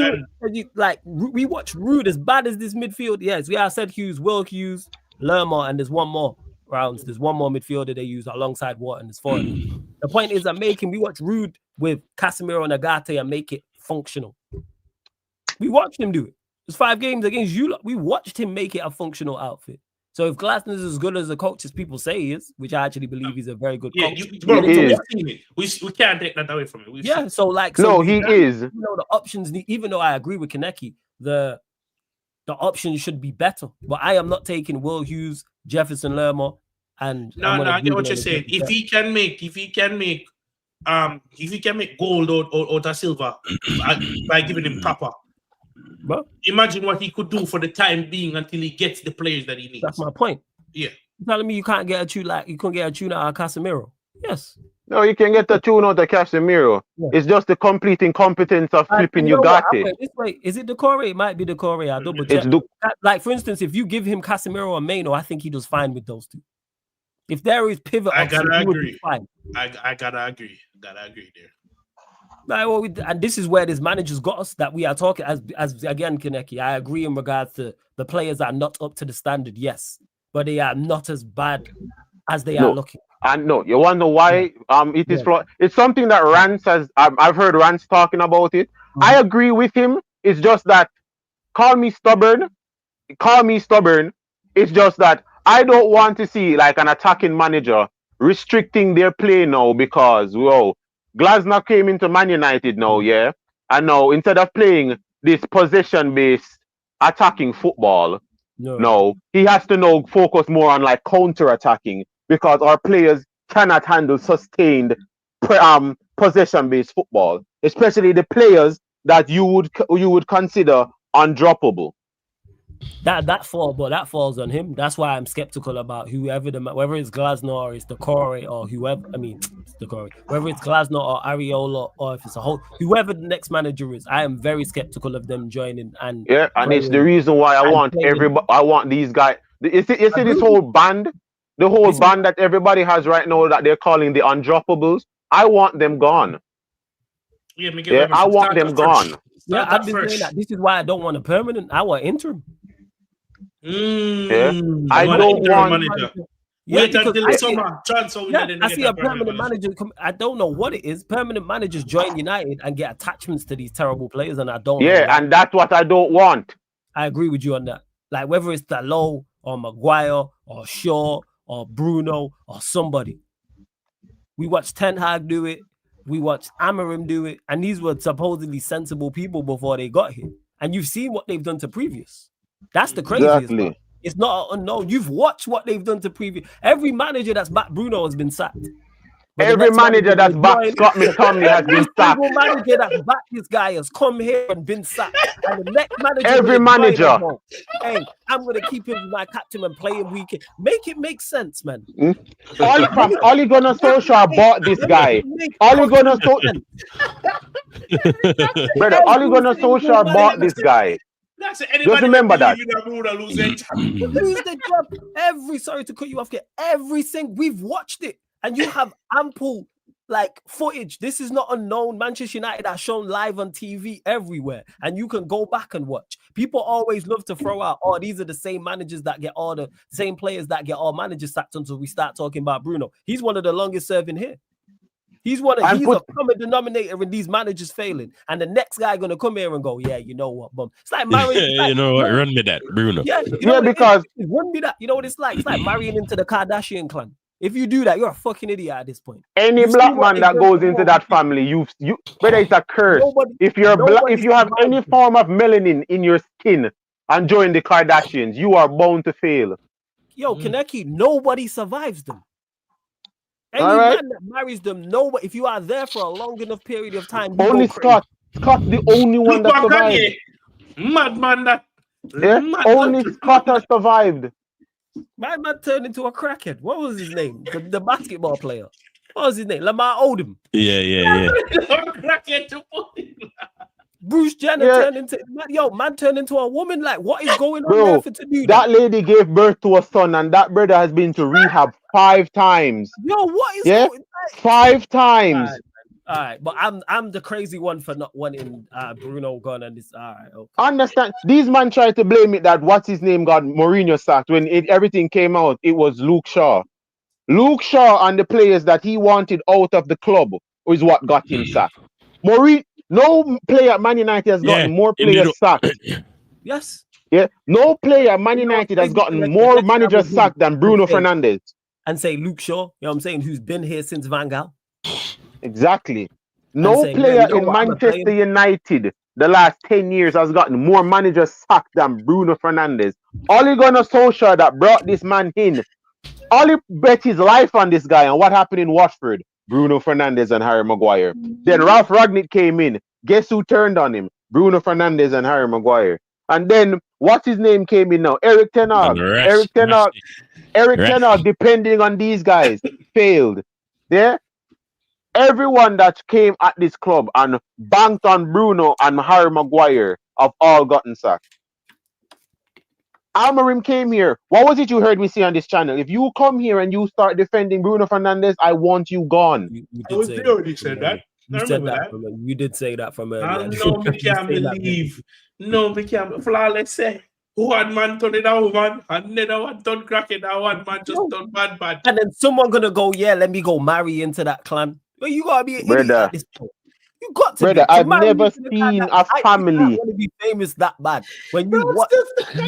We watch Rude as bad as this midfield. Yes, I said Hughes, Will Hughes, Lerma, and there's one more rounds. There's one more midfielder they use alongside Wharton. There's four. The point is, we watch Rude with Casemiro and Agate and make it functional. We watched him do it. There's 5 games against you. We watched him make it a functional outfit. So if Glasner's as good as a coach as people say he is, which I actually believe he's a very good coach. We've seen it. We can't take that away from him. He is. You know, the options, even though I agree with Kaneki, the options should be better. But I am not taking Will Hughes, Jefferson Lerma, and I get what you're saying. If he can make gold out of silver by giving him proper. Bro, imagine what he could do for the time being until he gets the players that he needs. That's my point. Yeah. You're telling me you can't get a tune you couldn't get a tune out of Casemiro? Yes. No, you can get the tune out of Casemiro. Yeah. It's just the completing competence of flipping you got it. This way, is it Decore? It might be Decore. I double check. Like for instance, if you give him Casemiro or Maino, I think he does fine with those two. If there is pivot, I gotta agree. I gotta agree there. And this is where this manager's got us, that we are talking as again, Kaneki. I agree in regards to the players are not up to the standard, yes, but they are not as bad as they are looking. And no, you wonder why? It is it's something that Rance has. I've heard Rance talking about it. Mm-hmm. I agree with him. It's just that call me stubborn. It's just that I don't want to see like an attacking manager restricting their play now because Glasner came into Man United now, yeah? And now, instead of playing this possession-based attacking football, he has to now focus more on like counter-attacking because our players cannot handle sustained possession-based football, especially the players that you would consider undroppable. That falls on him. That's why I'm skeptical about whether it's Glasner or it's Decore or whoever. I mean, it's Decore. Whether it's Glasner or Areola or if it's whoever the next manager is, I am very skeptical of them joining. And it's the reason why I want everybody. I want these guys. You see this whole band, the whole band that everybody has right now that they're calling the undroppables. I want them gone. I want them gone. I've been saying that. This is why I don't want a permanent. I want interim. I don't want manager. Wait until summer transfer. I see a permanent manager. I don't know what it is. Permanent managers join United and get attachments to these terrible players, and I don't. And that's what I don't want. I agree with you on that. Like whether it's Dalot or Maguire or Shaw or Bruno or somebody. We watched Ten Hag do it. We watched Amorim do it, and these were supposedly sensible people before they got here. And you've seen what they've done to previous. That's the craziest part. It's not unknown. You've watched what they've done to previous. Every manager that's backed Bruno has been sacked. But every manager that's backed Scott McTominay has been sacked. Every manager that's backed this guy has come here and been sacked. And the next manager, every manager, hey, I'm going to keep him my captain and play him weekend. Make it make sense, man. Ole Gunnar Solskjaer bought this guy. Ole Gunnar Solskjaer bought this guy. Just remember that. Lose the job. Sorry to cut you off here. Everything we've watched it, and you have ample footage. This is not unknown. Manchester United are shown live on TV everywhere, and you can go back and watch. People always love to throw out, these are the same managers that get all the same players that get all managers sacked until we start talking about Bruno. He's one of the longest serving here. He's a common denominator in these managers failing. And the next guy going to come here and go, yeah, you know what, bum. It's like marrying. You know what, run me that, Bruno. Because run me that. You know what it's like? It's like marrying into the Kardashian clan. If you do that, you're a fucking idiot at this point. Any black man that goes into that family, you whether it's a curse. If you're black, if you have any form of melanin in your skin and join the Kardashians, you are bound to fail. Yo, Kaneki, nobody survives them. Any man that marries them, if you are there for a long enough period of time, only Scott's the only one that survived. Madman that. Only Scott has survived. My man turned into a crackhead. What was his name? The basketball player. What was his name? Lamar Odom. Yeah. Bruce Jenner turned into turned into a woman. Like, what is going on there for to do that? Lady gave birth to a son, and that brother has been to rehab 5 times. Yo, what is going on? 5 times. All right, but I'm the crazy one for not wanting Bruno gone and this. All right, okay. Understand? These men try to blame it that what's his name got Mourinho sacked when everything came out. It was Luke Shaw. Luke Shaw and the players that he wanted out of the club is what got him sacked. No player at Man United has gotten more players sacked. Yes. Yeah. No player at Man United has gotten more managers sacked than Bruno Fernandes. And say Luke Shaw, you know what I'm saying, who's been here since Van Gaal. Exactly. No player in Manchester United the last 10 years has gotten more managers sacked than Bruno Fernandes. Ole Gunnar Solskjaer that brought this man in. Ole bet his life on this guy, and what happened in Watford? Bruno Fernandes and Harry Maguire. Then Ralph Rangnick came in. Guess who turned on him? Bruno Fernandes and Harry Maguire. And then what's his name came in now? Eric Ten Hag. Eric Ten Hag, depending on these guys, failed. Yeah? Everyone that came at this club and banked on Bruno and Harry Maguire have all gotten sacked. Amorim came here. What was it you heard me say on this channel? If you come here and you start defending Bruno Fernandes, I want you gone. You already said that. You did say that from earlier. No, we can't believe. No, we can't. Flawless say. One man turn it out, man. Another one turn cracking. That one man just turn bad. And then someone gonna go, let me go marry into that clan. Well, you gotta be an idiot at this point. You got to. Brother, I've never seen a family. I want to be famous that bad. When you watch,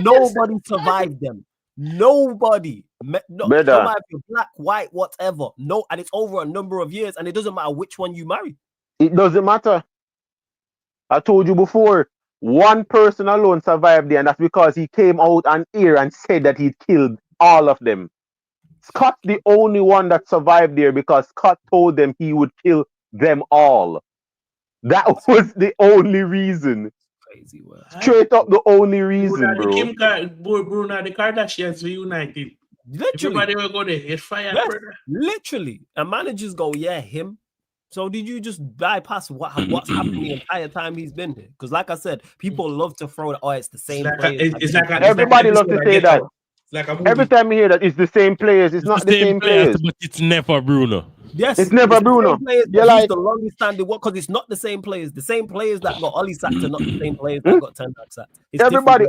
nobody survived them. Nobody. No matter if you're black, white, whatever. No, and it's over a number of years, and it doesn't matter which one you marry. It doesn't matter. I told you before, one person alone survived there, and that's because he came out on air and said that he'd killed all of them. Scott's the only one that survived there because Scott told them he would kill them all. That was the only reason. Crazy word. Straight up the only reason, bro. Bruno the Kardashians reunited. Literally. Everybody will go to hit fire, Yes, brother. literally. And managers go, yeah, him. So did you just bypass what's happened the entire time he's been here? Because like I said, people love to throw it. Oh, it's the same players. Everybody loves to say that. Every time you hear that, it's the same players. It's not the same players. But it's never Bruno. Yes, it's never Bruno. You're like the longest standing one because it's not the same players. The same players that got Ollie sacked are not the same players that got Ten Hag sacked. Everybody,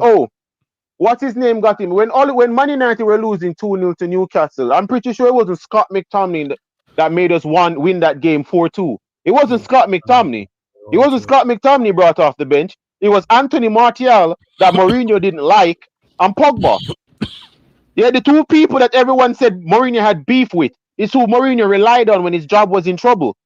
what's his name got him? When Man United were losing 2-0 to Newcastle, I'm pretty sure it wasn't Scott McTominay that made us win that game 4-2. It wasn't Scott McTominay. It wasn't Scott McTominay brought off the bench. It was Anthony Martial that Mourinho didn't like and Pogba. Yeah, the two people that everyone said Mourinho had beef with is who Mourinho relied on when his job was in trouble.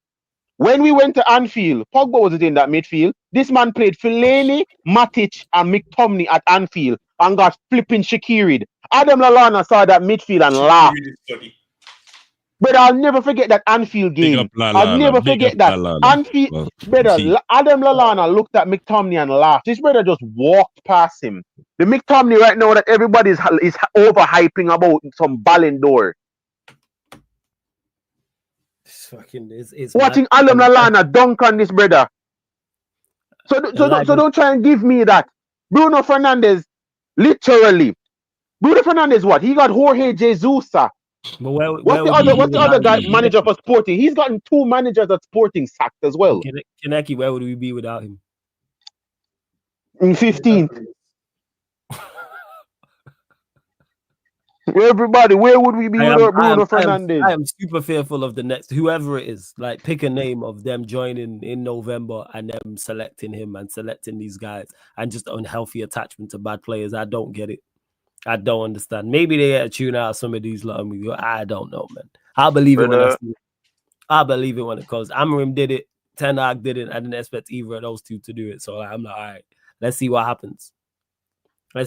When we went to Anfield, Pogba wasn't in that midfield. This man played Fellaini, Matic, and McTominay at Anfield and got flipping Shaqiri'd. Adam Lallana saw that midfield and laughed. But I'll never forget that Anfield game. I'll never forget that. Anfield, brother, Adam Lallana looked at McTominay and laughed. This brother just walked past him. The McTominay right now that everybody is overhyping about some Ballon d'Or. It's watching Adam Lallana dunk on this brother. So don't try and give me that. Bruno Fernandes, literally. Bruno Fernandes, what? He got Jorge Jesus. What's the other guy manager for Sporting? He's gotten 2 managers at Sporting sacked as well. Kaneki, where would we be without him? In 15th. Everybody, where would we be without Bruno Fernandes? I am super fearful of the next, whoever it is. Like, pick a name of them joining in November and them selecting him and selecting these guys and just unhealthy attachment to bad players. I don't get it. I don't understand. Maybe they get a tune out of some of these lot. I don't know, man. I believe it when I see it. I believe it when it comes. Amorim did it. Ten Hag did it. I didn't expect either of those two to do it. So I'm like, all right, let's see what happens.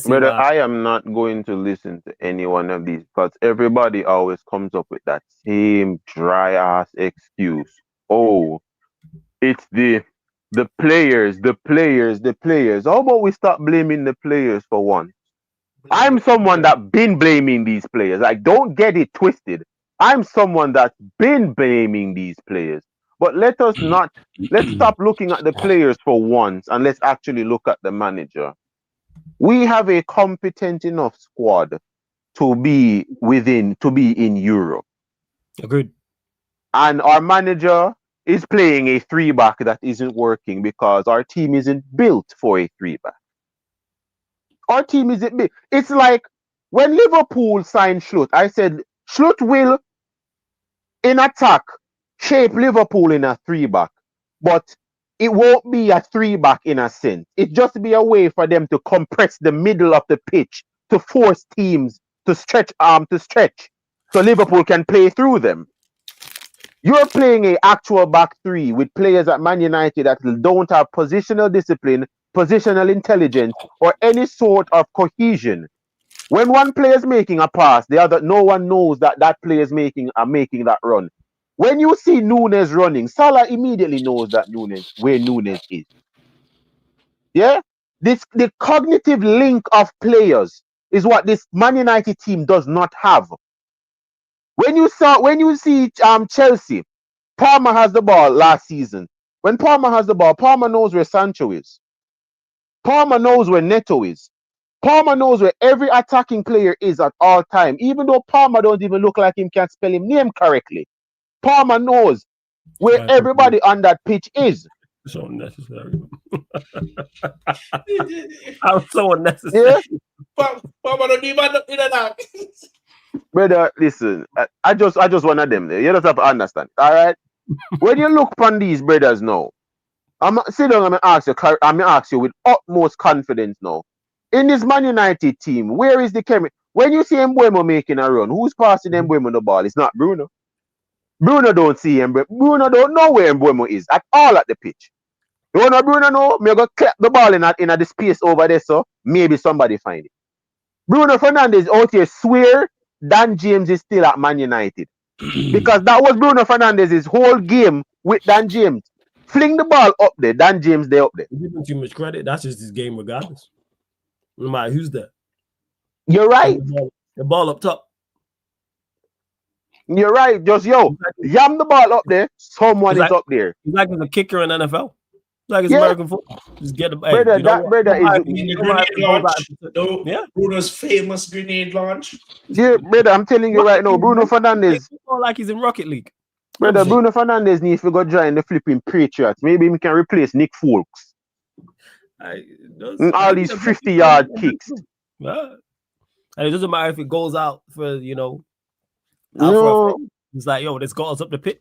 Brother, I am not going to listen to any one of these because everybody always comes up with that same dry ass excuse. Oh, it's the players. How about we stop blaming the players for one? I'm someone that been blaming these players. Like, don't get it twisted. I'm someone that's been blaming these players. But let's stop looking at the players for once and let's actually look at the manager. We have a competent enough squad to be in Europe. Agreed. And our manager is playing a 3-back that isn't working because our team isn't built for a 3-back. Our team isn't big. It's like when Liverpool signed Schlutt, I said Schlutt will, in attack, shape Liverpool in a 3-back. But it won't be a 3-back in a sense. It just be a way for them to compress the middle of the pitch to force teams to stretch so Liverpool can play through them. You're playing an actual back 3 with players at Man United that don't have positional discipline, positional intelligence, or any sort of cohesion. When one player is making a pass, no one knows that player is making that run. When you see Nunes running, Salah immediately knows where Nunes is. Yeah? The cognitive link of players is what this Man United team does not have. When you see Chelsea, Palmer has the ball last season. When Palmer has the ball, Palmer knows where Sancho is. Palmer knows where Neto is. Palmer knows where every attacking player is at all time. Even though Palmer don't even look like him can spell him name correctly. Palmer knows where everybody on that pitch is. So unnecessary. How so unnecessary. Yeah? Palmer don't even know that. Brother, listen. I just one of them there. You just have to understand. All right? When you look upon these brothers now, I'm sit down and ask you with utmost confidence now. In this Man United team, where is the chemistry? When you see Mbeumo making a run, who's passing Mbeumo the ball? It's not Bruno. Bruno don't see him. Bruno don't know where Mbeumo is at all at the pitch. You want to Bruno know? Me go clap the ball in the space over there, so maybe somebody find it. Bruno Fernandes out here swear Dan James is still at Man United. Because that was Bruno Fernandes' whole game with Dan James. Fling the ball up there. Dan James, they up there. You're giving too much credit. That's just his game, regardless. No matter who's there. You're right. The ball up top. You're right. Just yam the ball up there. Someone is up there. He's like a kicker in NFL. Like it's American football. Just get the brother. Bruno's famous grenade launch. Yeah, brother. I'm telling you right now, Bruno Fernandes. Like he's in Rocket League. Brother, Bruno Fernandes needs to go join the flipping Patriots. Maybe he can replace Nick Folks. All these 50-yard kicks. And it doesn't matter if it goes out for it's like, this goes up the pitch.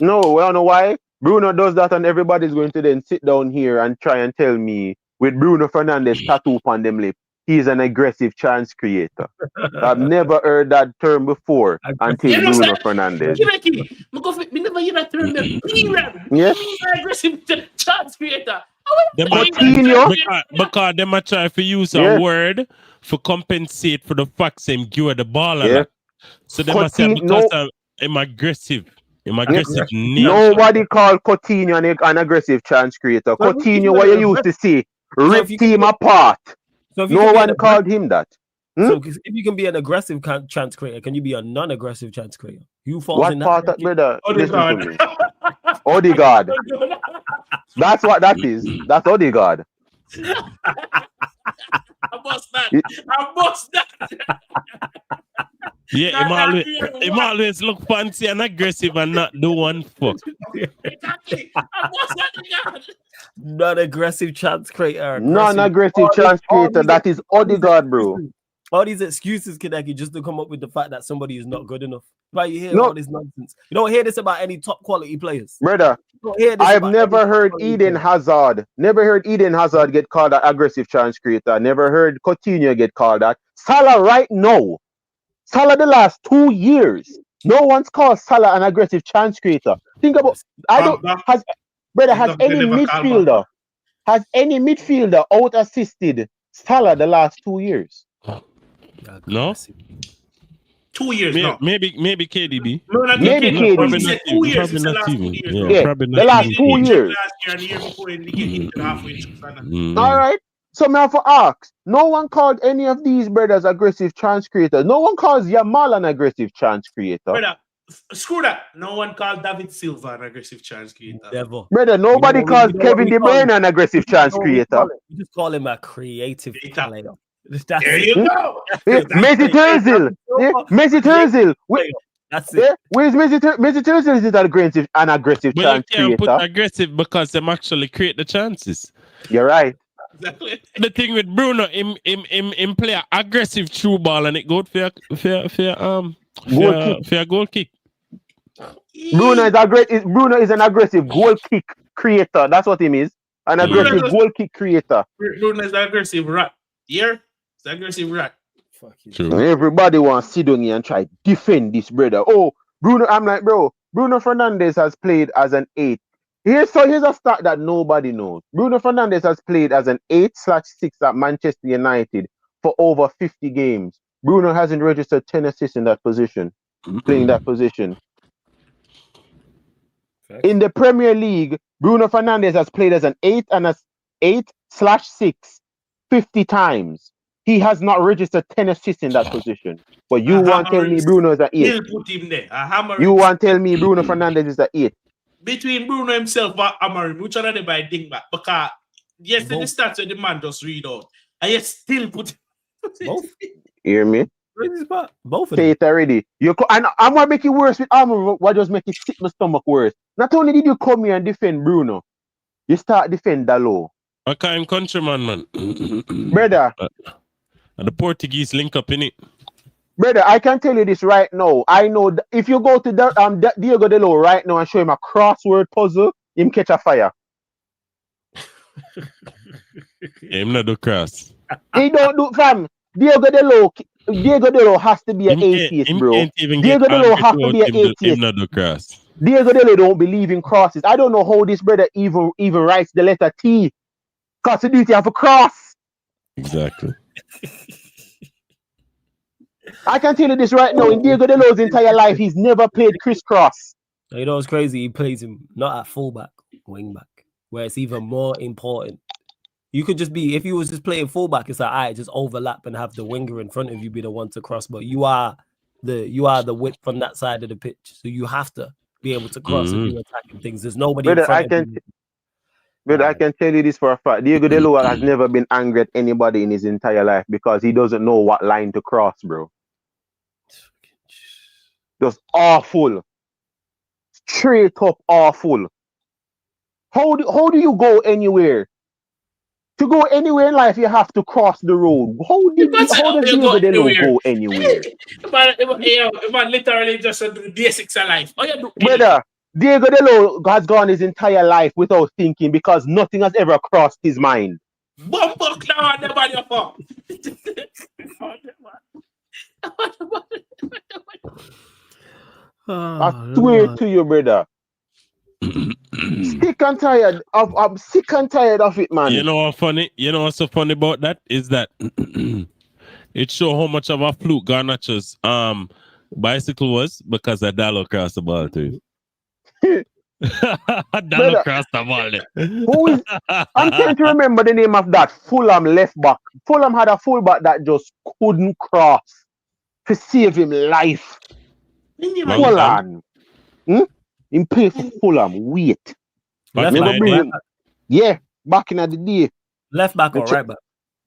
No, well, know why? Bruno does that, and everybody's going to then sit down here and try and tell me with Bruno Fernandes tattoo on them lip, he's an aggressive chance creator. I've never heard that term before until Bruno Fernandes. We never hear that term. Yes. Aggressive chance creator. Because they might try to use a word for compensate for the fact same give the ball. Yeah. So they must say because I'm aggressive. Nature. Nobody called Coutinho an aggressive chance creator. Coutinho, what you used to say, rip team apart. So no one called him that. So if you can be an aggressive chance creator, can you be a non-aggressive chance creator? Who falls what in part that? Brother? Odegaard. That's what that is. That's Odegaard. I must that. Yeah, he always look fancy and aggressive and not do one fuck. Exactly. I must that. Non-aggressive chance creator. Non-aggressive chance creator. That is Odegaard, bro. All these excuses, Kaneki, just to come up with the fact that somebody is not good enough. But you hear all this nonsense. You don't hear this about any top quality players. Brother, I've never heard Eden Hazard. Never heard Eden Hazard get called an aggressive chance creator. Never heard Coutinho get called that. Salah right now. Salah the last 2 years. No one's called Salah an aggressive chance creator. Think about has any midfielder out assisted Salah the last 2 years? No. 2 years, maybe KDB. Maybe KDB. Probably not 2 years. The last 2 years. Last year before they get halfway through. All right. So now for Arcs, no one called any of these brothers aggressive chance creators. No one calls Yamal an aggressive chance creator. Brother, screw that. No one called David Silva an aggressive chance creator. Never. Brother, nobody calls Kevin De Bruyne an aggressive chance creator. You just call him a creative player. There you go. Messi Özil. That's it. Where's Messi Özil is an aggressive chance creator? But you can't put aggressive because them actually create the chances. You're right. Exactly. The thing with Bruno, him play an aggressive through ball and it goes for a goal kick. Bruno is an aggressive goal kick creator. That's what he means. An aggressive goal kick creator. Bruno is an aggressive rat. Yeah? It's an aggressive rat. Everybody wants to sit down here and try to defend this brother. Oh, Bruno, I'm like, bro, Bruno Fernandes has played as an 8. Here's a stat that nobody knows. Bruno Fernandes has played as an 8/6 at Manchester United for over 50 games. Bruno hasn't registered 10 assists in that position, playing that position. In the Premier League, Bruno Fernandes has played as an 8/6 50 times. He has not registered 10 assists in that position. But you want to tell me Bruno is an 8? Put him there. You want to tell me Bruno Fernandes is an 8? Between Bruno himself and Amarim, which one are they by ding back? Because yes, the stats of the man just read out. And yet still put both. Hear me? Both of them. Say it already. And I'm gonna make it worse with Amarim. What just make it sit my stomach worse? Not only did you come here and defend Bruno, you start defend Dalot. Okay, I'm countryman, man. Brother. And the Portuguese link up in it. Brother, I can tell you this right now. I know if you go to Diego Dalot right now and show him a crossword puzzle, him catch a fire. Him not do cross. He don't do, fam. Diego Dalot has to be an atheist, bro. Diego Dalot has to be an atheist. Him not do cross. Diego Dalot don't believe in crosses. I don't know how this brother even writes the letter T. Because the duty have a cross. Exactly. I can tell you this right now. In Diego Dalot's entire life, he's never played crisscross. You know what's crazy? He plays him not at fullback, wing back, where it's even more important. You could just be, if you was just playing fullback, it's like, all right, just overlap and have the winger in front of you be the one to cross. But you are the width from that side of the pitch, so you have to be able to cross if you're attacking things. There's nobody in front of you. But I can tell you this for a fact. Diego De Lua has never been angry at anybody in his entire life because he doesn't know what line to cross, bro. Just awful. Straight up awful. How do you go anywhere? To go anywhere in life, you have to cross the road. How does Diego De Lua go anywhere? Man literally just do the basics of life. Oh, you do Brother, Diego De Lua has gone his entire life without thinking because nothing has ever crossed his mind. Bumbuck now, nobody fuck. I swear to you, brother. Sick and tired of. I'm sick and tired of it, man. You know what's funny? You know what's so funny about that is that it shows how much of a fluke Garnacho's bicycle was because Adalo crossed the ball too. Adalo crossed the ball. Who is? I'm trying to remember the name of that Fulham left back. Fulham had a fullback that just couldn't cross to save him life. Fulham. He played for Fulham. Wait. Yeah, back in the day. Left back or right back?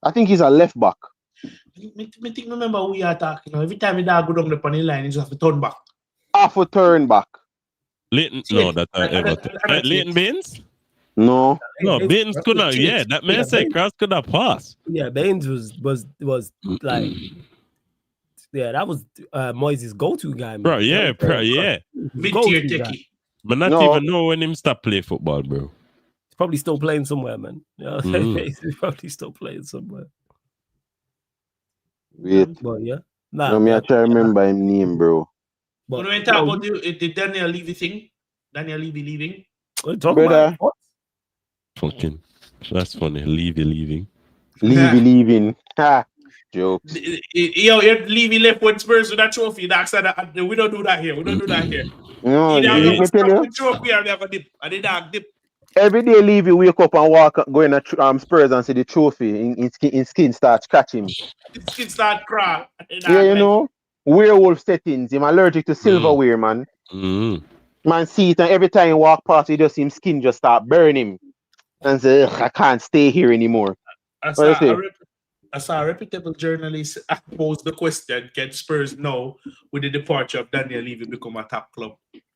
I think he's a left back. I think remember we are talking. Every time we go down the funny line, he just have to turn back. Half a turn back. Leighton, no, that's Everton. Leighton Baines? No. No, Baines could not. Yeah, that man said Cross could not pass. Yeah, Baines was like, yeah, that was Moyes' go-to guy, man. Bro, yeah. Mid-tier techie. But not even know when him stop play football, bro. He's probably still playing somewhere, man. You know, he's probably still playing somewhere. Wait. But yeah. Nah, me I try to remember his name, bro. But when we talk about the Daniel Levy thing, Daniel Levy leaving. Brother. Fucking, that's funny. Leaving. Leaving. Ha. Jokes. Yo, Levy left with Spurs with that trophy. That's that. We don't do that here. No, trophy and we have a dip. And the dog dip. Every day, Levy wake up and walk, go in a Spurs and see the trophy. In skin starts catching. Skin start crawl. Yeah, you know, werewolf settings. I'm allergic to silverware, man. Man, see it, and every time you walk past, you just see him skin just start burning him, and say, I can't stay here anymore. I saw a reputable journalist pose the question: can Spurs now, with the departure of Daniel Levy, become a top club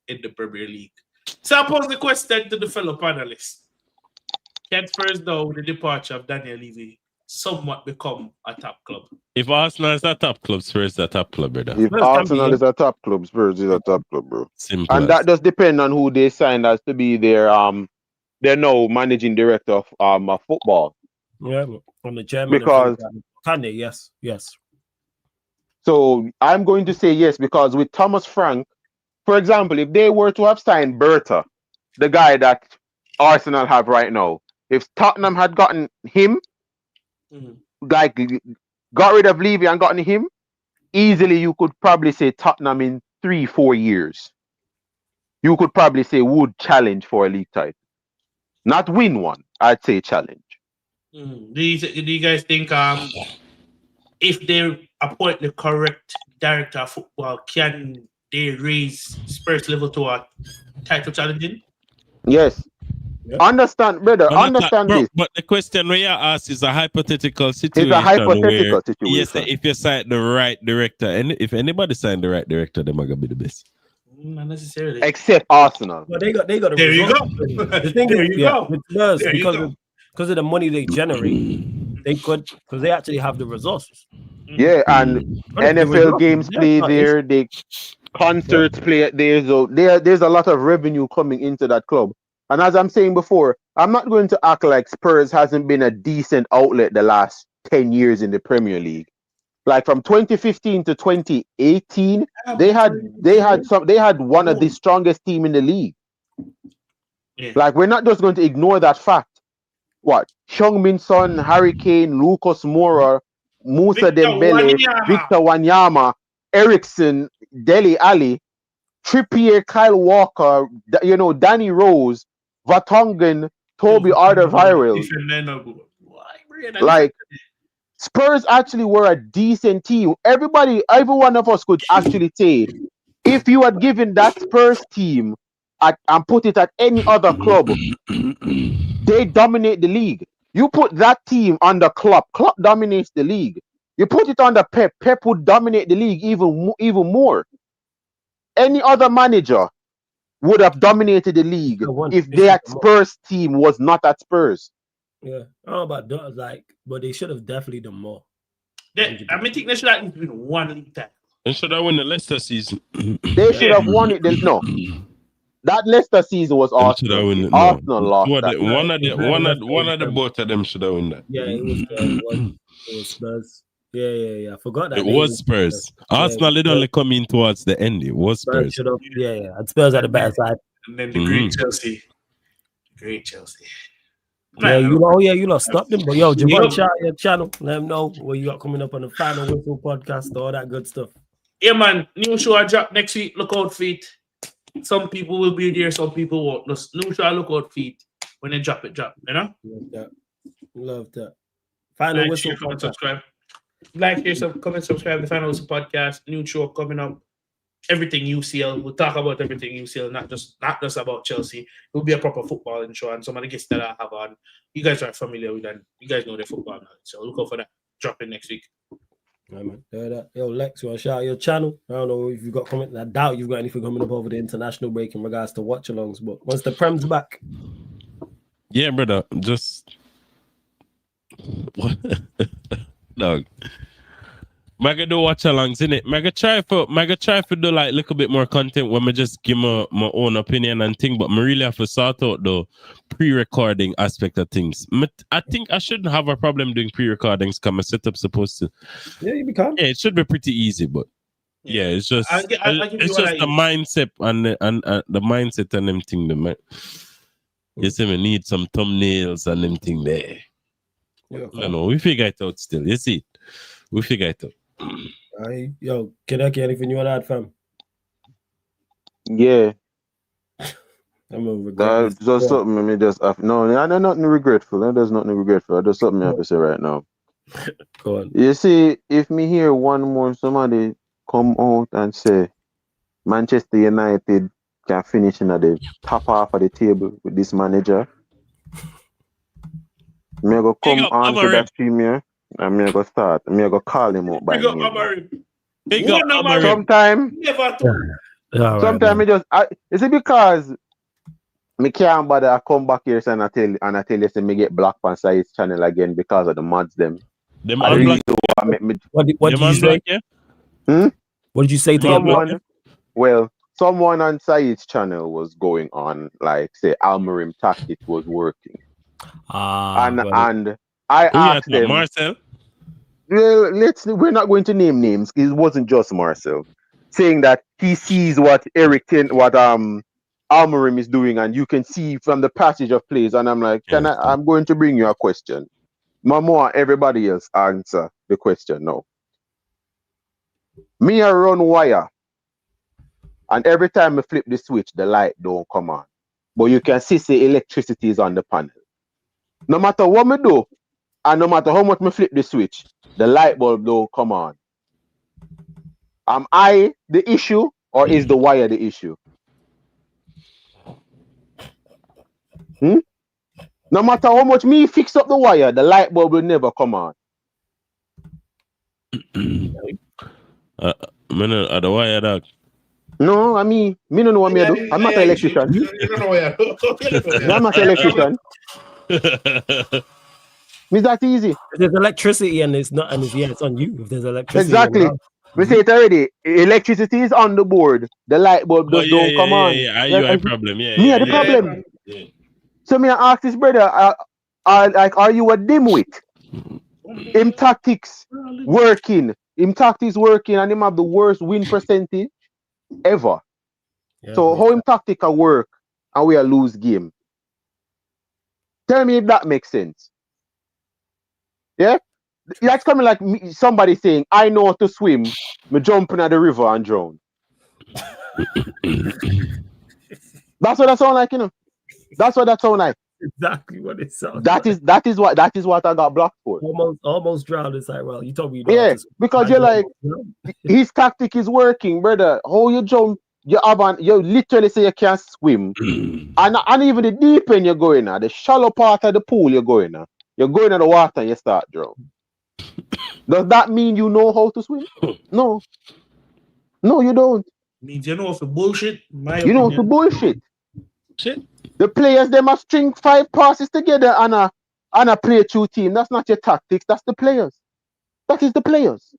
in the Premier League? So I pose the question to the fellow panelists: can Spurs now, with the departure of Daniel Levy, somewhat become a top club? If Arsenal is a top club, Spurs is a top club, brother. If Arsenal is a top club, Spurs is a top club, bro. Simple. And that does depend on who they signed as to be their now managing director of football. Yeah, from the chairman. Because Kanye, yes. So I'm going to say yes, because with Thomas Frank, for example, if they were to have signed Berta, the guy that Arsenal have right now, if Tottenham had gotten him, like got rid of Levy and gotten him, easily you could probably say Tottenham in 3-4 years, you could probably say would challenge for a league title. Not win one, I'd say challenge. Do you guys think if they appoint the correct director of football, can they raise Spurs level to a title challenging? Yes. Yeah. Understand, brother. Understand this. But the question we are asked is a hypothetical situation. It's a hypothetical situation. Yes, if you sign the right director, and if anybody sign the right director, they're gonna be the best. Not necessarily. Except Arsenal. But they got a there you go. The thing there is, you go. Because of the money they generate, they could, because they actually have the resources. Yeah, and NFL games play there, they concerts play there, so there's a lot of revenue coming into that club. And as I'm saying before, I'm not going to act like Spurs hasn't been a decent outlet the last 10 years in the Premier League. Like from 2015 to 2018, they had one of the strongest team in the league. Yeah. Like, we're not just going to ignore that fact. What? Heung-min Son, Harry Kane, Lucas Moura, Musa Dembele, Victor Wanyama, Ericsson, Dele Alli. Trippier, Kyle Walker, Danny Rose, Vertonghen, Toby Alderweireld. Like, Spurs actually were a decent team. Every one of us could actually say, if you had given that Spurs team and put it at any other club, they dominate the league. You put that team under Klopp dominates the league. You put it under Pep would dominate the league even more. Any other manager would have dominated the league if that Spurs team was not at Spurs. Yeah, I don't know about but they should have definitely done more. I think they should have been one league title. They should have won the Leicester season. They should have won it. No, that Leicester season was Arsenal. Arsenal lost that. One of the both of them should have won that. Yeah, it was Spurs. Yeah. I forgot that. It was Spurs. Arsenal did only come in towards the end. It was Spurs. Yeah. And Spurs at the better side. And then the great Chelsea. Great Chelsea. Yeah, you lot stopped them. But yo, Javon, shout out your channel. Let them know what you got coming up on the Final Whistle podcast, all that good stuff. Yeah, man. New show I drop next week. Look out for it. Some people will be there, some people won't. New show I look out for it. When they drop it, you know? Love that. Final Whistle podcast. Subscribe. Like, share, comment, subscribe. The Final Whistle podcast. New show coming up. Everything UCL. We'll talk about everything UCL, not just about Chelsea. It will be a proper footballing show, and some of the guests that I have on, you guys are familiar with that. You guys know the football now, so look out for that. Dropping next week. Yeah, man. Yo, Lex, you want to shout out your channel? I don't know if you've got comment. I doubt you've got anything coming up over the international break in regards to watch-alongs, but once the Prem's back. Yeah, brother. Just dog. Mega do watch alongs, innit? Mega try for do like a little bit more content when I just give my own opinion and thing, but I really have to sort out the pre-recording aspect of things. I think I shouldn't have a problem doing pre-recordings because my setup's supposed to. Yeah, you can. Yeah, it should be pretty easy, but yeah, it's just it's just the mindset and the mindset and them thing. You see, me need some thumbnails and them thing there. Yeah, no, we figure it out still. You see, we figure it out. Yo, Kenaki, anything you want to add, fam? Yeah. That's just something I just have. No, I'm nothing regretful. There's nothing regretful. There's something I have to say right now. Go on. You see, if me hear one more somebody come out and say Manchester United can finish in at the top half of the table with this manager, me go come on to that stream here. I'm gonna start. I'm gonna call him up by name. Sometimes me just. Is it because me can't bother? I come back here and I tell you, say me get blocked on Said's channel again because of the mods them. What did you say? What did you say to someone? Well, someone on Said's channel was going on like say Almerim tactic was working, and I asked them, Marcel. Well, we're not going to name names. It wasn't just Marcel saying that he sees what Almerim is doing, and you can see from the passage of plays. And I'm like, I'm going to bring you a question. Mama, everybody else answer the question now. Me, I run wire, and every time I flip the switch, the light don't come on. But you can see the electricity is on the panel. No matter what me do, and no matter how much me flip the switch, the light bulb don't come on. Am I the issue, or is the wire the issue? No matter how much me fix up the wire, the light bulb will never come on. The wire dog. No, I mean, me don't know what me do. I'm not an electrician. I'm not an electrician. Is that easy? If there's electricity and it's not, and it's on you. If there's electricity, exactly. We say it already. Electricity is on the board. The light bulb don't come on. Yeah, you have a problem. Me the problem. Yeah. So me I ask this brother, are you a dimwit? Him tactics working, and him have the worst win percentage ever. Yeah, so how him tactic work and we a lose game? Tell me if that makes sense. Yeah, that's coming like somebody saying, "I know how to swim, me jump into the river and drown." That's what that sound like, you know. That's what that sound like. Exactly what it sounds that like. That is what I got blocked for. Almost drowned inside. Well, you told me you know Yeah, how to because you're like, his tactic is working, brother. How you jump, you literally say you can't swim. and even the deep end you're going at, the shallow part of the pool you're going at. You're going in the water and you start drown. Does that mean you know how to swim? No. No, you don't. Means you know for bullshit, my You know for bullshit. Shit. The players, they must string 5 passes together on a play through team. That's not your tactics, that's the players. That is the players.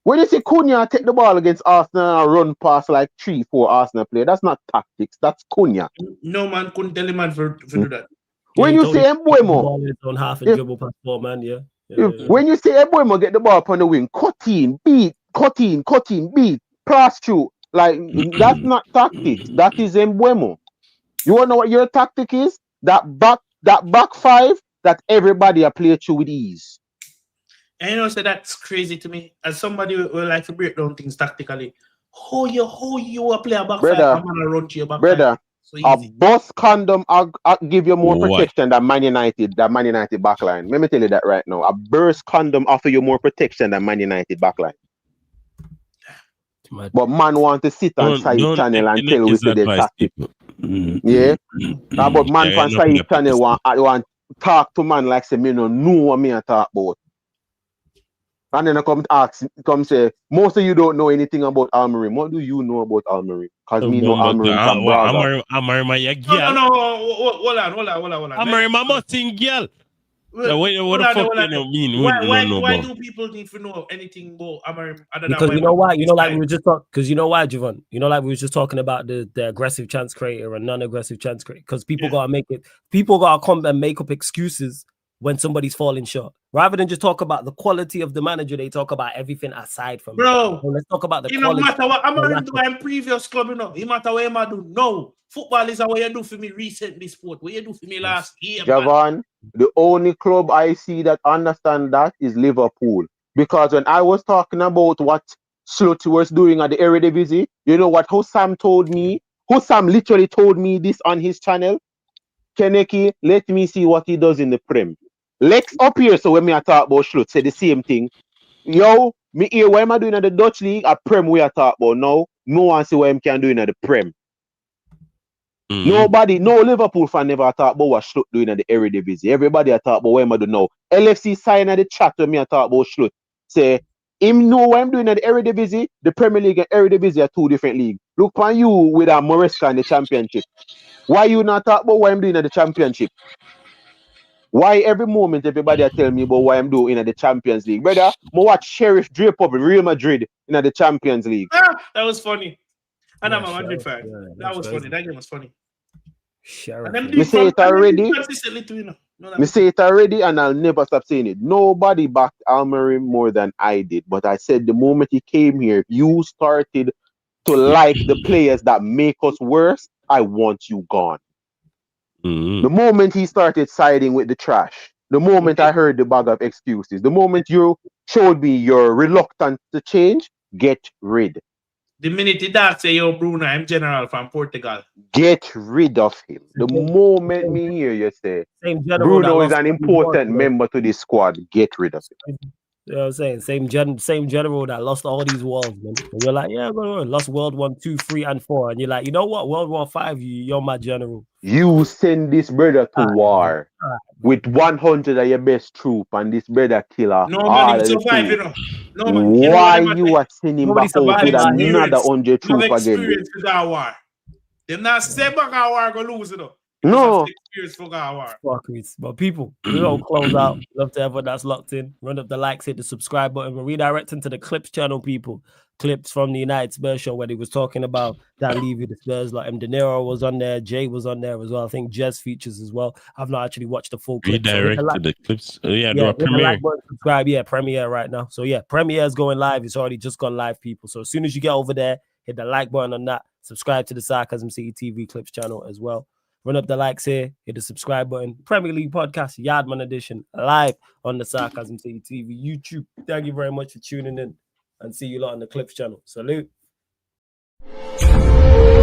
When you see Cunha take the ball against Arsenal and run past like 3-4 Arsenal players, that's not tactics, that's Cunha. No man couldn't tell a man for do that. When you see Mbuemo on half a dribble past 4 man, yeah. When you see Mbuemo get the ball up on the wing, cut in, beat, pass through, like that's not tactics. That is Mbuemo. You wanna know what your tactic is? That back 5 that everybody play through with ease. And you know, so that's crazy to me. As somebody will like to break down things tactically. How you play a back 5 and man run to your back 5? So a bus condom I'll give you more protection than Man United backline. Let me tell you that right now. A burst condom offer you more protection than Man United backline. But man want to sit on side channel and tell we say the tactic. Yeah. But man from side channel want talk to man like say me no know what me I talk about. And then I come say, most of you don't know anything about Almerim. What do you know about Almerim? Because me know Almerim from Braga. Almerim my girl. No, hold on. Almerim my mutting girl. What the fuck you know mean? Why do people need to know anything about Almerim? Because you know why? You know, like we were just talking. Because you know why, Javon? You know, like we were just talking about the aggressive chance creator and non-aggressive chance creator. Because people gotta make it. People gotta come and make up excuses when somebody's falling short. Rather than just talk about the quality of the manager, they talk about everything aside from bro. So let's talk about the quality. No matter what Almerim do in previous club, you know. No matter what I do. No. Football is what you do for me recently, sport. What you do for me last year. Javon, the only club I see that understand that is Liverpool. Because when I was talking about what Slutty was doing at the Eredivisie, you know what Sam told me? Sam literally told me this on his channel. Keneki, let me see what he does in the Prem. Lex up here, so when me I talk about Schlut, say the same thing. Yo, me here, what am I doing at the Dutch League? A Prem we are talk about now. No one see what I can do in the Prem. Nobody, no Liverpool fan never talk about what Schlut doing at the Eredivisie. Everybody I talk about what am I doing now. LFC sign at the chat when me I talk about Schlut. Say, him know what I'm doing at the Eredivisie. The Premier League and Eredivisie are 2 different leagues. Look on you with a Moresca in the Championship. Why you not talk about what I'm doing at the Championship? Why every moment everybody tell me about what I'm doing in the Champions League? Brother, I watch Sheriff drape up in Real Madrid in the Champions League. That was funny. And I'm a Madrid fan. That was funny. That game was funny. Me say it already. Me say it already and I'll never stop saying it. Nobody backed Almerim more than I did. But I said the moment he came here, you started to like the players that make us worse, I want you gone. The moment he started siding with the trash, the moment I heard the bag of excuses, the moment you showed me you're reluctant to change, get rid. The minute the dog say, yo, Bruno, I'm general from Portugal. Get rid of him. The moment me hear you say, Bruno is an important member to this squad, get rid of him. You know what I'm saying? Same general that lost all these wars, man. And you're like, yeah, lost World War 2, 3, and 4. And you're like, you know what? World War 5, you're my general. You send this brother to war with 100 of your best troop and this brother killer. No man, he survive, you know. No man, why you are sending him back out with another 100 troop again? Experience with that war. They're not say back our war gonna lose it though. No. But people, we don't close out. Love to everyone that's locked in. Run up the likes, hit the subscribe button. We're redirecting to the Clips channel, people. Clips from the United Spurs show where he was talking about that leave with the Spurs. Like M. De Niro was on there, Jay was on there as well. I think Jez features as well. I've not actually watched the full clip. Redirect to the Clips. Do a premiere. Like button, subscribe, premiere right now. So premiere is going live. It's already just gone live, people. So as soon as you get over there, hit the like button on that. Subscribe to the Sarcasm City TV Clips channel as well. Run up the likes here, hit the subscribe button. Premier League podcast, Yardman edition, live on the Sarcasm City TV YouTube. Thank you very much for tuning in and see you lot on the Clips channel. Salute. Peace.